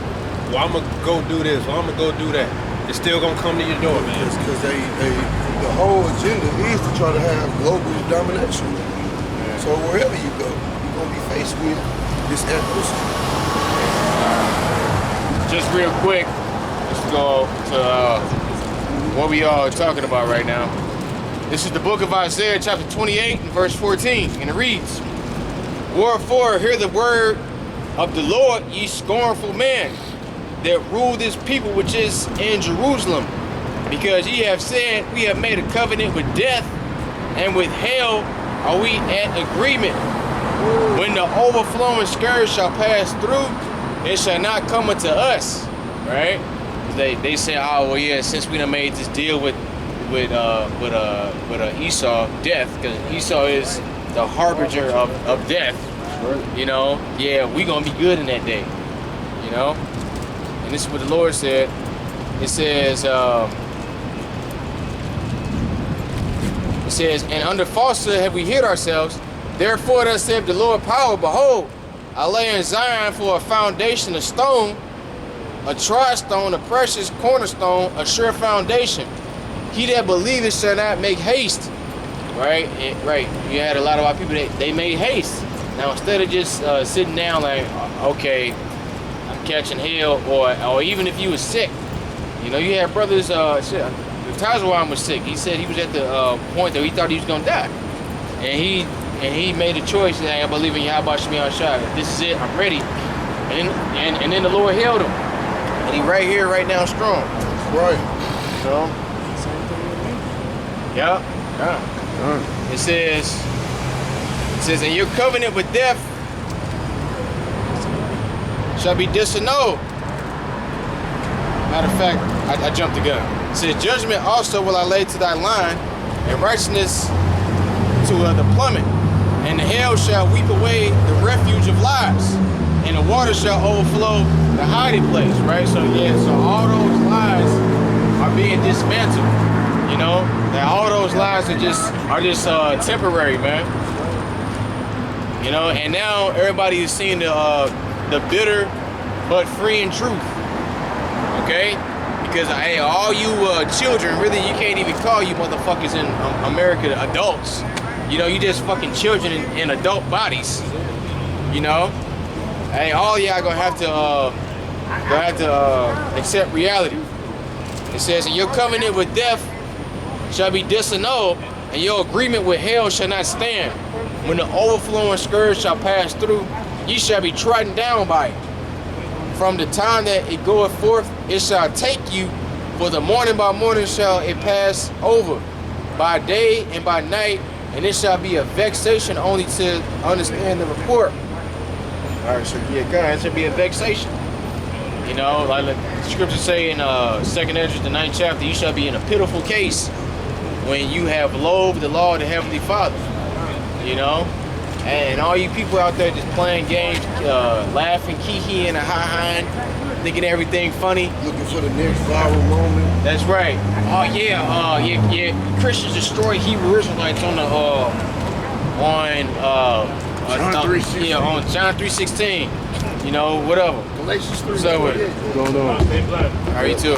Well, I'm going to go do this. Well, I'm going to go do that. It's still going to come to your door, man. It's because the whole agenda is to try to have global domination. So wherever you go, you're gonna be faced with this adversity. Just real quick, let's go to what we are talking about right now. This is the book of Isaiah, chapter 28, and verse 14, and it reads, "Wherefore hear the word of the Lord, ye scornful men, that rule this people which is in Jerusalem. Because ye have said, we have made a covenant with death, and with hell are we at agreement. When the overflowing scourge shall pass through, it shall not come unto us." Right? They say, oh well, yeah, since we done made this deal with Esau, death, because Esau is the harbinger of death. Yeah, we gonna be good in that day. And this is what the Lord said. It says, "And under falsehood have we hid ourselves. Therefore thus saith the Lord power, behold, I lay in Zion for a foundation, a stone, a tried stone, a precious cornerstone, a sure foundation. He that believeth shall not make haste." Right? Right. You had a lot of our people that they made haste. Now instead of just sitting down like, okay, I'm catching hell, or even if you was sick, you had brothers. The Tazawam was sick. He said he was at the point that he thought he was gonna die, and he made a choice. Like, I believe in Yahweh Shemiah Shai. This is it. I'm ready. And then the Lord held him, and he right here, right now, strong. Right. Yeah. It says, and your covenant with death shall be disannulled. Matter of fact, I jumped the gun. It says, judgment also will I lay to thy line, and righteousness to the plummet. And the hell shall weep away the refuge of lies, and the water shall overflow the hiding place, right? So yeah, so all those lies are being dismantled, you know? That all those lies are just temporary, man. You know, and now everybody is seeing the bitter but free in truth. Okay? Because hey, all you children, really, you can't even call you motherfuckers in America adults. You know, you just fucking children in adult bodies. You know? Hey, all y'all gonna have to accept reality. It says, and your covenant with death shall be disannulled, and your agreement with hell shall not stand. When the overflowing scourge shall pass through, ye shall be trodden down by it. From the time that it goeth forth, it shall take you, for the morning by morning shall it pass over, by day and by night, and it shall be a vexation only to understand the report. All right, so yeah, God, it should be a vexation. You know, like the scriptures say in 2nd Ezra, the 9th chapter, you shall be in a pitiful case when you have loathed the law of the Heavenly Father. You know? And all you people out there just playing games, laughing, kiki, and ha-ha, thinking everything funny. Looking for the next viral moment. That's right. Oh yeah, Christians destroy Hebrew Israelites on John 3:16. Yeah, on John 3:16. You know, whatever. Galatians 3. What's up with it? What's going on? How are you too?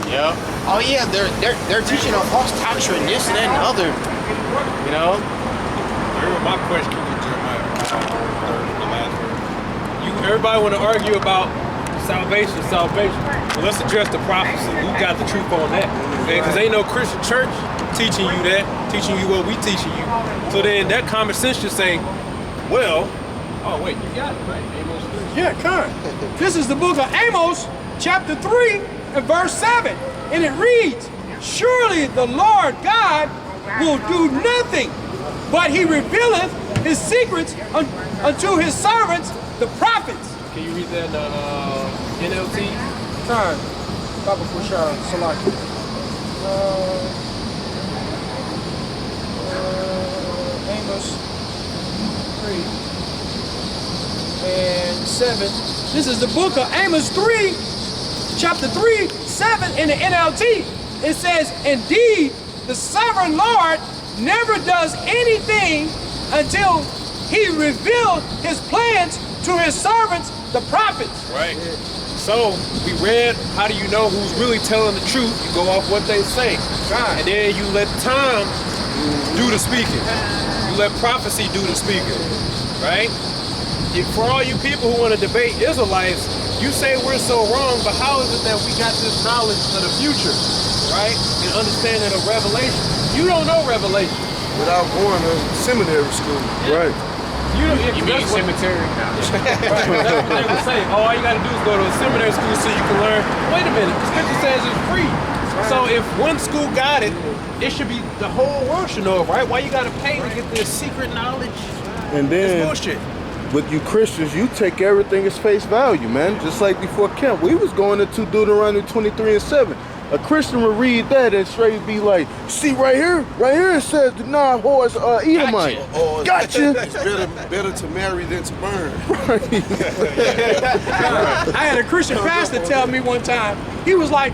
Yeah. Oh yeah, they're teaching a false doctrine, this and that and the other. You know. My question to Jeremiah, the last verse. Everybody want to argue about salvation. Well, let's address the prophecy. Who got the truth on that? Because ain't no Christian church teaching you that, teaching you what we teaching you. So then that common sense should say, well, oh wait, you got it, right? Amos 3. Yeah, come. This is the book of Amos, chapter 3, and verse 7. And it reads, surely the Lord God will do nothing, but he revealeth his secrets unto his servants, the prophets. Can you read that NLT? Time. Baba Kushar Salaki. Amos 3 and 7. This is the book of Amos 3, chapter 3, 7 in the NLT. It says, indeed, the sovereign Lord never does anything until he reveals his plans to his servants, the prophets. Right. So we read, how do you know who's really telling the truth? You go off what they say. And then you let time do the speaking. You let prophecy do the speaking. Right? For all you people who want to debate Israelites, you say we're so wrong, but how is it that we got this knowledge of the future? Right? And understanding of Revelation. You don't know Revelation. Without going to seminary school. Right. You mean cemetery? That's what they would say. Oh, all you got to do is go to a seminary school so you can learn. Wait a minute, the scripture says it's free. So if one school got it, it should be the whole world should know it, right? Why you got to pay to get this secret knowledge? And then, it's bullshit. with you Christians, you take everything as face value, man. Just like before camp, we was going into Deuteronomy 23 and 7. A Christian would read that and straight be like, see right here it says the non-horse Edomite. Gotcha. It's better to marry than to burn. I had a Christian pastor tell me one time, he was like,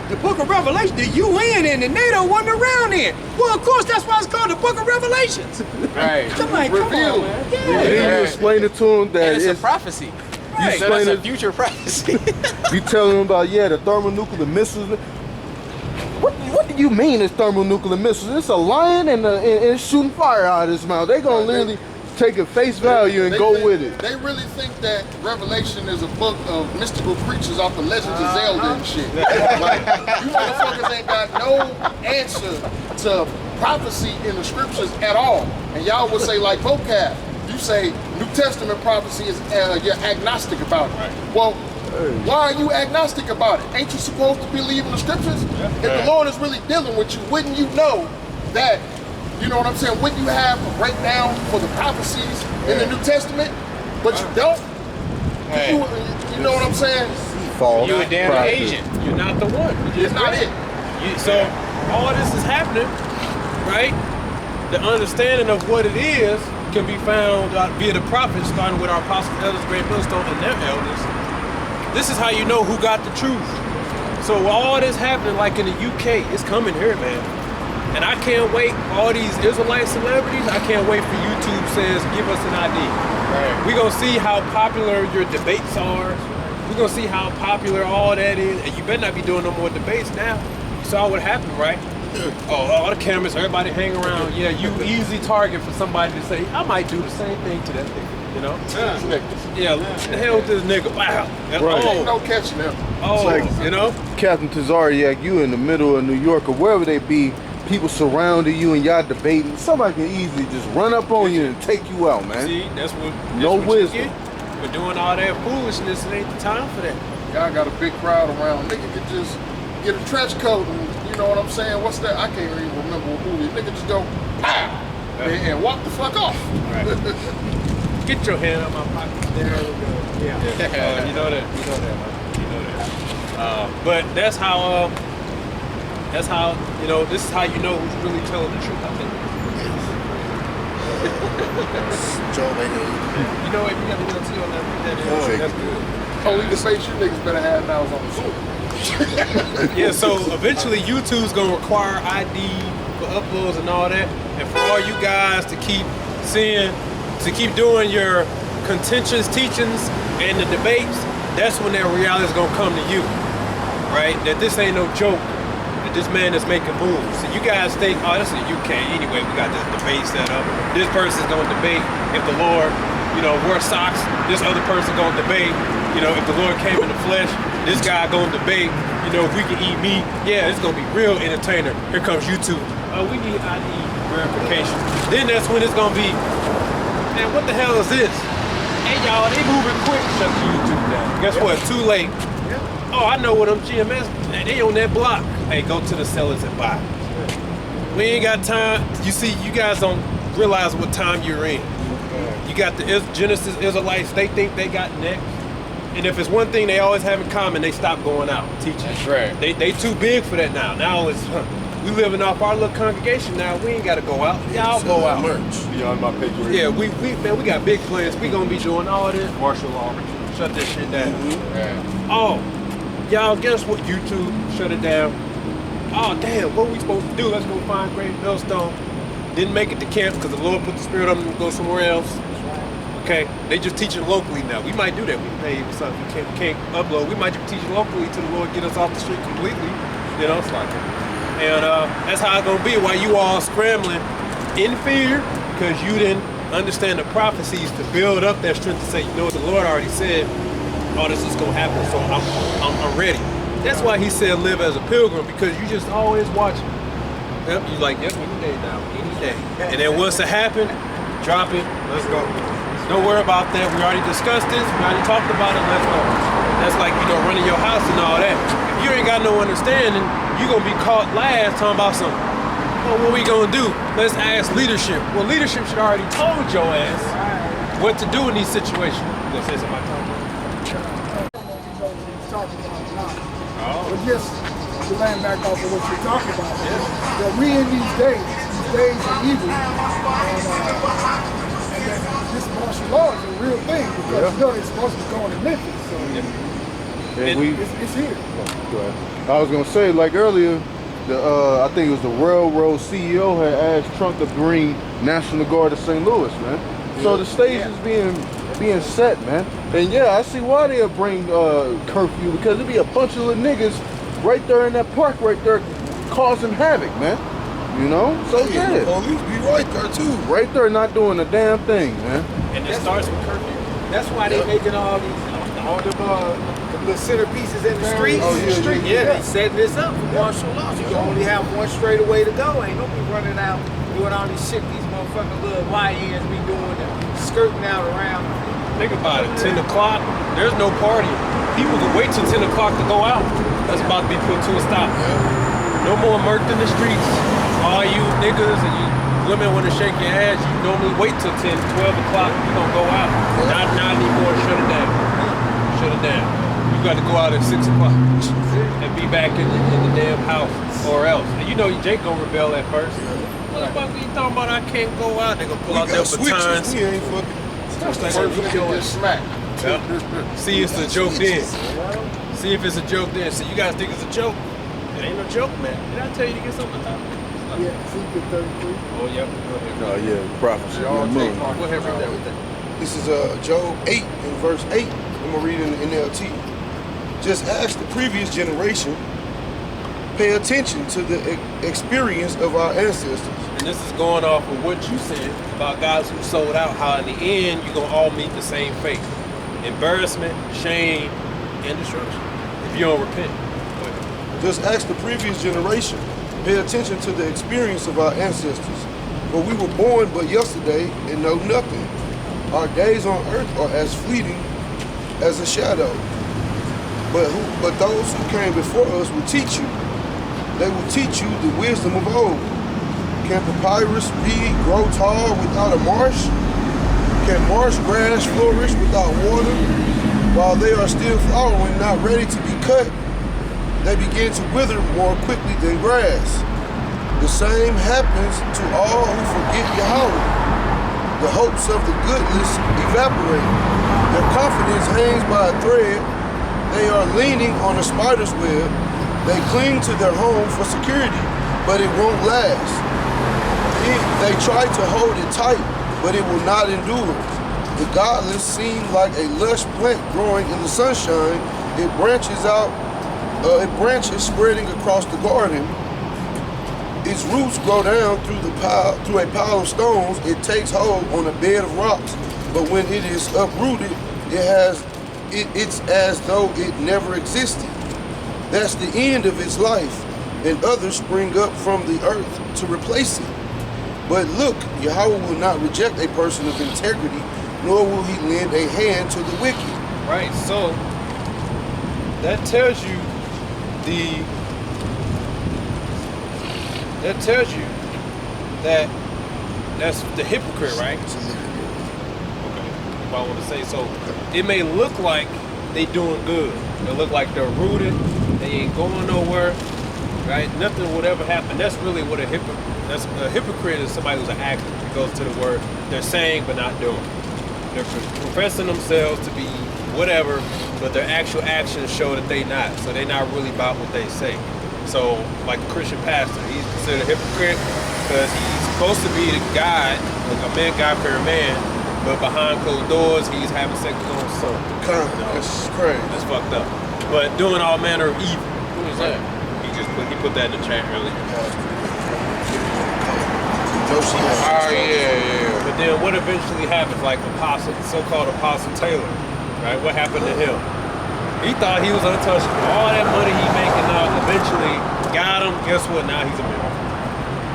the book of Revelation, the UN and the NATO wasn't around in. Well, of course, that's why it's called the book of Revelations. Right. I'm like, come on, man. Yeah. And then you explain it to him that And it's a prophecy. Right. So that's a future prophecy. you telling him about, yeah, the thermonuclear missiles. What do you mean it's thermonuclear missiles? It's a lion and it's shooting fire out of his mouth. They gonna literally take it face value and go with it. They really think that Revelation is a book of mystical creatures off the Legends of Zelda and shit. Like, you motherfuckers ain't got no answer to prophecy in the scriptures at all. And y'all would say like vocab. You say New Testament prophecy is you're agnostic about it. Well, Why are you agnostic about it? Ain't you supposed to believe in the scriptures? If the Lord is really dealing with you, wouldn't you know that, you know what I'm saying, wouldn't you have a breakdown for the prophecies in the New Testament? But you don't? You know what I'm saying? False You a damn prophet. agent. You're not the one. It's not it. So all this is happening, right? The understanding of what it is can be found via the prophets, starting with our apostles, elders, great millstone, and their elders. This is how you know who got the truth. So all this happening, like in the UK, it's coming here, man. And I can't wait. All these Israelite celebrities, I can't wait for YouTube says, give us an ID. Right. We're gonna see how popular your debates are. We're gonna see how popular all that is. And you better not be doing no more debates now. You saw what happened, right? Oh, all the cameras, everybody hang around. Yeah, you easy target for somebody to say, I might do the same thing to that nigga, you know? Yeah, the hell with this nigga. Wow. Ain't no catching them. You know? Captain Tazariak, you in the middle of New York or wherever they be, people surrounding you and y'all debating. Somebody can easily just run up on you and take you out, man. See, that's what No what wisdom. you get for doing all that foolishness. It ain't the time for that. Y'all got a big crowd around. Nigga could just get a trench coat and, you know what I'm saying? What's that? I can't even remember what movie. Nigga just go, pow, and walk the fuck off. Right. Get your hand out my pocket. There we go. Yeah. You know that. You know that. Man. You know that. But that's how, you know, this is how you know who's really telling the truth, I think. Joe Biden. You know, if you got a little tea on that, that's good. Only the face you niggas better have now is on the Zoom. Yeah, so eventually YouTube's gonna require ID for uploads and all that. And for all you guys to keep doing your contentious teachings and the debates, that's when that reality is gonna come to you, right? That this ain't no joke. That this man is making moves. So you guys think, oh, this is UK anyway. We got this debate set up. This person's gonna debate if the Lord, you know, wore socks. This other person gonna debate, you know, if the Lord came in the flesh. This guy gonna debate, you know, if we can eat meat. Yeah, it's gonna be real entertainer. Here comes YouTube. We need ID verification. Then that's when it's gonna be, man, what the hell is this? Hey y'all, they moving quick. Shut the YouTube down. Guess what? Too late. Oh, I know what them GMS, they on that block. Hey, go to the sellers and buy. We ain't got time. You see, you guys don't realize what time you're in. You got the Genesis Israelites, they think they got next. And if it's one thing they always have in common, they stop going out teaching. That's right. They too big for that now. Now it's, we living off our little congregation now. We ain't got to go out. Y'all go out. Beyond my pay grade. Yeah, we got big plans. We gonna be doing all this martial law. Shut this shit down. Oh, y'all, guess what? YouTube shut it down. Oh damn, what we supposed to do? Let's go find Great Millstone. Didn't make it to camp because the Lord put the spirit on them to go somewhere else. Okay, they just teaching locally now. We might do that. We pay something. We can't upload. We might just teach locally till the Lord get us off the street completely. You know, it's like that. And that's how it's gonna be. While you all scrambling in fear because you didn't understand the prophecies to build up that strength to say, you know what the Lord already said. Oh, this is gonna happen. So I'm ready. That's why He said live as a pilgrim, because you just always watching. Yep, you like, yep, any day now, any day. And then once it happened, drop it. Let's go. Don't worry about that. We already discussed this. We already talked about it. Let's go. That's like, you know, running your house and all that. If you ain't got no understanding, you're going to be caught last talking about something. Well, what we going to do? Let's ask leadership. Well, leadership should already told your ass what to do in these situations. You going to say something about that? But just to land back off of what you're talking about, that we in these days are evil, and that this martial law is a real thing, because you know it's supposed to be going to Memphis, so it's here. Go ahead. I was gonna say, like earlier, I think it was the railroad CEO had asked Trump to bring National Guard to St. Louis, man. So the stage is being set, man. And yeah, I see why they'll bring curfew, because there'll be a bunch of little niggas right there in that park right there causing havoc, man. You know? So yeah. The police be right there too. Right there not doing a damn thing, man. And it starts with curfew. That's why they making all these the centerpieces in the streets. They setting this up for martial law. So you only have one straight way to go. Ain't nobody running out doing all this shit these motherfucking little YNs be doing and skirting out around. Think about it. 10 o'clock, there's no partying. people can wait till 10 o'clock to go out. That's about to be put to a stop. No more murked in the streets. All you niggas and you women want to shake your ass, you normally wait till 10, 12 o'clock, you gonna go out. Not anymore, shut it down. Shut it down. You got to go out at 6 o'clock and be back in the damn house or else. And you know Jake gonna rebel at first. What the fuck are you talking about? I can't go out. They gonna pull out their batons. We ain't fucking. See if it's a joke then. See if it's a joke then. So you guys think it's a joke? It ain't no joke, man. Did I tell you to get something to talk about? Yeah, Ezekiel 33. Oh, yeah. Go ahead. Oh yeah, prophecy. Go ahead, read that with that. This is Job 8 and verse 8. I'm gonna read it in the NLT. Just ask the previous generation. Pay attention to the experience of our ancestors. And this is going off of what you said about guys who sold out, how in the end you're going to all meet the same fate. Embarrassment, shame, and destruction. If you don't repent. Just ask the previous generation. Pay attention to the experience of our ancestors. For we were born but yesterday and know nothing. Our days on earth are as fleeting as a shadow. But those who came before us will teach you. They will teach you the wisdom of old. Can papyrus reed grow tall without a marsh? Can marsh grass flourish without water? While they are still flowering, not ready to be cut, they begin to wither more quickly than grass. The same happens to all who forget Yahweh. The hopes of the goodless evaporate. Their confidence hangs by a thread. They are leaning on a spider's web. They cling to their home for security, but it won't last. They try to hold it tight, but it will not endure. The godless seem like a lush plant growing in the sunshine. It branches out, spreading across the garden. Its roots grow down through a pile of stones. It takes hold on a bed of rocks, but when it is uprooted, it's as though it never existed. That's the end of its life, and others spring up from the earth to replace it. But look, Yahweh will not reject a person of integrity, nor will he lend a hand to the wicked. Right, so that tells you that that's the hypocrite, right? Okay. If I want to say so, it may look like they doing good. It look like they're rooted. They ain't going nowhere, right? Nothing would ever happen. That's really what a hypocrite is. Somebody who's an actor. It goes to the word they're saying but not doing. They're professing themselves to be whatever, but their actual actions show that they not. So they're not really about what they say. So, like a Christian pastor, he's considered a hypocrite because he's supposed to be the guy, like a man, God-fearing man, but behind closed doors, he's having sex with his own son. That's crazy. That's fucked up. But doing all manner of evil. Who is that? He put that in the chat earlier. Oh yeah. But then what eventually happens? Like so-called Apostle Taylor, right? What happened to him? He thought he was untouchable. All that money he making out eventually got him. Guess what? Now he's a man.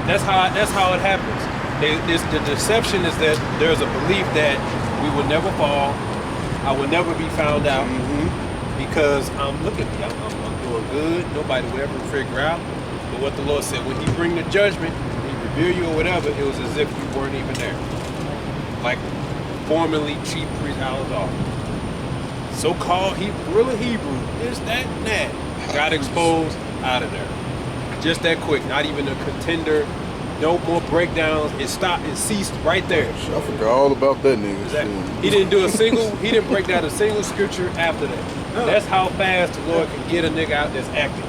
That's how it happens. The deception is that there's a belief that we will never fall. I will never be found out because look at me. I'm doing good. Nobody will ever figure out. But what the Lord said, when He bring the judgment, He reveal you or whatever, it was as if you weren't even there. Like formerly chief priest Al-Azhar. So-called really Hebrew, this, that, and that. Got exposed, out of there. Just that quick, not even a contender, no more breakdowns. It stopped, it ceased right there. I forgot all about that nigga. Exactly. He didn't break down a single scripture after that. No. That's how fast the Lord can get a nigga out that's active.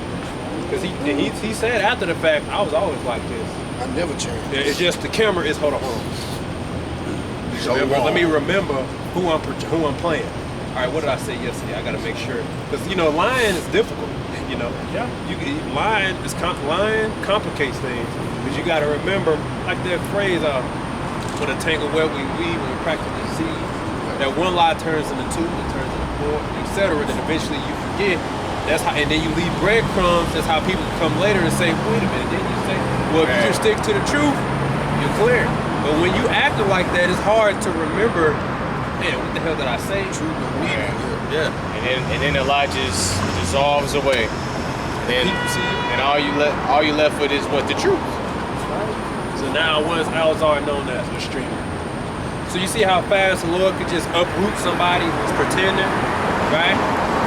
Because he said after the fact, I was always like this. I never changed. It's just the camera is, hold on. Let me remember who I'm playing. All right, what did I say yesterday? I got to make sure, because lying is difficult. Lying complicates things, because you got to remember, like that phrase, "When a tangle web we weave, when we practically see." That one lie turns into two, it turns into four, etc. Then eventually you forget. That's how, and then you leave breadcrumbs. That's how people come later and say, "Wait a minute." Then you say, "Well, if you just stick to the truth, you're clear." But when you acting like that, it's hard to remember. Man, what the hell did I say? True, but yeah. and then Elijah just dissolves away. And all you left with is what, the truth. So now once Alzar known as a streamer. So you see how fast the Lord could just uproot somebody who's pretending, right?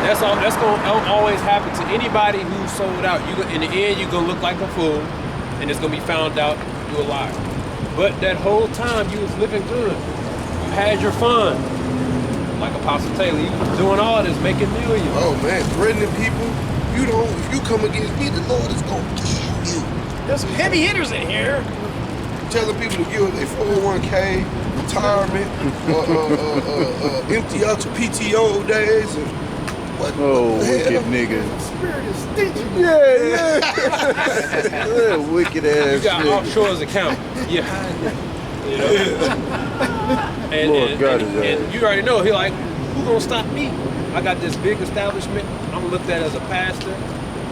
That's gonna always happen to anybody who's sold out. In the end, you're gonna look like a fool, and it's gonna be found out you're a liar. But that whole time you was living good. You had your fun. Like Apostle Taylor, you was doing all this, making millions. Oh man, threatening people. If you come against me, the Lord is gonna kill you. There's some heavy hitters in here. Telling people to give their 401k, retirement, empty out your PTO days, and what wicked nigga. Spirit is stingy. Yeah. Wicked ass. You got nigga. offshore's account. You're hiding it. You know? Lord God is and you already know, he like, who gonna stop me? I got this big establishment. I'm looked at as a pastor.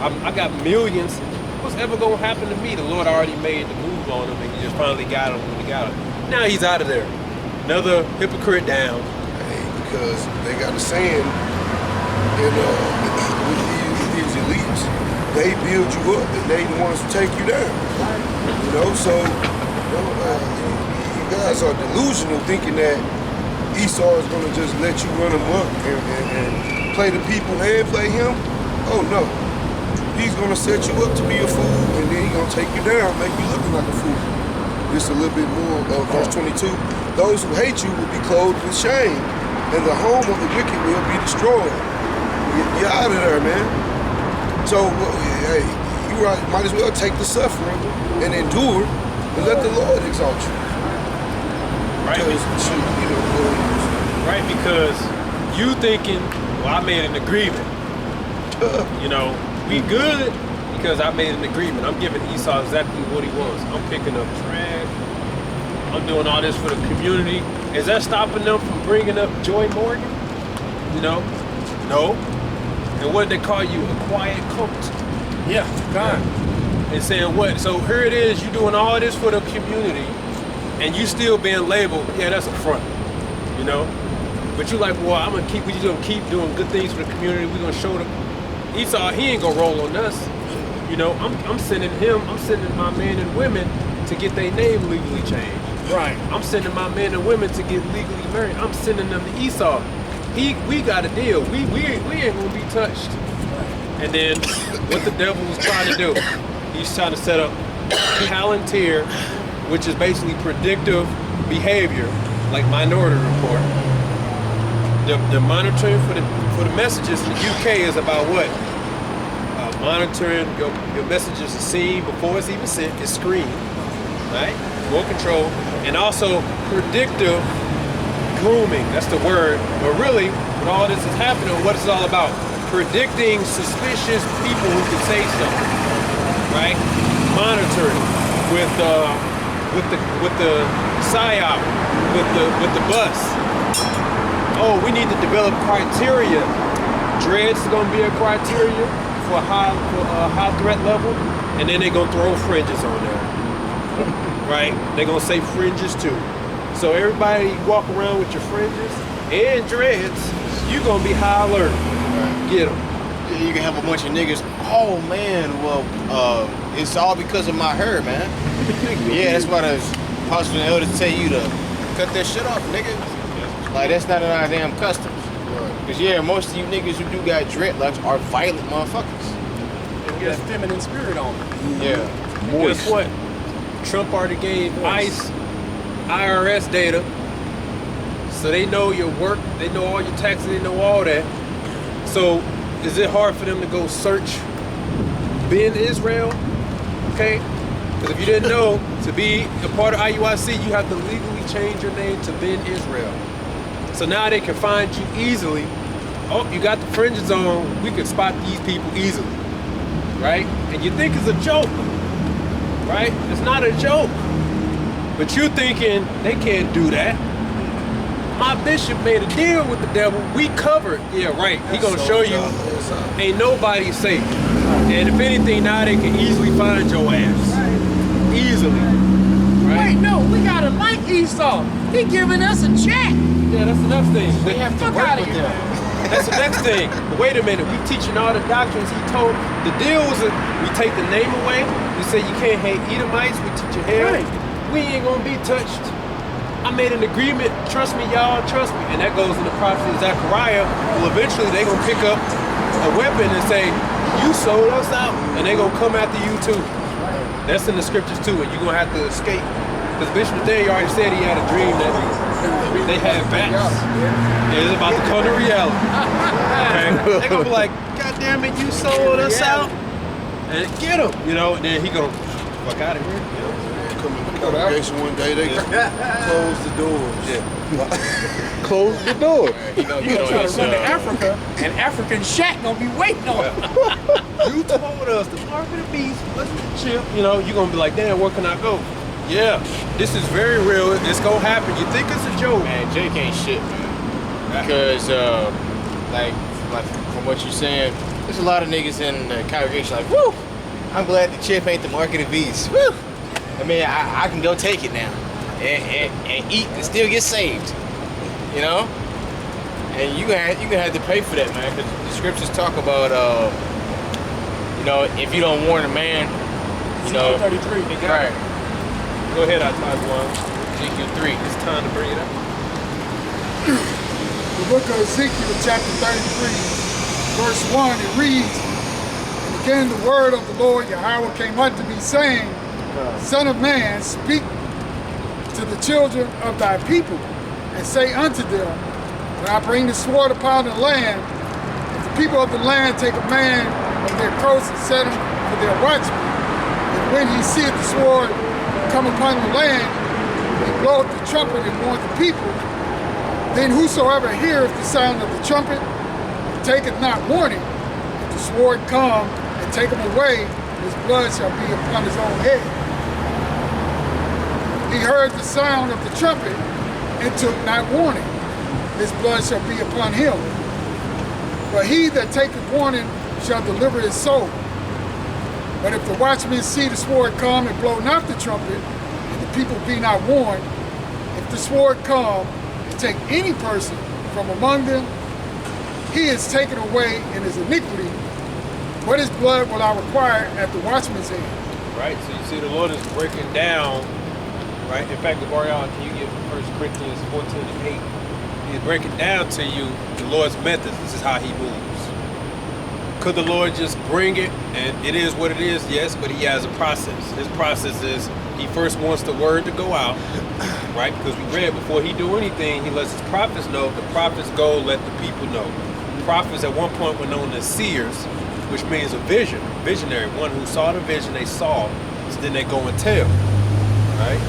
I got millions. What's ever gonna happen to me? The Lord already made the move on him, and he just finally got him when he got him. Now he's out of there. Another hypocrite down. Hey, because they got a saying, and with these elites, they build you up, and they the ones who take you down. You know, so you guys are delusional, thinking that Esau is gonna just let you run amok and play the people and play him. Oh no. He's gonna set you up to be a fool, and then he's gonna take you down, make you look like a fool. Just a little bit more of verse 22. Those who hate you will be clothed with shame, and the home of the wicked will be destroyed. You're out of there, man. So, hey, you might as well take the suffering and endure, and let the Lord exalt you. Right? Right, because you thinking, well, I made an agreement. You know, we good because I made an agreement. I'm giving Esau exactly what he wants. I'm picking up trash. I'm doing all this for the community. Is that stopping them from bringing up Joy Morgan? You know? No. And what did they call you? A quiet cult. Yeah, God. And saying what? So here it is, you doing all this for the community, and you still being labeled, yeah, that's a front. You know? But you like, well, we just gonna keep doing good things for the community. We're gonna show them. Esau, he ain't gonna roll on us. You know, I'm sending my men and women to get their name legally changed. Right. I'm sending my men and women to get legally married. I'm sending them to Esau. We got a deal. We ain't gonna be touched. And then what the devil was trying to do, he's trying to set up Palantir, which is predictive behavior, like Minority Report. The monitoring for the messages in the UK is about what? Monitoring your messages are seen before it's even sent. It's screened, right? More control, and also predictive grooming. That's the word. But really, when all this is happening, what is it all about? Predicting suspicious people who can say something, right? Monitoring with the psyop, with the bus. Oh, we need to develop criteria. Dreads is gonna be a criteria for a high threat level, and then they're gonna throw fringes on there. Right? They're gonna say fringes too. So everybody walk around with your fringes and dreads, you're gonna be high alert. Get them. You can have a bunch of niggas, oh man, well, it's all because of my hair, man. Yeah, that's why the apostle and elders tell you to cut that shit off, nigga. Like, that's not in our damn customs. Because, yeah, most of you niggas who do got dreadlocks are violent motherfuckers. They get a feminine spirit on them. Yeah. Guess what? Trump already gave ICE IRS data. So they know your work, they know all your taxes, they know all that. So is it hard for them to go search Ben Israel? Okay? Because if you didn't know, to be a part of IUIC, you have to legally change your name to Ben Israel. So now they can find you easily. Oh, you got the fringes on, we can spot these people easily, right? And you think it's a joke, right? It's not a joke. But you're thinking, they can't do that. My bishop made a deal with the devil, we covered. Yeah, right, he gonna show you, ain't nobody safe. And if anything, now they can easily find your ass. Easily, right? Wait, no, we gotta like Esau. He giving us a check. Yeah, that's enough things. We have to Fuck work outta with here. them. That's the next thing. But wait a minute, we teaching all the doctrines he told. The deal was that we take the name away. We say you can't hate Edomites. We teach your hair. Right. We ain't gonna be touched. I made an agreement. Trust me, y'all. Trust me. And that goes in the prophecy of Zechariah. Well, eventually they gonna pick up a weapon and say, you sold us out. And they gonna come after you too. That's in the scriptures too. And you're gonna have to escape. Because Bishop Day already said he had a dream that they had bats. It's about to come to reality. Okay? They gonna be like, God damn it, you sold us out. And get him, you know, and then he gonna fuck out of here. You know? Come in the congregation one day, they close the doors. Yeah. Close the door. You gonna try to run to Africa, and African Shack gonna be waiting on him. You told us the mark of the beast was the chip. You know, you're gonna be like, damn, where can I go? Yeah, this is very real. It's gonna happen. You think it's a joke? Man, Jake ain't shit, man. Because, like from what you're saying, there's a lot of niggas in the congregation like, woo, I'm glad the chip ain't the mark of the beast. Woo! I mean, I can go take it now and eat and still get saved, you know? And you gonna have to pay for that, man, because the scriptures talk about, you know, if you don't warn a man, you know. 33. Right. Go ahead, I type one. Ezekiel 3. It's time to bring it up. The book of Ezekiel, chapter 33, verse 1, it reads, And again the word of the Lord Yahweh came unto me, saying, Son of man, speak to the children of thy people, and say unto them, When I bring the sword upon the land, if the people of the land take a man of their coast and set him for their watchman, and when he seeth the sword come upon the land, he bloweth the trumpet and warneth the people, then whosoever heareth the sound of the trumpet, and taketh not warning, if the sword come and take him away, his blood shall be upon his own head. He heard the sound of the trumpet and took not warning, his blood shall be upon him. But he that taketh warning shall deliver his soul. But if the watchmen see the sword come and blow not the trumpet, and the people be not warned, if the sword come and take any person from among them, he is taken away in his iniquity, but his blood will I require at the watchman's hand. Right, so you see the Lord is breaking down, right? In fact, Gabriel, can you give 1 Corinthians 14 and 8? He's breaking down to you the Lord's methods. This is how he moves. Could the Lord just bring it and it is what it is? Yes, but he has a process. His process is he first wants the word to go out, right? Because we read before he do anything, he lets his prophets know. The prophets go, let the people know. Prophets at one point were known as seers, which means a visionary, one who saw the vision they saw, so then they go and tell, right?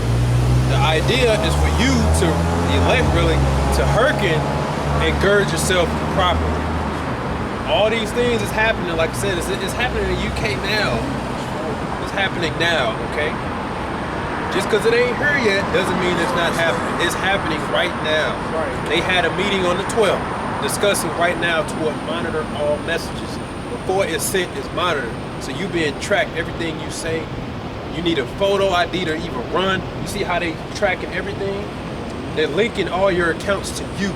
The idea is for you to, the elect really, to hearken and gird yourself properly. All these things is happening, like I said, it's happening in the UK now. It's happening now, okay? Just because it ain't here yet doesn't mean it's not happening. It's happening right now. Right. They had a meeting on the 12th discussing right now to monitor all messages. Before it's sent, it's monitored. So you being tracked, everything you say. You need a photo ID to even run. You see how they tracking everything? They're linking all your accounts to you.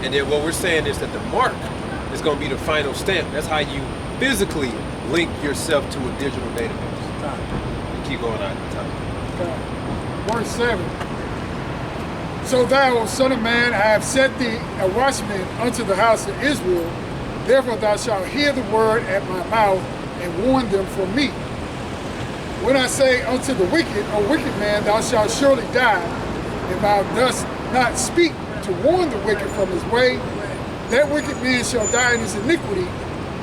And then what we're saying is that the mark is going to be the final stamp. That's how you physically link yourself to a digital database. Keep going on. Verse 7. So thou, O son of man, I have set thee a watchman unto the house of Israel. Therefore thou shalt hear the word at my mouth and warn them from me. When I say unto the wicked, O wicked man, thou shalt surely die, if thou dost not speak to warn the wicked from his way, that wicked man shall die in his iniquity,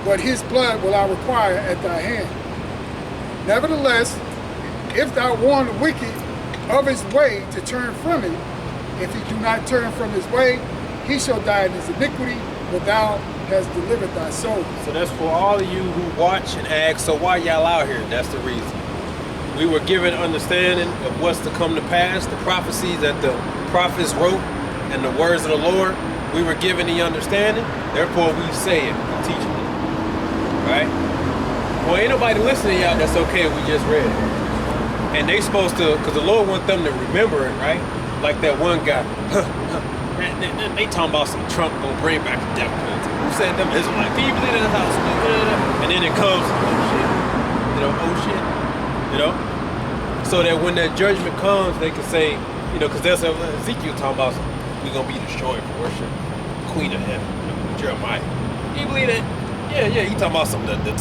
but his blood will I require at thy hand. Nevertheless, if thou warn the wicked of his way to turn from it, if he do not turn from his way, he shall die in his iniquity, but thou hast delivered thy soul. So that's for all of you who watch and ask, so why y'all out here? That's the reason. We were given understanding of what's to come to pass, the prophecies that the prophets wrote, and the words of the Lord. We were given the understanding, therefore we say it, we teach it. Right? Well, ain't nobody listening to y'all, that's okay, we just read it. And they supposed to, because the Lord wants them to remember it, right? Like that one guy. They talking about some Trump gonna bring back the death penalty. said them Israelites? Can you believe that's how stupid? And then it comes, oh shit, oh shit, so that when that judgment comes, they can say, because there's Ezekiel talking about we're gonna be destroyed for worship Queen of Heaven, Jeremiah. You believe that? Yeah. He talking about something the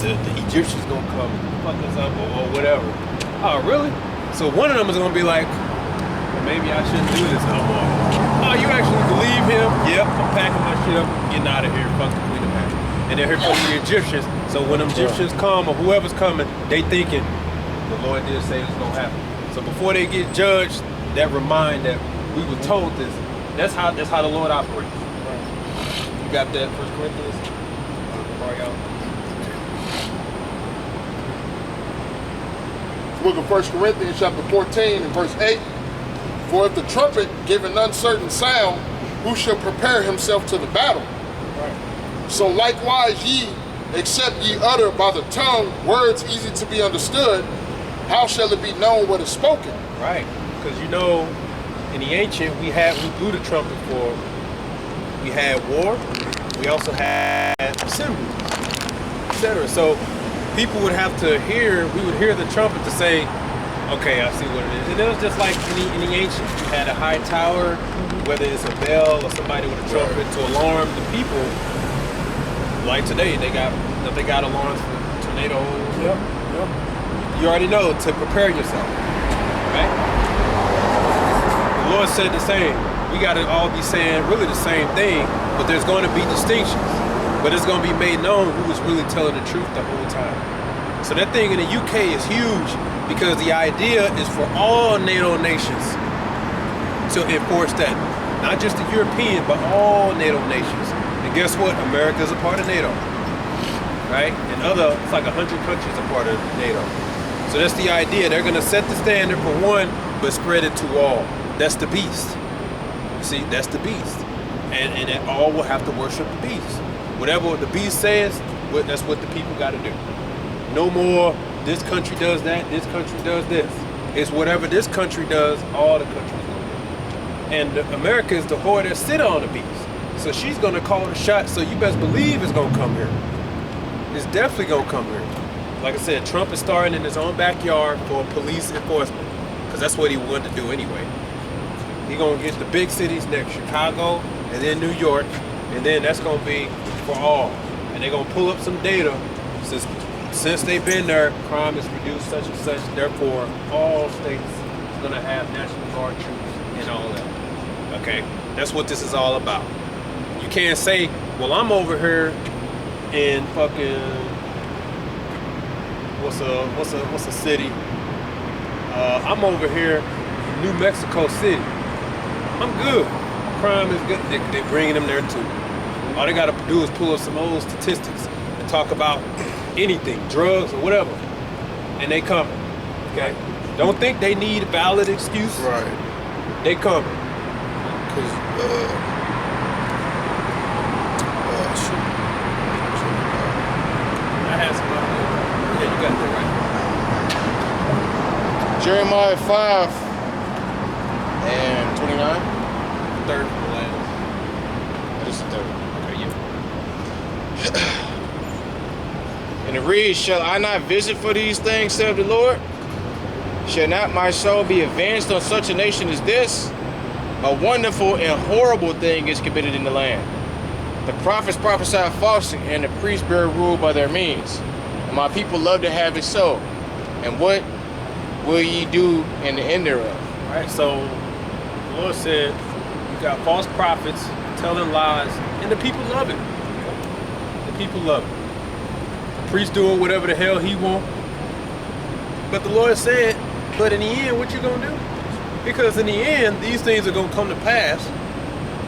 Egyptians gonna come and fuck us up or whatever. Oh, really? So one of them is gonna be like, well, maybe I shouldn't do this no more. Oh, you actually believe him? Yep, I'm packing my shit up, getting out of here, fuck the Queen of Heaven. And then here comes the Egyptians. So when them Egyptians come or whoever's coming, they thinking the Lord did say it's gonna happen. So before they get judged, that remind that we were told this. That's how the Lord operates. You got that, 1 Corinthians? Book of 1 Corinthians chapter 14 and verse 8. For if the trumpet give an uncertain sound, who shall prepare himself to the battle? Right. So likewise ye, except ye utter by the tongue words easy to be understood, how shall it be known what is spoken? Right, because in the ancient we blew the trumpet for, we had war, we also had assembly, etc. So people would have to we would hear the trumpet to say, okay, I see what it is. And it was just like in the ancient, you had a high tower, whether it's a bell or somebody with a trumpet to alarm the people. Like today, they got alarms for tornadoes. Yep. You already know to prepare yourself, right? The Lord said the same. We got to all be saying really the same thing, but there's going to be distinctions. But it's going to be made known who was really telling the truth the whole time. So that thing in the UK is huge because the idea is for all NATO nations to enforce that. Not just the European, but all NATO nations. And guess what? America is a part of NATO, right? And it's like 100 countries are part of NATO. So that's the idea. They're going to set the standard for one, but spread it to all. That's the beast. You see, that's the beast. And that all will have to worship the beast. Whatever the beast says, that's what the people got to do. No more, this country does that, this country does this. It's whatever this country does, all the countries do. And America is the whore that sit on the beast. So she's going to call the shot, so you best believe it's going to come here. It's definitely going to come here. Like I said, Trump is starting in his own backyard for police enforcement, because that's what he wanted to do anyway. He's going to get the big cities next, Chicago, and then New York, and then that's going to be for all. And they're going to pull up some data. Since they've been there, crime is reduced such and such, therefore all states are going to have National Guard troops and all that. Okay? That's what this is all about. You can't say, well, I'm over here in fucking, what's a city? I'm over here in New Mexico City. I'm good. Crime is good. They're bringing them there too. All they got to do is pull up some old statistics and talk about anything, drugs or whatever, and they coming. Okay? Don't think they need a valid excuse. Right. They coming. Cause I had some yeah, you got that right. Jeremiah 5 and 29. Third from the last. This is the third. Okay, yeah. And it reads, shall I not visit for these things, saith the Lord? Shall not my soul be avenged on such a nation as this? A wonderful and horrible thing is committed in the land. The prophets prophesy falsely, and the priests bear rule by their means. And my people love to have it so. And what will ye do in the end thereof? All right, so the Lord said, you got false prophets telling lies, and the people love it. The people love it. Priest doing whatever the hell he want. But the Lord said, but in the end, what you gonna do? Because in the end, these things are gonna come to pass.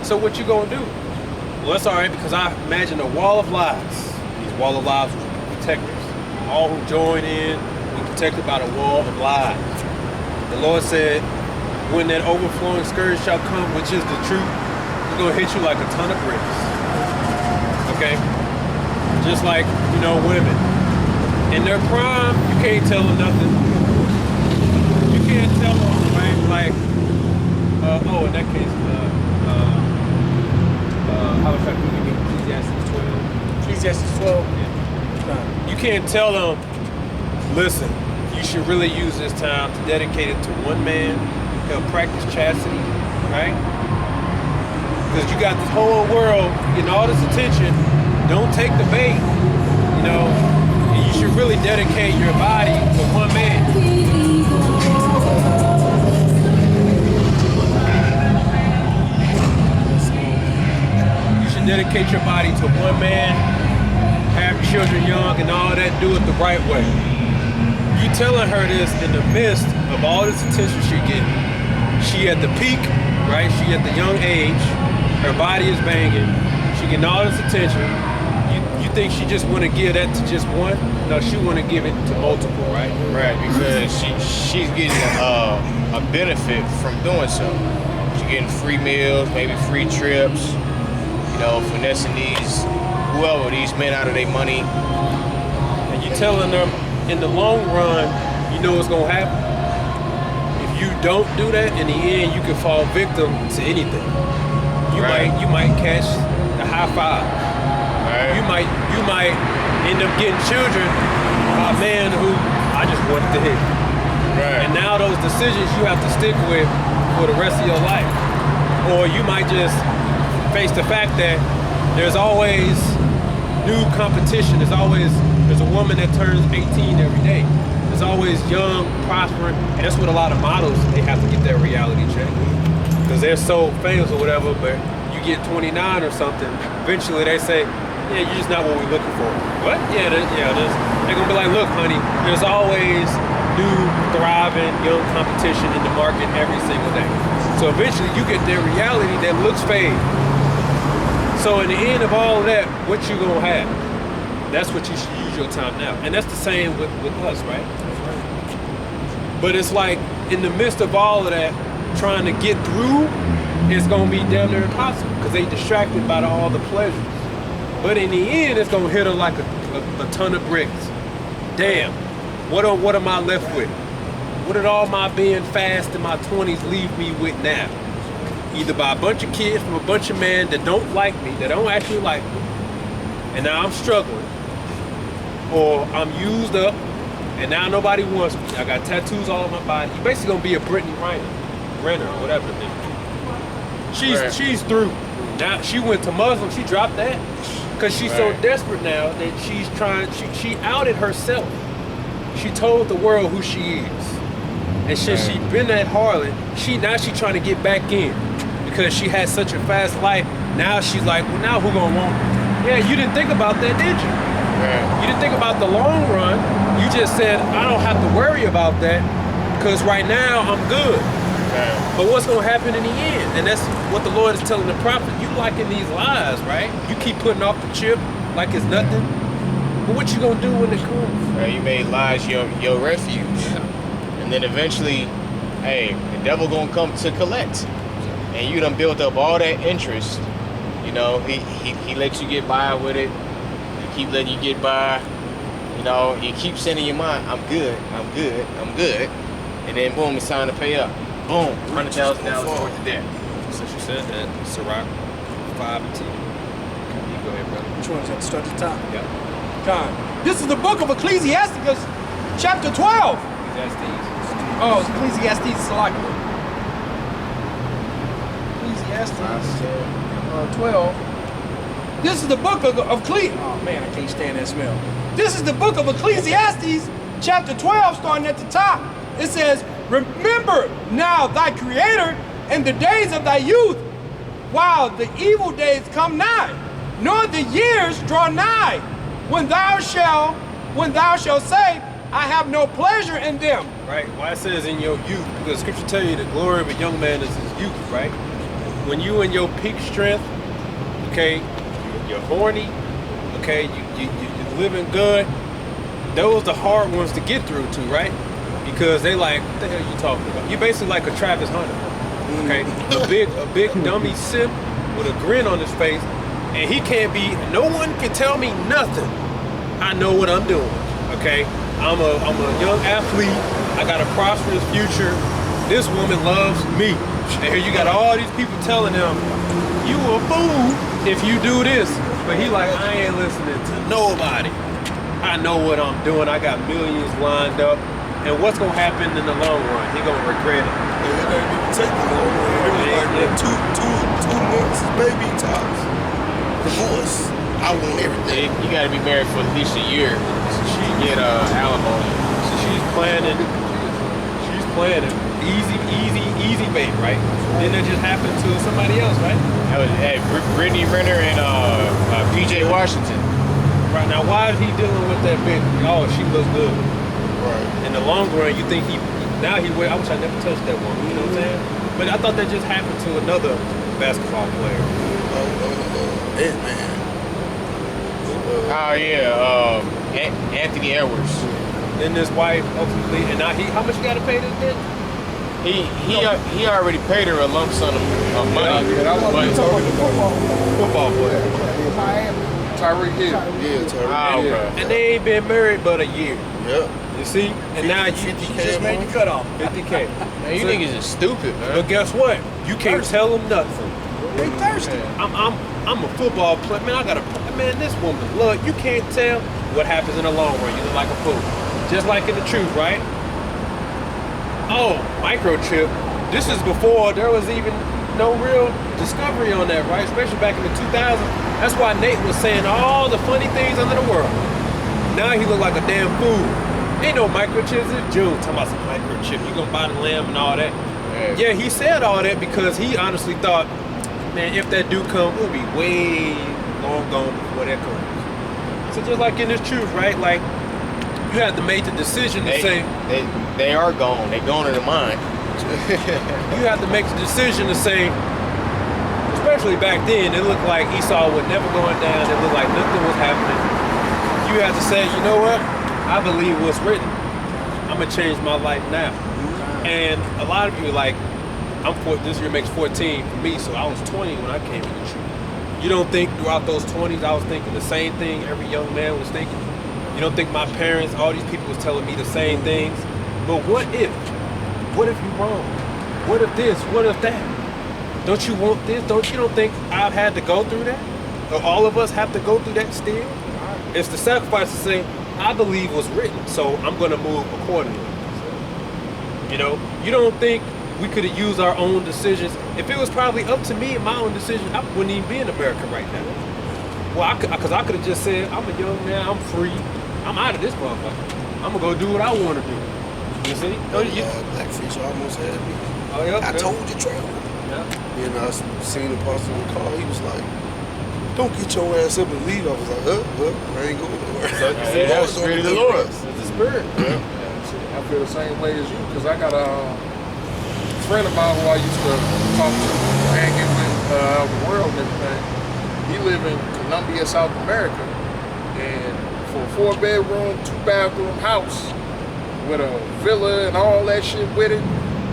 So what you gonna do? Well, that's all right, because I imagine a wall of lies. These wall of lies will protect us. All who join in will be protected by the wall of lies. The Lord said, when that overflowing scourge shall come, which is the truth, it's gonna hit you like a ton of bricks. Okay? Just like, women. In their prime, you can't tell them nothing. You can't tell them, right? Like, in that case, how much I can give Ecclesiastes 12? can't tell them, listen, you should really use this time to dedicate it to one man, help practice chastity, right? Because you got this whole world getting all this attention. Don't take the bait, you know. And you should really dedicate your body to one man. You should dedicate your body to one man, have children young and all that, do it the right way. You telling her this in the midst of all this attention she getting. She at the peak, right? She at the young age. Her body is banging. She getting all this attention. You think she just want to give that to just one? No, she want to give it to multiple, right? Right, because she's getting a benefit from doing so. She's getting free meals, maybe free trips. You know, finessing these men out of their money. And you telling them in the long run, you know what's gonna happen. If you don't do that, in the end, you can fall victim to anything. You might catch the high five. Right. You might end up getting children by a man who I just wanted to hit. Right. And now those decisions you have to stick with for the rest of your life. Or you might just face the fact that there's always new competition. There's a woman that turns 18 every day. There's always young, prospering, and that's what a lot of models, they have to get that reality check. Because they're so famous or whatever, but you get 29 or something, eventually they say, yeah, you're just not what we're looking for. What? Yeah, they're gonna be like, look, honey, there's always new, thriving, young competition in the market every single day. So eventually you get their reality that looks fake. So in the end of all of that, what you gonna have? That's what you should use your time now. And that's the same with us, right? But it's like, in the midst of all of that, trying to get through, it's gonna be damn near impossible because they distracted by all the pleasures. But in the end, it's gonna hit her like a ton of bricks. Damn, what am I left with? What did all my being fast in my 20s leave me with now? Either by a bunch of kids from a bunch of men that don't like me, that don't actually like me, and now I'm struggling, or I'm used up, and now nobody wants me. I got tattoos all on my body. You're basically gonna be a Brittany Renner or whatever the name. She's through. Now she went to Muslim. She dropped that because she's so desperate now that she's trying. She outed herself. She told the world who she is, and since she been that harlot, now she trying to get back in because she had such a fast life. Now she's like, well, now who gonna want me? Yeah, you didn't think about that, did you? You didn't think about the long run. You just said, I don't have to worry about that because right now I'm good. But what's gonna happen in the end? And that's what the Lord is telling the prophet. You liking these lies, right? You keep putting off the chip like it's nothing. But what you gonna do when it comes? Right, you made lies your refuge. And then eventually, hey, the devil gonna come to collect. And you done built up all that interest. You know, he lets you get by with it. He keep letting you get by. You know, he keeps sending your mind, I'm good. And then boom, it's time to pay up. Boom, $100,000 worth of debt. Since you said that, Sirach 5:10. You go ahead, brother. Which one is that? Start at the top. Yeah. God. This is the book of Ecclesiasticus, chapter 12. Ecclesiastes. Oh, it's Ecclesiastes, Salaki. Ecclesiastes 12. This is the book of Ecclesiastes. Oh man, I can't stand that smell. This is the book of Ecclesiastes, chapter 12, starting at the top. It says, remember now thy Creator in the days of thy youth, while the evil days come nigh, nor the years draw nigh, when thou shalt say, I have no pleasure in them. Right, why it says in your youth, because scripture tell you the glory of a young man is his youth, right? When you in your peak strength, okay, you're horny, okay, you're living good, those the hard ones to get through to, right? Because they like, what the hell are you talking about? You're basically like a Travis Hunter, okay? A big dummy simp with a grin on his face, and he can't be, no one can tell me nothing. I know what I'm doing, okay? I'm a young athlete, I got a prosperous future, this woman loves me. And here you got all these people telling him, you a fool if you do this. But he like, I ain't listening to nobody. I know what I'm doing. I got millions lined up. And what's gonna happen in the long run? He gonna regret it. Yeah, it ain't even taking long. It was like two months, maybe tops. Divorce. I want everything. You gotta be married for at least a year to get alimony. So she's planning easy bait, right? Then it just happened to somebody else, right? That was Brittany Renner and PJ Washington. Right now, why is he dealing with that bitch? Oh, she looks good. Right. In the long run, you think I wish I never touched that woman, you know what I'm saying? But I thought that just happened to another basketball player. Ant-Man. Oh yeah, Anthony Edwards. Then this wife ultimately, and now how much you gotta pay this bitch? He already paid her a lump sum of money. Yeah, Football player. Miami. Tyreek Hill. Yeah, Tyreek. Oh, okay. And they ain't been married but a year. Yep. You see? And now you 50K just made the cutoff. 50K. Man, you niggas is stupid, man. But guess what? You can't tell them nothing. They thirsty. I'm a football player. Man, this woman, look, you can't tell what happens in the long run. You look like a fool. Just like in the truth, right? Oh, microchip. This is before there was even no real discovery on that, right? Especially back in the 2000s. That's why Nate was saying all the funny things under the world. Now he look like a damn fool. Ain't no microchips. It's June talking about some microchip. You gonna buy the lamb and all that. Yeah, he said all that because he honestly thought, man, if that do come, it'll be way long gone before that comes. So just like in this truth, right? Like, you have to make the decision to say... They are gone. They gone in the mind. You have to make the decision to say, especially back then, it looked like Esau was never going down. It looked like nothing was happening. You have to say, you know what? I believe what's written. I'm going to change my life now. And a lot of you are like, this year makes 14 for me, so I was 20 when I came into the truth. You don't think throughout those 20s I was thinking the same thing every young man was thinking? You don't think my parents, all these people was telling me the same things? But what if? What if you're wrong? What if this? What if that? Don't you want this? You don't think I've had to go through that? Or all of us have to go through that still? It's the sacrifice to say, I believe what's written, so I'm gonna move accordingly. You know, you don't think we could have used our own decisions? If it was probably up to me and my own decision, I wouldn't even be in America right now. Well, because I could have just said, I'm a young man, I'm free, I'm out of this motherfucker. I'm gonna go do what I want to do. You see? Blackfish almost had me. Oh, yeah, I told you, Trevor. Yeah. And I seen the pastor in the car. He was like, "Don't get your ass up and leave." I was like, I ain't going nowhere." So, that was the Spirit of the Lord. It's the Spirit. I feel the same way as you because I got a friend of mine who I used to talk to, hang in with the world and everything. He live in Colombia, South America, and for a 4-bedroom, 2-bathroom house with a villa and all that shit with it,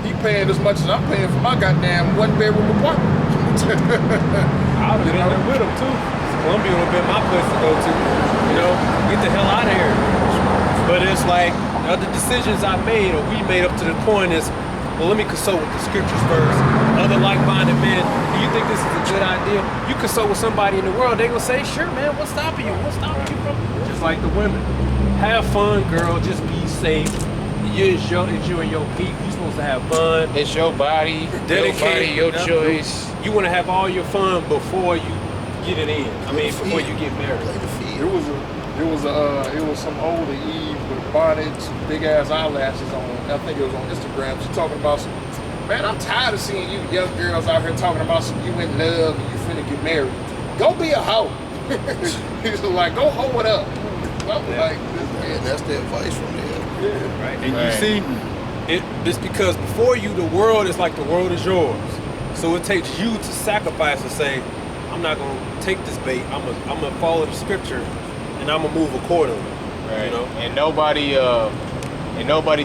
he paying as much as I'm paying for my goddamn 1-bedroom apartment. I would have been there with him too. Columbia would have been my place to go to. You know, get the hell out of here. But it's like the other decisions I made or we made up to the point is, well, let me consult with the scriptures first. Other like-minded men, do you think this is a good idea? You consult with somebody in the world, they gonna say, sure, man, what's stopping you? What's stopping you from? Just like the women. Have fun, girl, just be safe. It's you and your people. You're supposed to have fun. It's your body, your choice. You want to have all your fun before you get it in. I mean, before you get married. It was some older Eve with bonnets, big ass eyelashes on. I think it was on Instagram. She talking about some. Man, I'm tired of seeing you young girls out here talking about some you in love and you finna get married. Go be a hoe. He's like, go hoe it up. And that's the advice from there. Yeah. Right. And you see, it's because before you, the world is like the world is yours. So it takes you to sacrifice and say, I'm not gonna take this bait. I'm gonna follow the scripture, and I'm gonna move accordingly. Right. You know. And nobody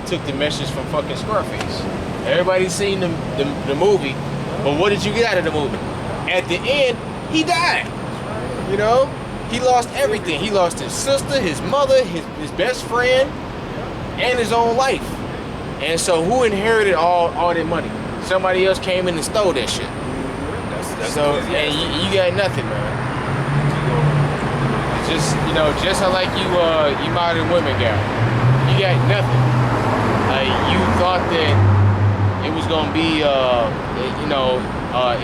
took the message from fucking Scarface. Everybody's seen the movie, but what did you get out of the movie? At the end, he died. You know, he lost everything. He lost his sister, his mother, his best friend, and his own life. And so who inherited all that money? Somebody else came in and stole that shit. And you got nothing, man. just like you modern women got. You got nothing. Like you thought that it was gonna be,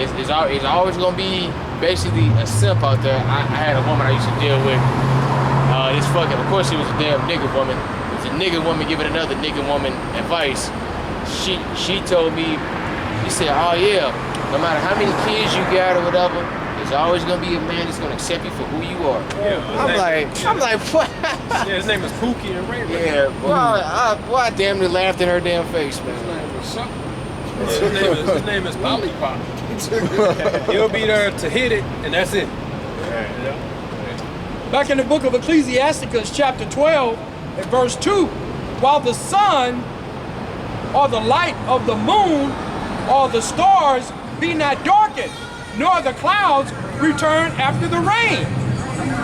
it's always gonna be basically a simp out there. I had a woman I used to deal with. This fucking, of course, she was a damn nigga woman. It was a nigga woman giving another nigga woman advice. She told me, she said, oh yeah, no matter how many kids you got or whatever, there's always gonna be a man that's gonna accept you for who you are. Yeah, I'm like, what? Yeah, his name is Pookie and Ray Ray. Yeah, boy, I damn near laughed in her damn face, man. His name is Lollipop. He'll be there to hit it, and that's it. Back in the book of Ecclesiasticus, chapter 12, and verse 2, while the sun or the light of the moon or the stars be not darkened, nor the clouds return after the rain.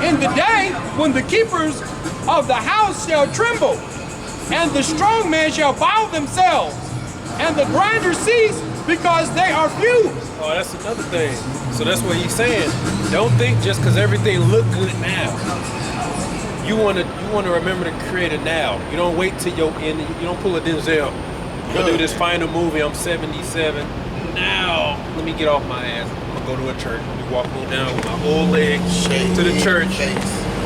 In the day when the keepers of the house shall tremble, and the strong men shall bow themselves, and the grinders cease because they are few. Oh, that's another thing. So that's what he's saying. Don't think just because everything look good now. You wanna remember to create it now. You don't wait till your end. You don't pull a Denzel. I'm gonna do this final movie. I'm 77. Now let me get off my ass. I'm gonna go to a church. Let me walk on down with my old leg to the church.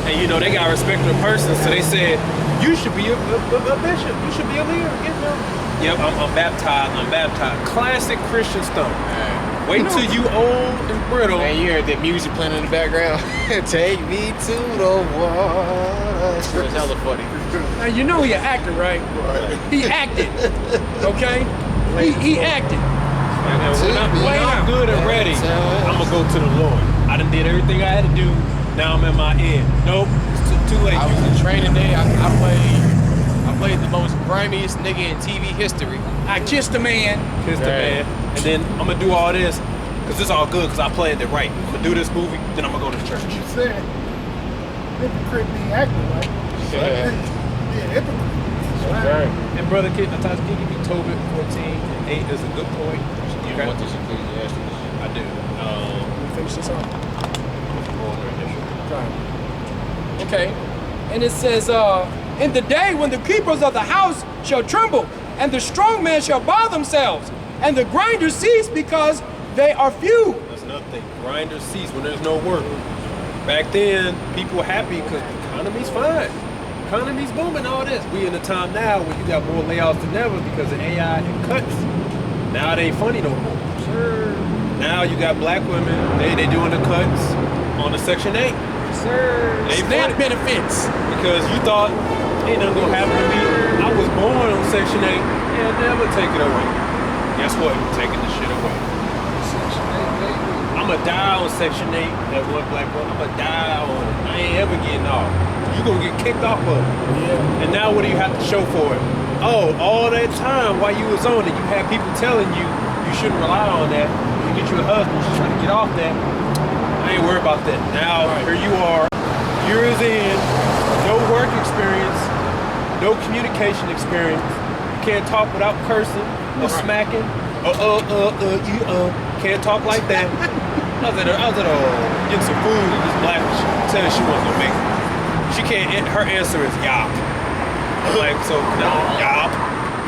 And you know they got respect for the person, so they said you should be a bishop. You should be a leader. Yep, I'm baptized. I'm baptized. Classic Christian stuff. Wait till you old and brittle. Man, you heard that music playing in the background. Take me to the water. It's hella funny. Now you know he an actor, right? He acted. Okay? He acted. And when I'm good and ready, I'm gonna go to the Lord. I done did everything I had to do. Now I'm at my end. Nope, it's too late. I was in training day. I played the most grimiest nigga in TV history. I kissed a man. Kissed a man. And then I'm gonna do all this, because this all good, because I planned it right. I'm gonna do this movie, then I'm gonna go to church. You said hypocrite being acting, right? Yeah. Yeah, hypocrite. Okay. And brother, Natasha, can you give me Tobit 14 and 8 is a good point. You want this Ecclesiastes? I do. Finish this off. Okay. And it says, in the day when the keepers of the house shall tremble, and the strong men shall bow themselves, and the grinders cease because they are few. That's nothing. Grinders cease when there's no work. Back then, people were happy because the economy's fine. Economy's booming, all this. We in a time now where you got more layoffs than ever because of AI and cuts. Now it ain't funny no more. Sure. Now you got black women, they doing the cuts on the Section 8. Sir. SNAP benefits. Because you thought, ain't nothing gonna happen to me. I was born on Section 8. Yeah, never take it away. Guess what? You're taking the shit away. Section 8, baby. I'ma die on Section 8, that one black woman. I'ma die on it. I ain't ever getting off. You gonna get kicked off of it. Yeah. And now what do you have to show for it? Oh, all that time while you was on it, you had people telling you you shouldn't rely on that. You get you a husband, you're trying to get off that. I ain't worried about that. Now, here you are, years in, no work experience, no communication experience. You can't talk without cursing or smacking can't talk like that. I was at getting some food, and this black tell her she wasn't gonna make it. She can't, her answer is yop. I'm like, so no, yop.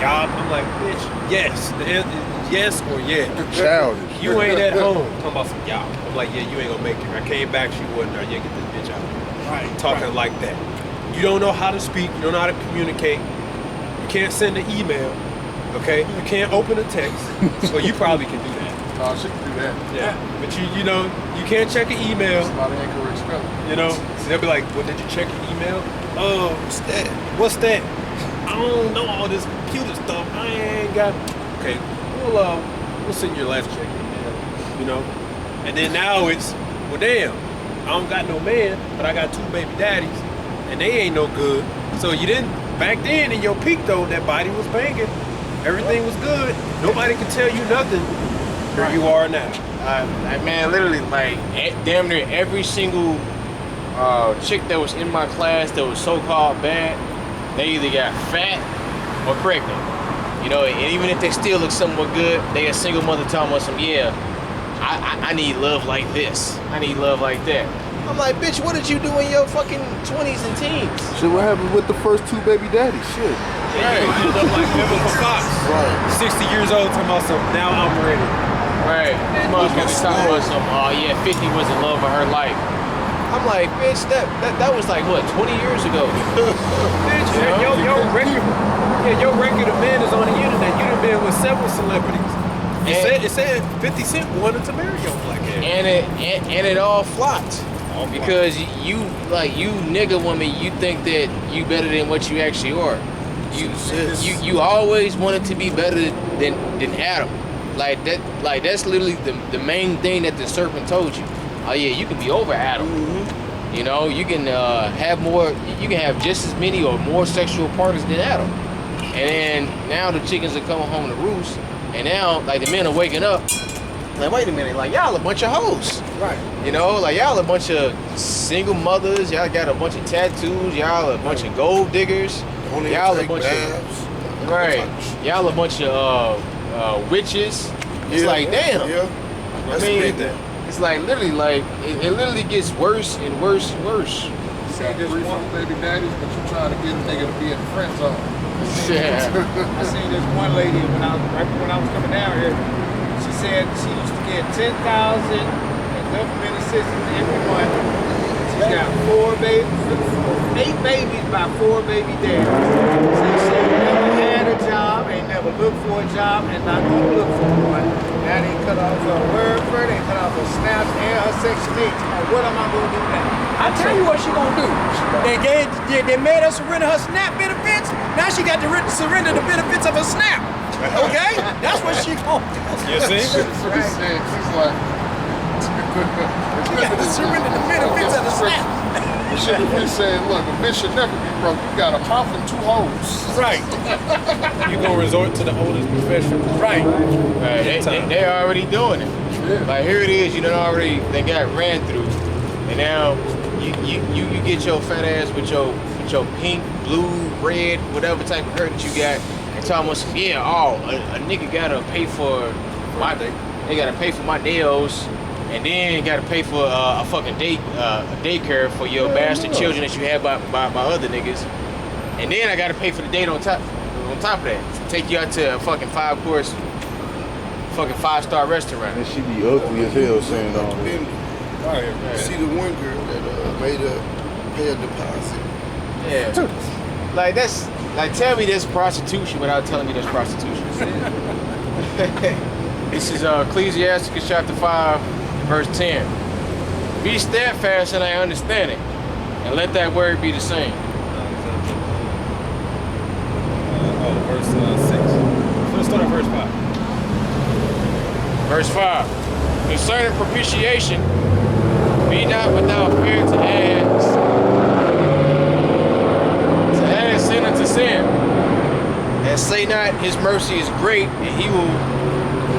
I'm like, bitch, yes. The answer is yes or yeah. Childish. You ain't at home talking about some yop. I'm like, yeah, you ain't gonna make it. I came back, she wasn't there. Yeah, get this bitch out. Right. Talking like that. You don't know how to speak. You don't know how to communicate. You can't send an email. Okay? You can't open a text. Well, you probably can do that. Oh, she can do that. Yeah. But you know, you can't check an email. That's a lot of incorrect spelling. You know, so they'll be like, well, did you check your email? Oh, what's that? What's that? I don't know all this computer stuff. I ain't got. Okay, we'll send your last check email. You know, and then now it's, well, damn, I don't got no man, but I got 2 baby daddies, and they ain't no good. So you didn't back then in your peak though. That body was banging. Everything was good. Nobody could tell you nothing. Here you are now. Man, literally, like, damn near every single chick that was in my class that was so-called bad, they either got fat or pregnant. You know, and even if they still look somewhat good, they a single mother telling us some, yeah, I need love like this. I need love like that. I'm like, bitch, what did you do in your fucking 20s and teens? Shit, what happened with the first 2 baby daddies? Shit. Yeah, you end up like Vivica Fox. Right. 60 years old, talking about some, now I'm ready. Right. This motherfucker talking about some, oh yeah, 50 was in love with her life. I'm like, bitch, that was like, what, 20 years ago? Bitch, your record of men is on the internet. You done been with several celebrities. It said 50 Cent wanted to marry your black ass. And it all flopped. Because you nigga woman, you think that you better than what you actually are. You always wanted to be better than Adam. That's literally the main thing that the serpent told you. Oh yeah, you can be over Adam. Mm-hmm. You know, you can have just as many or more sexual partners than Adam. And then now the chickens are coming home to roost, and now like the men are waking up. Like, wait a minute, like y'all a bunch of hoes. Right. You know, like y'all a bunch of single mothers, y'all got a bunch of tattoos, y'all a bunch of gold diggers, y'all a bunch of y'all a bunch of witches. It's like damn. Yeah. That's I mean, a big thing. it's like literally like it literally gets worse and worse and worse. You see this one baby daddies, but you trying to get a nigga to be in the friend zone. Yeah. I seen this one lady when I was coming down here. She said she used to get 10,000 in government assistance every month. She's got 8 babies by 4 baby daddies. So she never had a job, ain't never looked for a job, and not gonna look for one. Now they cut off her word for it, they cut off her snaps and her Section 8. Now what am I gonna do now? I tell you what she gonna do. They made her surrender her SNAP benefits. Now she got to surrender the benefits of her SNAP. Okay? That's what she gonna do. You see? So he's saying, she's like, You got to surrender the benefits of the SNAP. the shit that we saying, look, a bitch should never be broke. You got a mouth and 2 hoes. Right. You gonna resort to the oldest profession. Right. Right. They're already doing it. Yeah. Like here it is, you done already they got ran through. And now you get your fat ass with your pink, blue, red, whatever type of hair that you got, and tell them, a nigga gotta pay for they gotta pay for my nails, and then gotta pay for a fucking daycare for your bastard children that you have by other niggas, and then I gotta pay for the date on top of that. Take you out to a fucking 5-course, fucking 5-star restaurant. And she be ugly as hell saying all that. You see the one girl that made her pay a deposit. Yeah. Like tell me this prostitution without telling me this prostitution. This is Ecclesiasticus chapter 5, verse 10. Be steadfast in thy understanding, and let that word be the same. Verse 6. Let's start at verse 5. Verse 5. Concerning propitiation, be not without fear to add sin unto sin. And say not, his mercy is great, and he will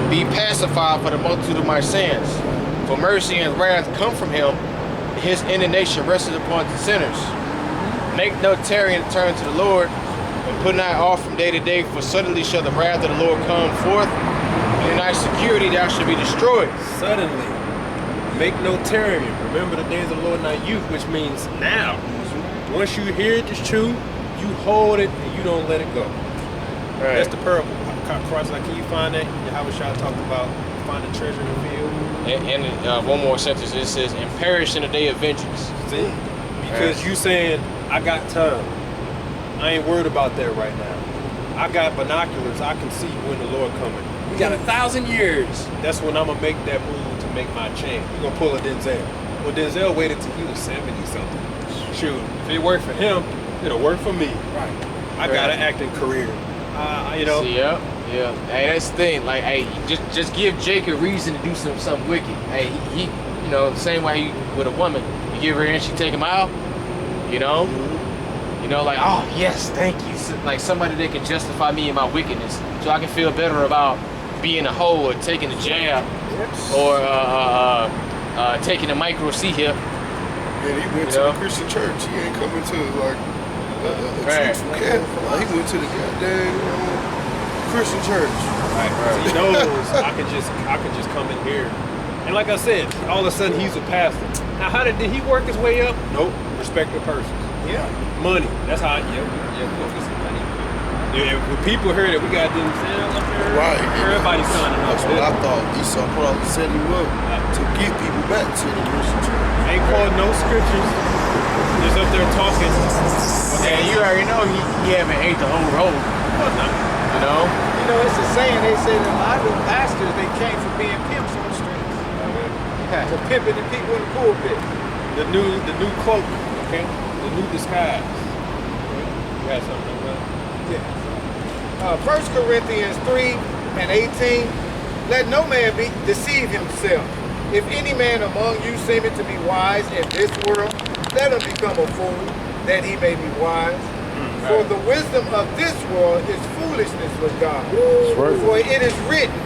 be pacified for the multitude of my sins. For mercy and wrath come from him, his indignation rested upon the sinners. Make no tarrying to turn to the Lord, and put not off from day to day, for suddenly shall the wrath of the Lord come forth, and in thy security thou shalt be destroyed. Suddenly, make no tarrying. Remember the days of the Lord in thy youth, which means now. Once you hear it, it's true, you hold it and you don't let it go. Right. That's the parable. Christ, like, can you find that? Yahweh Shah talked about find a treasure in the field. And one more sentence, it says, and perish in the day of vengeance. See? Because you saying, I got time. I ain't worried about that right now. I got binoculars. I can see when the Lord coming. We got 1,000 years. That's when I'm going to make that move to make my change. We're going to pull a Denzel. Well, Denzel waited till he was 70-something. Shoot, if it worked for him, it'll work for me. Right. I got an acting career. You know. See, yeah. Hey, that's the thing. Like, hey, just give Jake a reason to do something wicked. Hey, he you know, the same way with a woman, you give her in, she take him out. You know, like, oh yes, thank you. So, like somebody that can justify me in my wickedness, so I can feel better about being a hoe or taking a jab, or taking a micro C hip. And he went to the Christian church. He ain't coming to like a truthful camp. Like, he went to the goddamn Christian church. Right. He knows I can just come in here And like I said, all of a sudden he's a pastor. Now, did he work his way up? Nope. Respected persons. Yeah. Money. That's how. Yeah, we gonna get some money. Yeah, when people heard that we got them sounds up there, Right. everybody's signing up. That's what I thought. Esau probably set him up to get people back to the Christian church. Ain't called no scriptures. Just up there talking. And you already know he haven't ate the whole roll. You know? You know, it's a saying, they say that a lot of pastors, they came from being pimps on the streets. To pimping the people in the pulpit. The new cloak, okay? The new disguise. You had something like that? Yeah. 1 Corinthians 3:18. Let no man deceive himself. If any man among you seemeth to be wise in this world, let him become a fool, that he may be wise. For the wisdom of this world is foolishness with God. right. For it is written,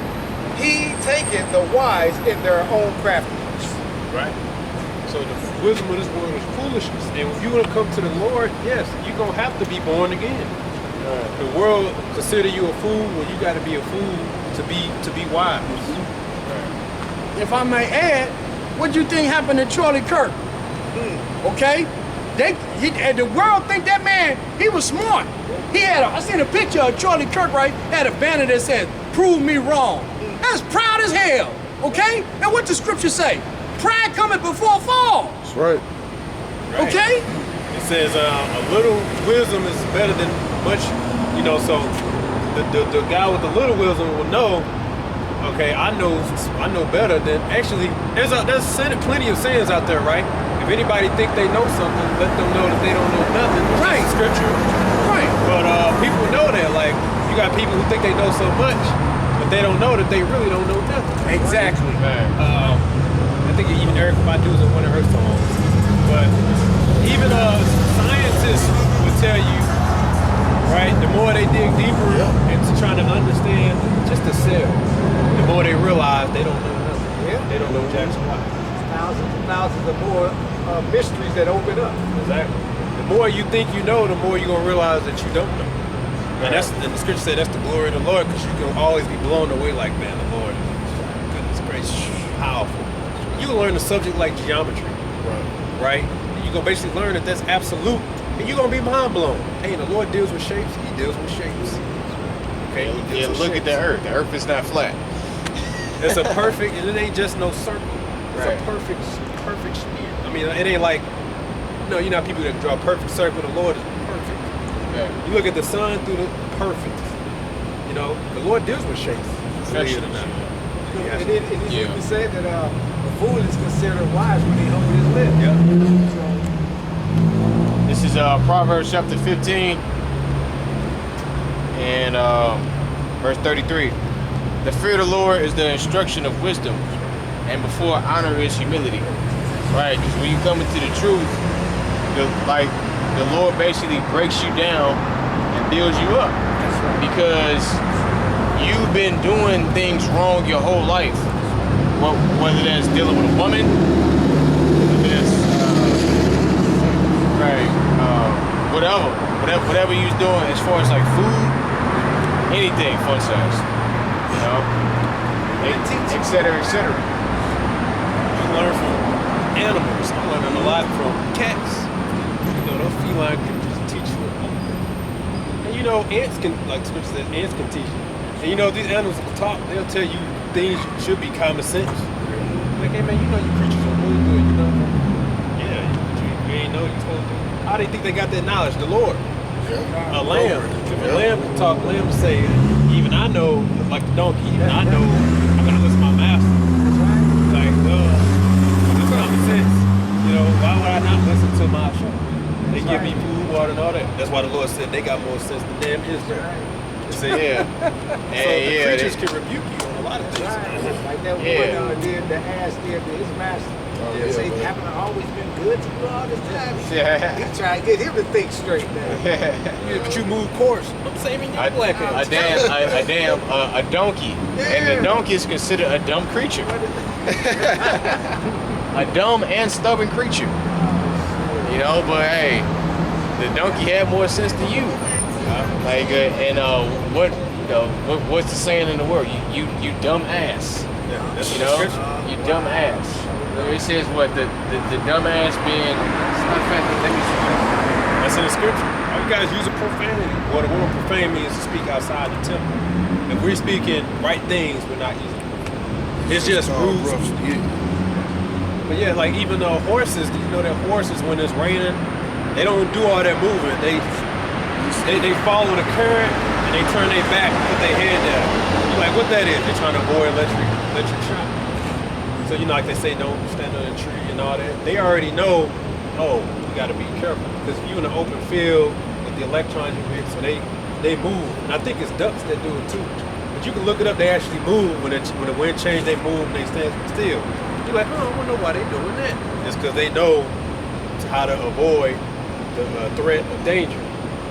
He taketh the wise in their own craftiness. Right. So the wisdom of this world is foolishness. And if you're going to come to the Lord, yes, you're going to have to be born again. The world consider you a fool. Well, you got to be a fool to be wise. If I may add, what do you think happened to Charlie Kirk? Okay? The world think that man, he was smart. I seen a picture of Charlie Kirk, right? Had a banner that said, "Prove me wrong." That's proud as hell, okay? And what the scripture say? Pride cometh before fall, That's right. okay? It says a little wisdom is better than much, so the guy with the little wisdom will know, okay, I know better than, actually, there's plenty of sayings out there, right? If anybody think they know something, let them know that they don't know nothing. Right. Scripture. Right. But people know that, like, you got people who think they know so much, but they don't know that they really don't know nothing. Exactly. I think even Eric Badu's in one of her songs. But even scientists will tell you, right, the more they dig deeper into trying to understand just the cell, the more they realize they don't know nothing. Yeah. They don't know Jackson White. Thousands and thousands of more mysteries that open up. Exactly. The more you think you know, the more you're going to realize that you don't know. And the scripture said that's the glory of the Lord, because you can always be blown away like, man, the Lord is, goodness gracious, powerful. You can learn a subject like geometry, right? And you're going to basically learn that that's absolute, and you're going to be mind blown. Hey, the Lord deals with shapes, he deals with shapes. Okay? He deals with Look shapes. at the earth. The earth is not flat. It's a perfect, and it ain't just no circle. It's Right. a perfect sphere. I mean, it ain't like, you're not people that draw a perfect circle. The Lord is perfect. Yeah. You look at the sun through the perfect. The Lord deals with shapes. Believe it or not. It is even said that a fool is considered wise when he humbles his lips. Yeah. This is Proverbs chapter 15 and verse 33. The fear of the Lord is the instruction of wisdom, and before honor is humility. Right? Because when you come into the truth, the Lord basically breaks you down and builds you up. Because you've been doing things wrong your whole life. Whether that's dealing with a woman, whether that's whatever you're doing as far as like food, anything fun size, et cetera, et cetera. You learn from animals. I'm learning a lot from cats. Those feline can just teach you a lot. And ants can, like scripture says, ants can teach you. And these animals will talk. They'll tell you things should be common sense. Like, hey man, you creatures are really good. Yeah, you ain't know you're supposed to. How do they think they got that knowledge? The Lord. A lamb. If a lamb can talk, lamb will say, even I know, like the donkey, even I know I'm gonna listen to my master. Like, it's common sense. Why would I not listen to my show? They give me food, water, and all that. That's why the Lord said they got more sense than damn Israel. So the creatures can rebuke you on a lot of things. Like that one did, the ass did to his master. Say, haven't I always been good to you all this time? He trying to get him to think straight now. But you move course. I'm saving your black ass. A donkey. And the donkey is considered a dumb creature. A dumb and stubborn creature. But hey, the donkey had more sense than you. What's the saying in the world? You dumb ass. Yeah, that's You in the know, scripture. you dumb ass. It says what the dumb ass being. Let me see. That's in the scripture. All you guys use a profanity. Well, the word profane means to speak outside the temple. If we're speaking right things, we're not using it. It's just rules. But yeah, like even though horses, you know that horses when it's raining, they don't do all that moving. They follow the current and they turn their back, put their head down. You're like, what that is? They're trying to avoid electric shock. So you know, like they say, don't stand on a tree and all that. They already know. Oh, you got to be careful because if you're in an open field with the electrons you hit, so they move. And I think it's ducks that do it too. But you can look it up. They actually move when the wind changes. They move and they stand still. You're like, oh, I don't know why they doing that. It's because they know how to avoid the threat of danger.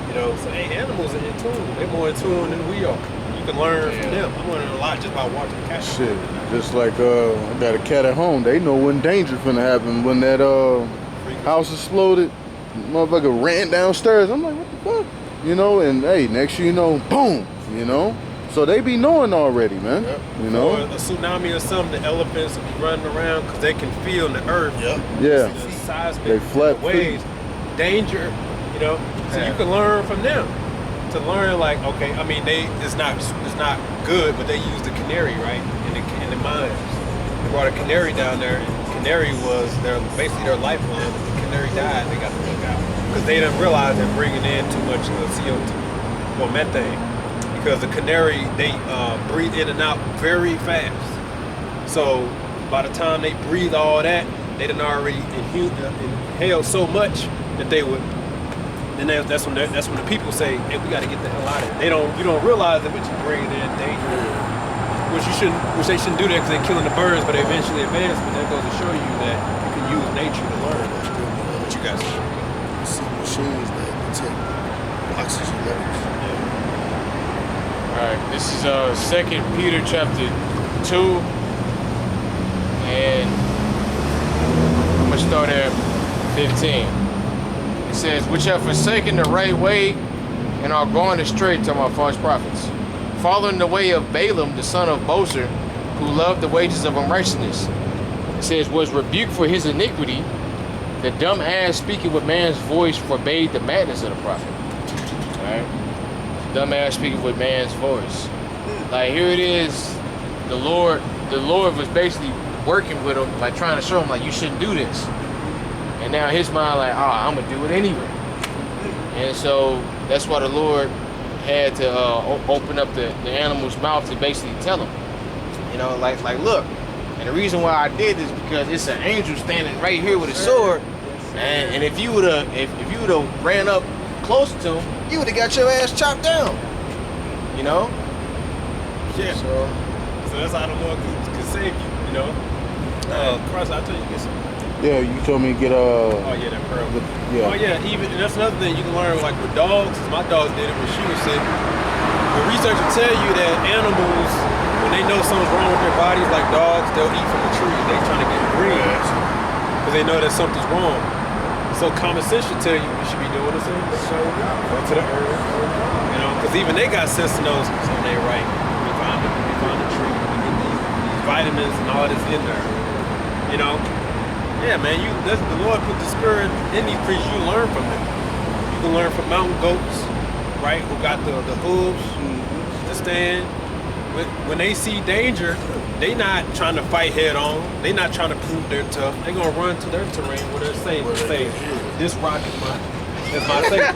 You know, so hey, animals are in tune. They're more in tune than we are. You can learn from them. I'm learning a lot just by watching cats. Shit, just like I got a cat at home. They know when danger finna happen. When that house exploded, motherfucker ran downstairs. I'm like, what the fuck? You know, and hey, next thing you know, boom. You know. So they be knowing already, man. Yep. You know, or a tsunami or something, the elephants will be running around because they can feel the earth. Yep. Yeah. The seismic, they flat the waves, danger. You know, so you can learn from them. To learn, like, okay, I mean, it's not good, but they use the canary, right, in the mines. They brought a canary down there, and canary was basically their lifeline. But the canary died, they got to look out because they didn't realize they're bringing in too much CO2 or methane. Because the canary, they breathe in and out very fast. So by the time they breathe all that, they done already inhaled so much that they would. Then that's when the people say, "Hey, we got to get the hell out of here." You don't realize that you're bringing in danger, which they shouldn't do that because they're killing the birds, but they eventually advance. But that goes to show you that you can use nature to learn. What you guys see machines that detect oxygen levels. All right, this is 2 Peter chapter 2, and I'm gonna start at 15. It says, which have forsaken the right way and are going astray to my false prophets, following the way of Balaam, the son of Bosor, who loved the wages of unrighteousness. It says, was rebuked for his iniquity. The dumb ass speaking with man's voice forbade the madness of the prophet. All right. Dumb ass speaking with man's voice. Like here it is, the Lord was basically working with him, like trying to show him like you shouldn't do this. And now his mind like, I'm gonna do it anyway. And so that's why the Lord had to open up the animal's mouth to basically tell him, you know, like look. And the reason why I did this because it's an angel standing right here with a sword. And if you would've ran up close to him, you would've got your ass chopped down. You know? Yeah. So that's how the Lord can save you, you know? Christ, I tell you, get some. Yeah, you told me to get Oh yeah, that pearl. Yeah. Oh yeah, even and that's another thing you can learn like with dogs. My dog did it when she was sick. The research will tell you that animals, when they know something's wrong with their bodies, like dogs, they'll eat from the tree. They trying to get greens because they know that something's wrong. So common sense should tell you you should be doing the same thing. So go to the earth, you know, because even they got sense to know something ain't right. We found the tree, we get these vitamins and all that's in there, you know. Yeah, man, the Lord put the spirit in these creatures. You learn from them. You can learn from mountain goats, right, who got the hooves to stand. When they see danger, they not trying to fight head on. They not trying to prove they're tough. They're going to run to their terrain where they're safe. Say, this rock is my safe.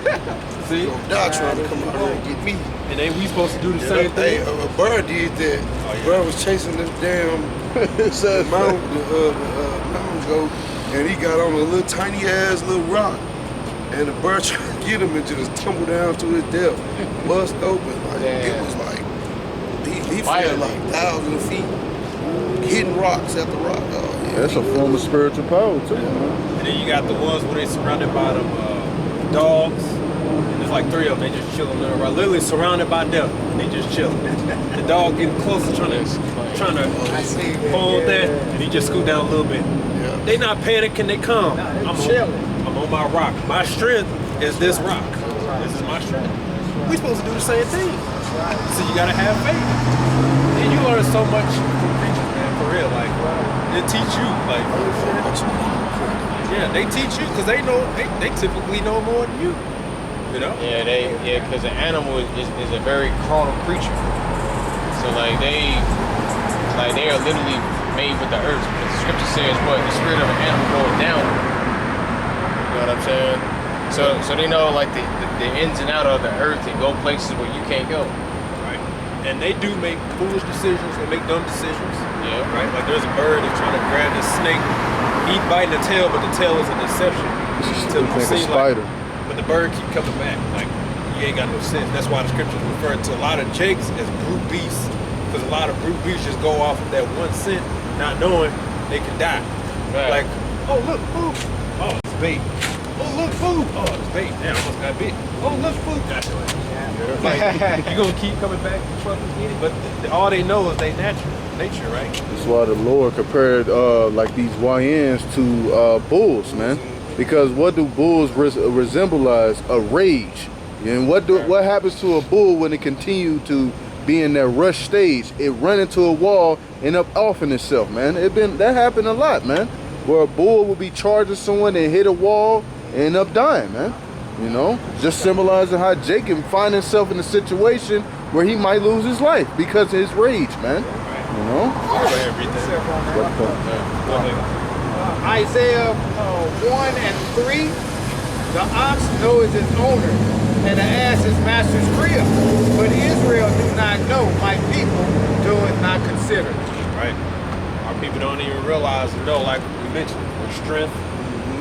See? Die trying to come out here and get me. And then we supposed to do the same thing. A bird did that. Oh, yeah. Bird was chasing this damn mountain goat, and he got on a little tiny ass little rock, and the bird tried to get him and just tumbled down to his death, bust open. Like, it was like he fell like thousands of feet, hitting rocks after rock. Oh, yeah. That's a form of spiritual power too. And then you got the ones where they surrounded by them dogs. And there's like 3 of them. They just chilling there, right? Literally surrounded by death. They just chilling. The dog getting closer, trying to hold that, and he just scoot down a little bit. Yeah. They not panicking. They calm. I'm on my rock. My strength is this rock. This is my strength. We supposed to do the same thing. So you gotta have faith. And you learn so much from creatures, man. yeah, like they teach you, like yeah, they teach you because they know they typically know more than you. You know? Yeah, because an animal is a very carnal creature. So like they are literally made with the earth. Because the scripture says what? The spirit of an animal goes down. You know what I'm saying? So they know like the ins and out of the earth and go places where you can't go. Right. And they do make foolish decisions and make dumb decisions. Yeah. Right? Like there's a bird that's trying to grab this snake. He's biting the tail, but the tail is a deception. To Like a seem spider. But the bird keep coming back. Like, you ain't got no sense. That's why the scriptures refer to a lot of jakes as brute beasts. Because a lot of brute beasts just go off of that one scent, not knowing they can die. Right. Like, oh, look, food. Oh, it's bait. Oh, look, food. Oh, it's bait. Damn, I almost got bit. Oh, look, food. Gotcha. Like, you gonna keep coming back and fucking get it. But all they know is they nature, right? That's why the Lord compared like these YNs to bulls, man. Because what do bulls resemble as? A rage. And what happens to a bull when it continues to be in that rush stage? It run into a wall and up offing itself, man. That happened a lot, man. Where a bull will be charging someone and hit a wall and end up dying, man. You know, just symbolizing how Jake can find himself in a situation where he might lose his life because of his rage, man. You know? Isaiah 1 and 3, the ox knows its owner, and the ass his master's crib. But Israel do not know, my people do it not consider. Right. Our people don't even realize, like we mentioned, our strength.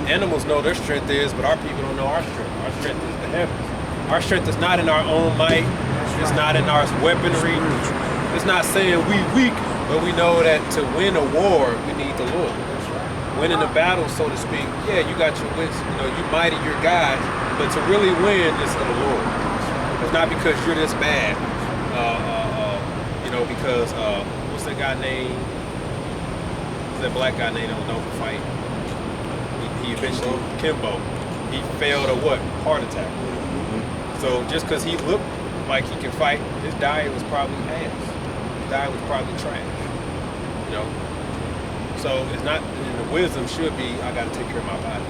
Animals know their strength is, but our people don't know our strength. Our strength is the heavens. Our strength is not in our own might. It's not in our weaponry. It's not saying we weak, but we know that to win a war, we need the Lord. Winning a battle, so to speak, yeah, you got your wits, you mighty, your guys, but to really win is of the Lord. It's not because you're this bad, because what's that guy named? What's that black guy named known for fight? He eventually, Kimbo, he failed a what? Heart attack. So just because he looked like he can fight, his diet was probably ass. His diet was probably trash. So it's not, the wisdom should be, I gotta take care of my body.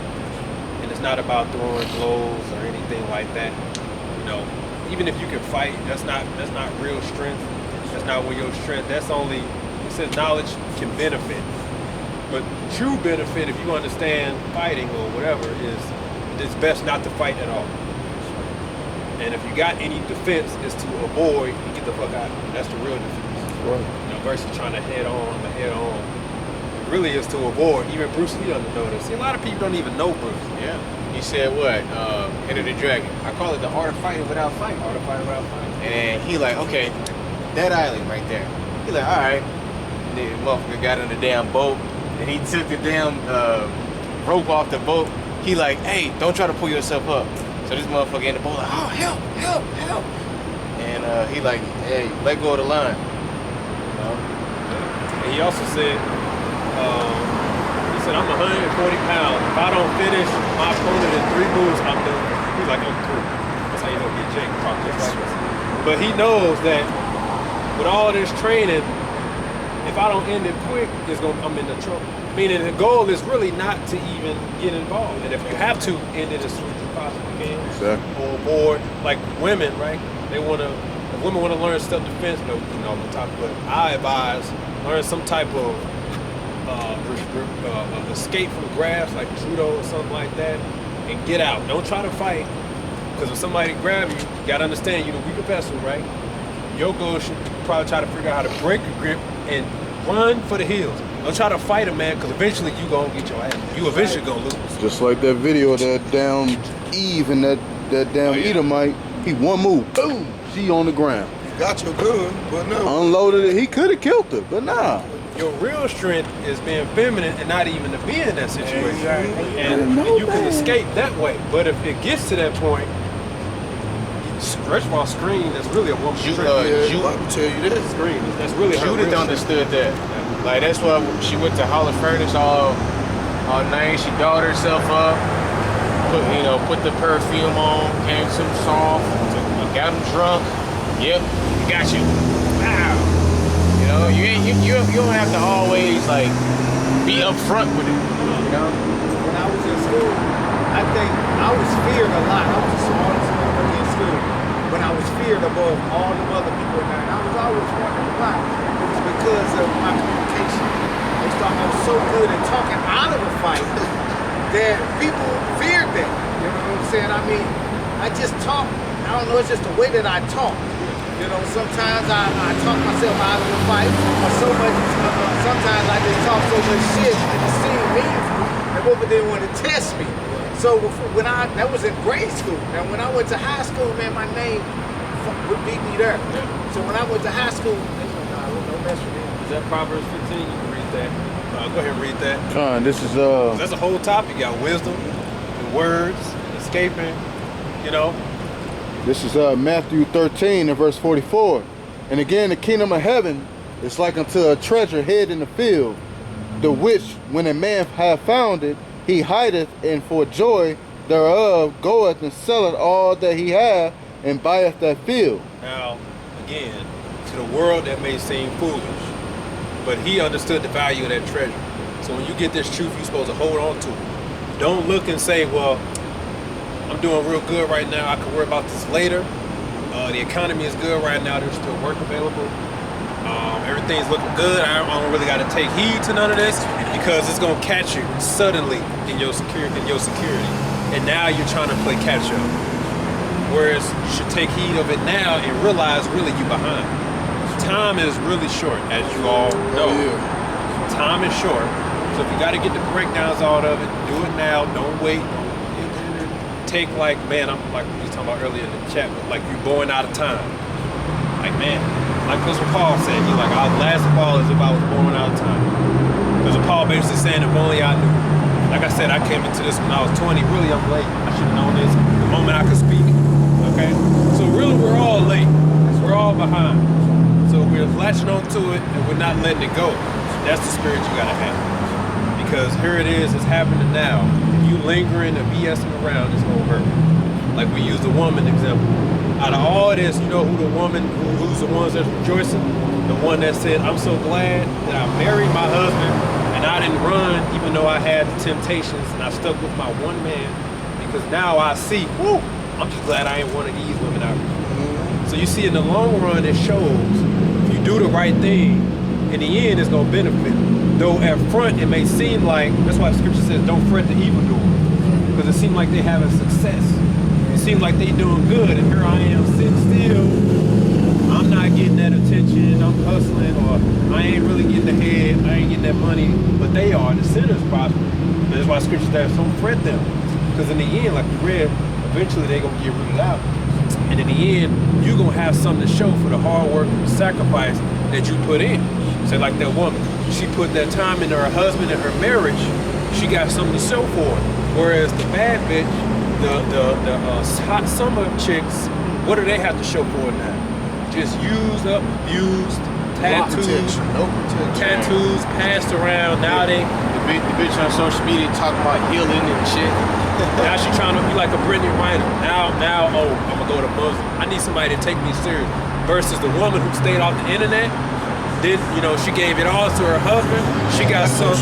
And it's not about throwing blows or anything like that. Even if you can fight, that's not real strength. That's not where your strength, that's only, it says knowledge can benefit. But true benefit, if you understand fighting or whatever, is it's best not to fight at all. And if you got any defense, is to avoid and get the fuck out. That's the real defense. Right. Versus trying to head on. It really is to avoid. Even Bruce Lee doesn't know this. See, a lot of people don't even know Bruce. Yeah. He said what? Enter the Dragon. I call it the art of fighting without fighting. Art of fighting without fighting. And he like, okay, that island right there. He like, all right. And the motherfucker got in the damn boat. And he took the damn rope off the boat. He like, hey, don't try to pull yourself up. So this motherfucker in the boat like, oh, help. And he like, hey, let go of the line. And he also said, I'm 140 pounds. If I don't finish my opponent in 3 moves, I'm done. He's like, I'm through. That's how you know get Jake talk just like this. But he knows that with all this training, if I don't end it quick, I'm in the trouble. Meaning the goal is really not to even get involved. And if you have to end it as soon as you possibly can, exactly. Or board, like women, right? If women want to learn self-defense, but I advise learn some type of escape from grabs, like judo or something like that, and get out. Don't try to fight, because if somebody grab you, you gotta understand you're the weaker vessel, right? Your goal should probably try to figure out how to break a grip and run for the hills. Don't try to fight a man, because eventually you gonna get your ass. You eventually gonna lose. Just like that video of that damn Eve and that damn Edomite, he one move, boom, she on the ground. Got your gun, but no. Unloaded it, he could have killed her, but nah. Your real strength is being feminine and not even to be in that situation. Exactly. And you can escape that way. But if it gets to that point, stretch ball screen is really a woman's strength. I can tell you this. Screen, that's really her Judith real understood that. Like that's why she went to Hall of Furnace all night. She dolled herself up, put the perfume on, came some soft, got him drunk. Yep, got you. Wow. you don't have to always like be upfront with it. You know? When I was in school, I think I was feared a lot. I was the smartest motherfucker in school, but I was feared above all the other people in there. And I was always wondering why. It was because of my communication. They thought I was so good at talking out of a fight that people feared that. You know what I'm saying? I mean, I just talk. I don't know, it's just the way that I talk. You know, sometimes I talk myself out of the fight, or sometimes I just talk so much shit and it seemed meaningful, and women didn't want to test me. So that was in grade school. Now when I went to high school, man, my name would beat me there. So when I went to high school, they said, nah, don't mess with me. Is that Proverbs 15? You can read that. Go ahead and read that. This is That's a whole topic. You got wisdom, and words, escaping, you know. This is Matthew 13 and verse 44. And again, the kingdom of heaven is like unto a treasure hid in the field, the which, when a man hath found it, he hideth, and for joy thereof goeth and selleth all that he hath, and buyeth that field. Now, again, to the world that may seem foolish, but he understood the value of that treasure. So when you get this truth, you're supposed to hold on to it. Don't look and say, well, I'm doing real good right now, I can worry about this later. The economy is good right now, there's still work available. Everything's looking good. I don't really got to take heed to none of this because it's going to catch you suddenly in your security. And now you're trying to play catch up. Whereas you should take heed of it now and realize really you behind. Time is really short, as you all know. Time is short. So if you got to get the breakdowns out of it, do it now. Don't wait. Take like, man, I'm like we was talking about earlier in the chat, but like you're born out of time. Like, man, like that's what Paul said. He's like, I'll last of all as if I was born out of time. Because Paul basically saying, if only I knew. Like I said, I came into this when I was 20. Really, I'm late. I should have known this the moment I could speak. Okay? So really, we're all late. We're all behind. So we're latching onto it and we're not letting it go. That's the spirit you gotta have. Because here it is, it's happening now. If you lingering and BSing around, it's gonna hurt. Like we used the woman example. Out of all this, you know who the woman, who's the ones that's rejoicing? The one that said, I'm so glad that I married my husband and I didn't run even though I had the temptations and I stuck with my one man because now I see, whoo, I'm just glad I ain't one of these women out here. So you see in the long run, it shows if you do the right thing, in the end, it's gonna benefit. Though at front, it may seem like, that's why the scripture says, don't fret the evildoer. Because it seems like they having success. It seems like they doing good, and here I am sitting still. I'm not getting that attention, I'm hustling, or I ain't really getting ahead, I ain't getting that money, but they are, the sinners prosper. And that's why scripture says, don't fret them. Because in the end, like we read, eventually they gonna get rooted out. And in the end, you're gonna have something to show for the hard work and sacrifice that you put in. Say like that woman, she put that time into her husband and her marriage, she got something to show for it. Whereas the bad bitch, the hot summer chicks, what do they have to show for it now? Just used up, abused, tattoos, tattoos passed around. Now they the bitch on social media talking about healing and shit. Now she trying to be like a Brittany Reiner. Now, oh, I'm gonna go to Muslim. I need somebody to take me serious. Versus the woman who stayed off the internet. Did she gave it all to her husband? She got some.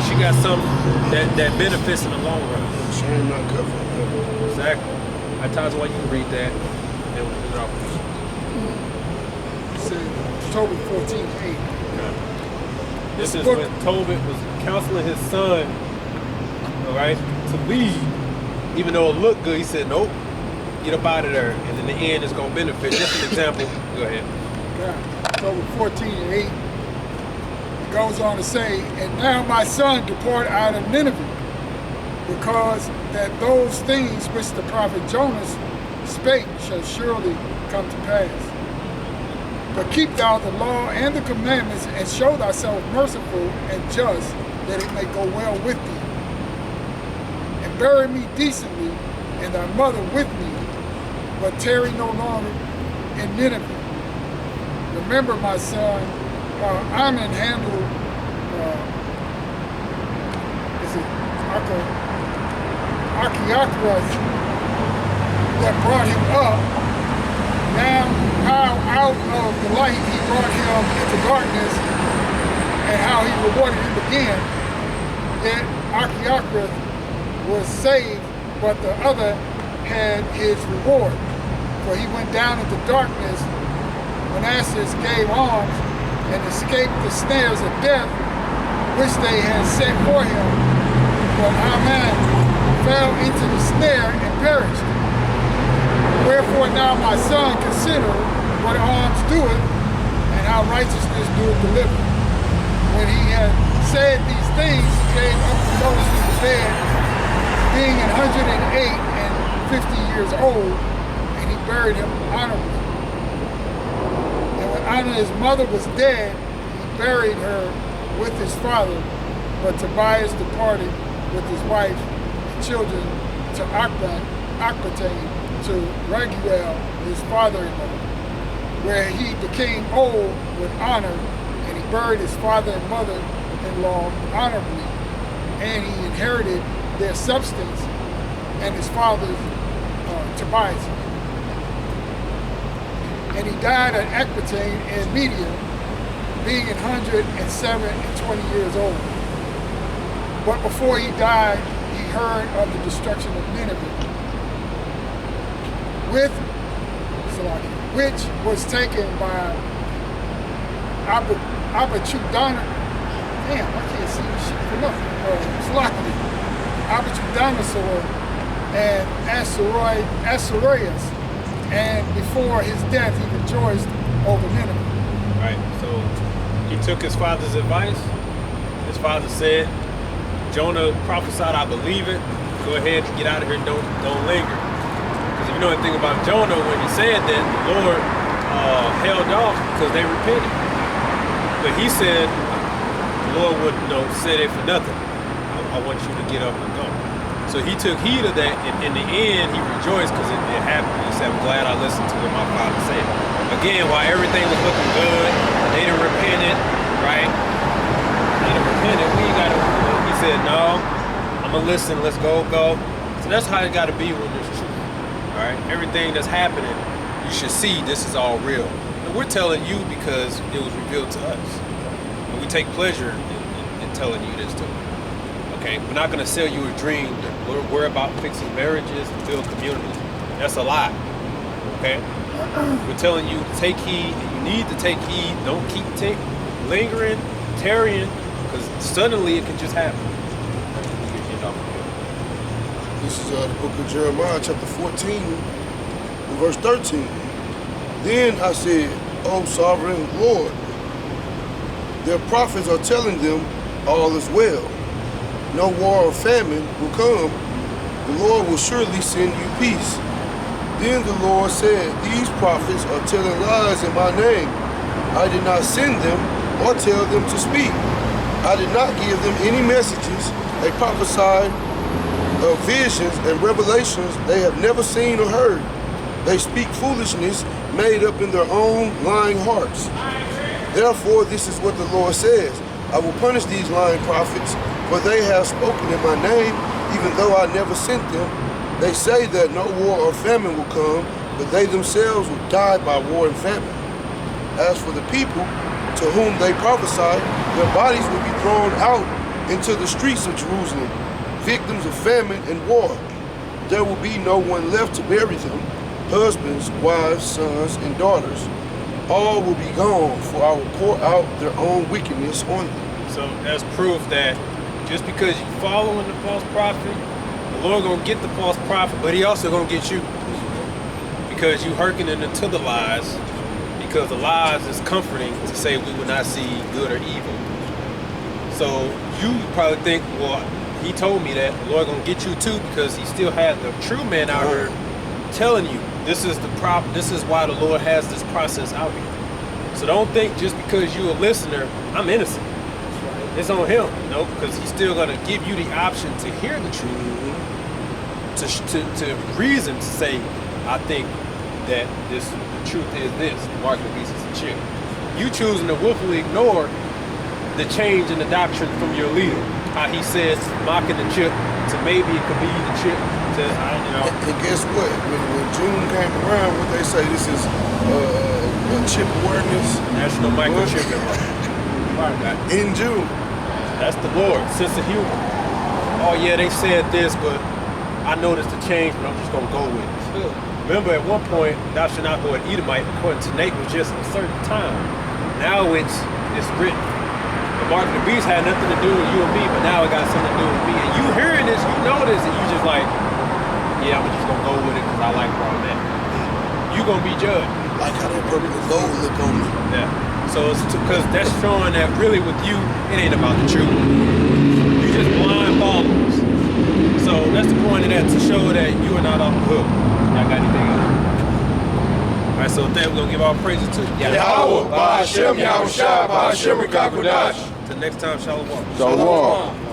She got some that benefits in the long run. Shame not covering. Exactly. At times why you can read that. And we'll drop It says Tobit 14:8. This is when Tobit was counseling his son, all right, to leave. Even though it looked good, he said, nope, get up out of there. And in the end, it's going to benefit. Just an example. Go ahead. God. Tobit 14:8. It goes on to say, and now my son depart out of Nineveh, because that those things which the prophet Jonas spake shall surely come to pass. But keep thou the law and the commandments, and show thyself merciful and just, that it may go well with thee. And bury me decently, and thy mother with me, but tarry no longer in Nineveh. Remember, my son, while Ammon handled, Archaeochus that brought him up, Now, how out of the light he brought him into darkness, and how he rewarded him again. Yet Antiochus was saved, but the other had his reward. For he went down into darkness. Manasseh gave alms and escaped the snares of death, which they had set for him. But Haman fell into the snare and perished. Wherefore now, my son, consider what alms doeth, and how righteousness doeth deliver. When he had said these things, he gave up to those who were dead, being 108 and 50 years old, and he buried him honorably. And when Anna, his mother, was dead, he buried her with his father, but Tobias departed with his wife and children to Aqbatane, to Raguel, his father-in-law, where he became old with honor, and he buried his father and mother-in-law honorably, and he inherited their substance and his father's Tobias. And he died at Aqbatane in Media, being 107 and 20 years old. But before he died, he heard of the destruction of Nineveh, which was taken by Abichudana. Damn, I can't see this shit for nothing. Abichudanosaur and Asurias, and before his death, he rejoiced over Nineveh. Right. So he took his father's advice. His father said, Jonah prophesied, I believe it. Go ahead and get out of here. Don't linger. Because if you know anything about Jonah, when he said that, the Lord held off because they repented. But he said, the Lord wouldn't say that for nothing. I want you to get up and go. So he took heed of that, and in the end, he rejoiced because it happened. He said, I'm glad I listened to what my father said. Again, while everything was looking good, they done repented, right? They done repented. We ain't got to. He said, no, I'm going to listen. Let's go. So that's how it got to be when there's truth, all right? Everything that's happening, you should see this is all real. And we're telling you because it was revealed to us. And we take pleasure in telling you this too. Okay, we're not going to sell you a dream. We're about fixing marriages and build communities. That's a lie. Okay? We're telling you to take heed, and you need to take heed. Don't keep lingering, tarrying, because suddenly it can just happen. This is the book of Jeremiah, chapter 14, and verse 13. Then I said, O sovereign Lord, their prophets are telling them all is well. No war or famine will come. The Lord will surely send you peace. Then the Lord said, these prophets are telling lies in my name. I did not send them or tell them to speak. I did not give them any messages. They prophesied of visions and revelations they have never seen or heard. They speak foolishness made up in their own lying hearts. Therefore, this is what the Lord says. I will punish these lying prophets, for they have spoken in my name, even though I never sent them. They say that no war or famine will come, but they themselves will die by war and famine. As for the people to whom they prophesy, their bodies will be thrown out into the streets of Jerusalem, victims of famine and war. There will be no one left to bury them, husbands, wives, sons, and daughters. All will be gone, for I will pour out their own wickedness on them. So that's proof that just because you're following the false prophet, the Lord gonna get the false prophet, but he also gonna get you. Because you hearkening into the lies, because the lies is comforting to say we will not see good or evil. So you probably think, well, he told me that, the Lord gonna get you too, because he still had the true man out here telling you this is the problem. This is why the Lord has this process out here. So don't think just because you're a listener, I'm innocent. It's on him, no, because he's still gonna give you the option to hear the truth, to reason to say, I think that the truth is this. Mark the beast is a chick. You choosing to willfully ignore the change in the doctrine from your leader. how he says mocking the chip to maybe it could be the chip to, you know. And guess what? When June came around, what they say, this is chip awareness. National Microchipping. Right. In June. That's the Lord, sense of humor. Oh yeah, they said this, but I noticed the change, but I'm just gonna go with it. Remember at one point, thou shalt not go an Edomite, according to Nate, was just a certain time. Now it's written. The mark of the beast had nothing to do with you and me, but now it got something to do with me. And you hearing this, you know this, and you just like, yeah, I'm just gonna go with it because I like where I'm at. You gonna be judged. Like how that purple gold look on me. Yeah. So it's because that's showing that really with you, it ain't about the truth. You just blind followers. So that's the point of that, to show that you are not off the hook. Y'all got anything else? All right, so with that, we're gonna give our praises to Yahweh, Ba'Hashem, Yahushua, Ba'Hashem, Rikakudash. Till next time, Shalom. Shalom.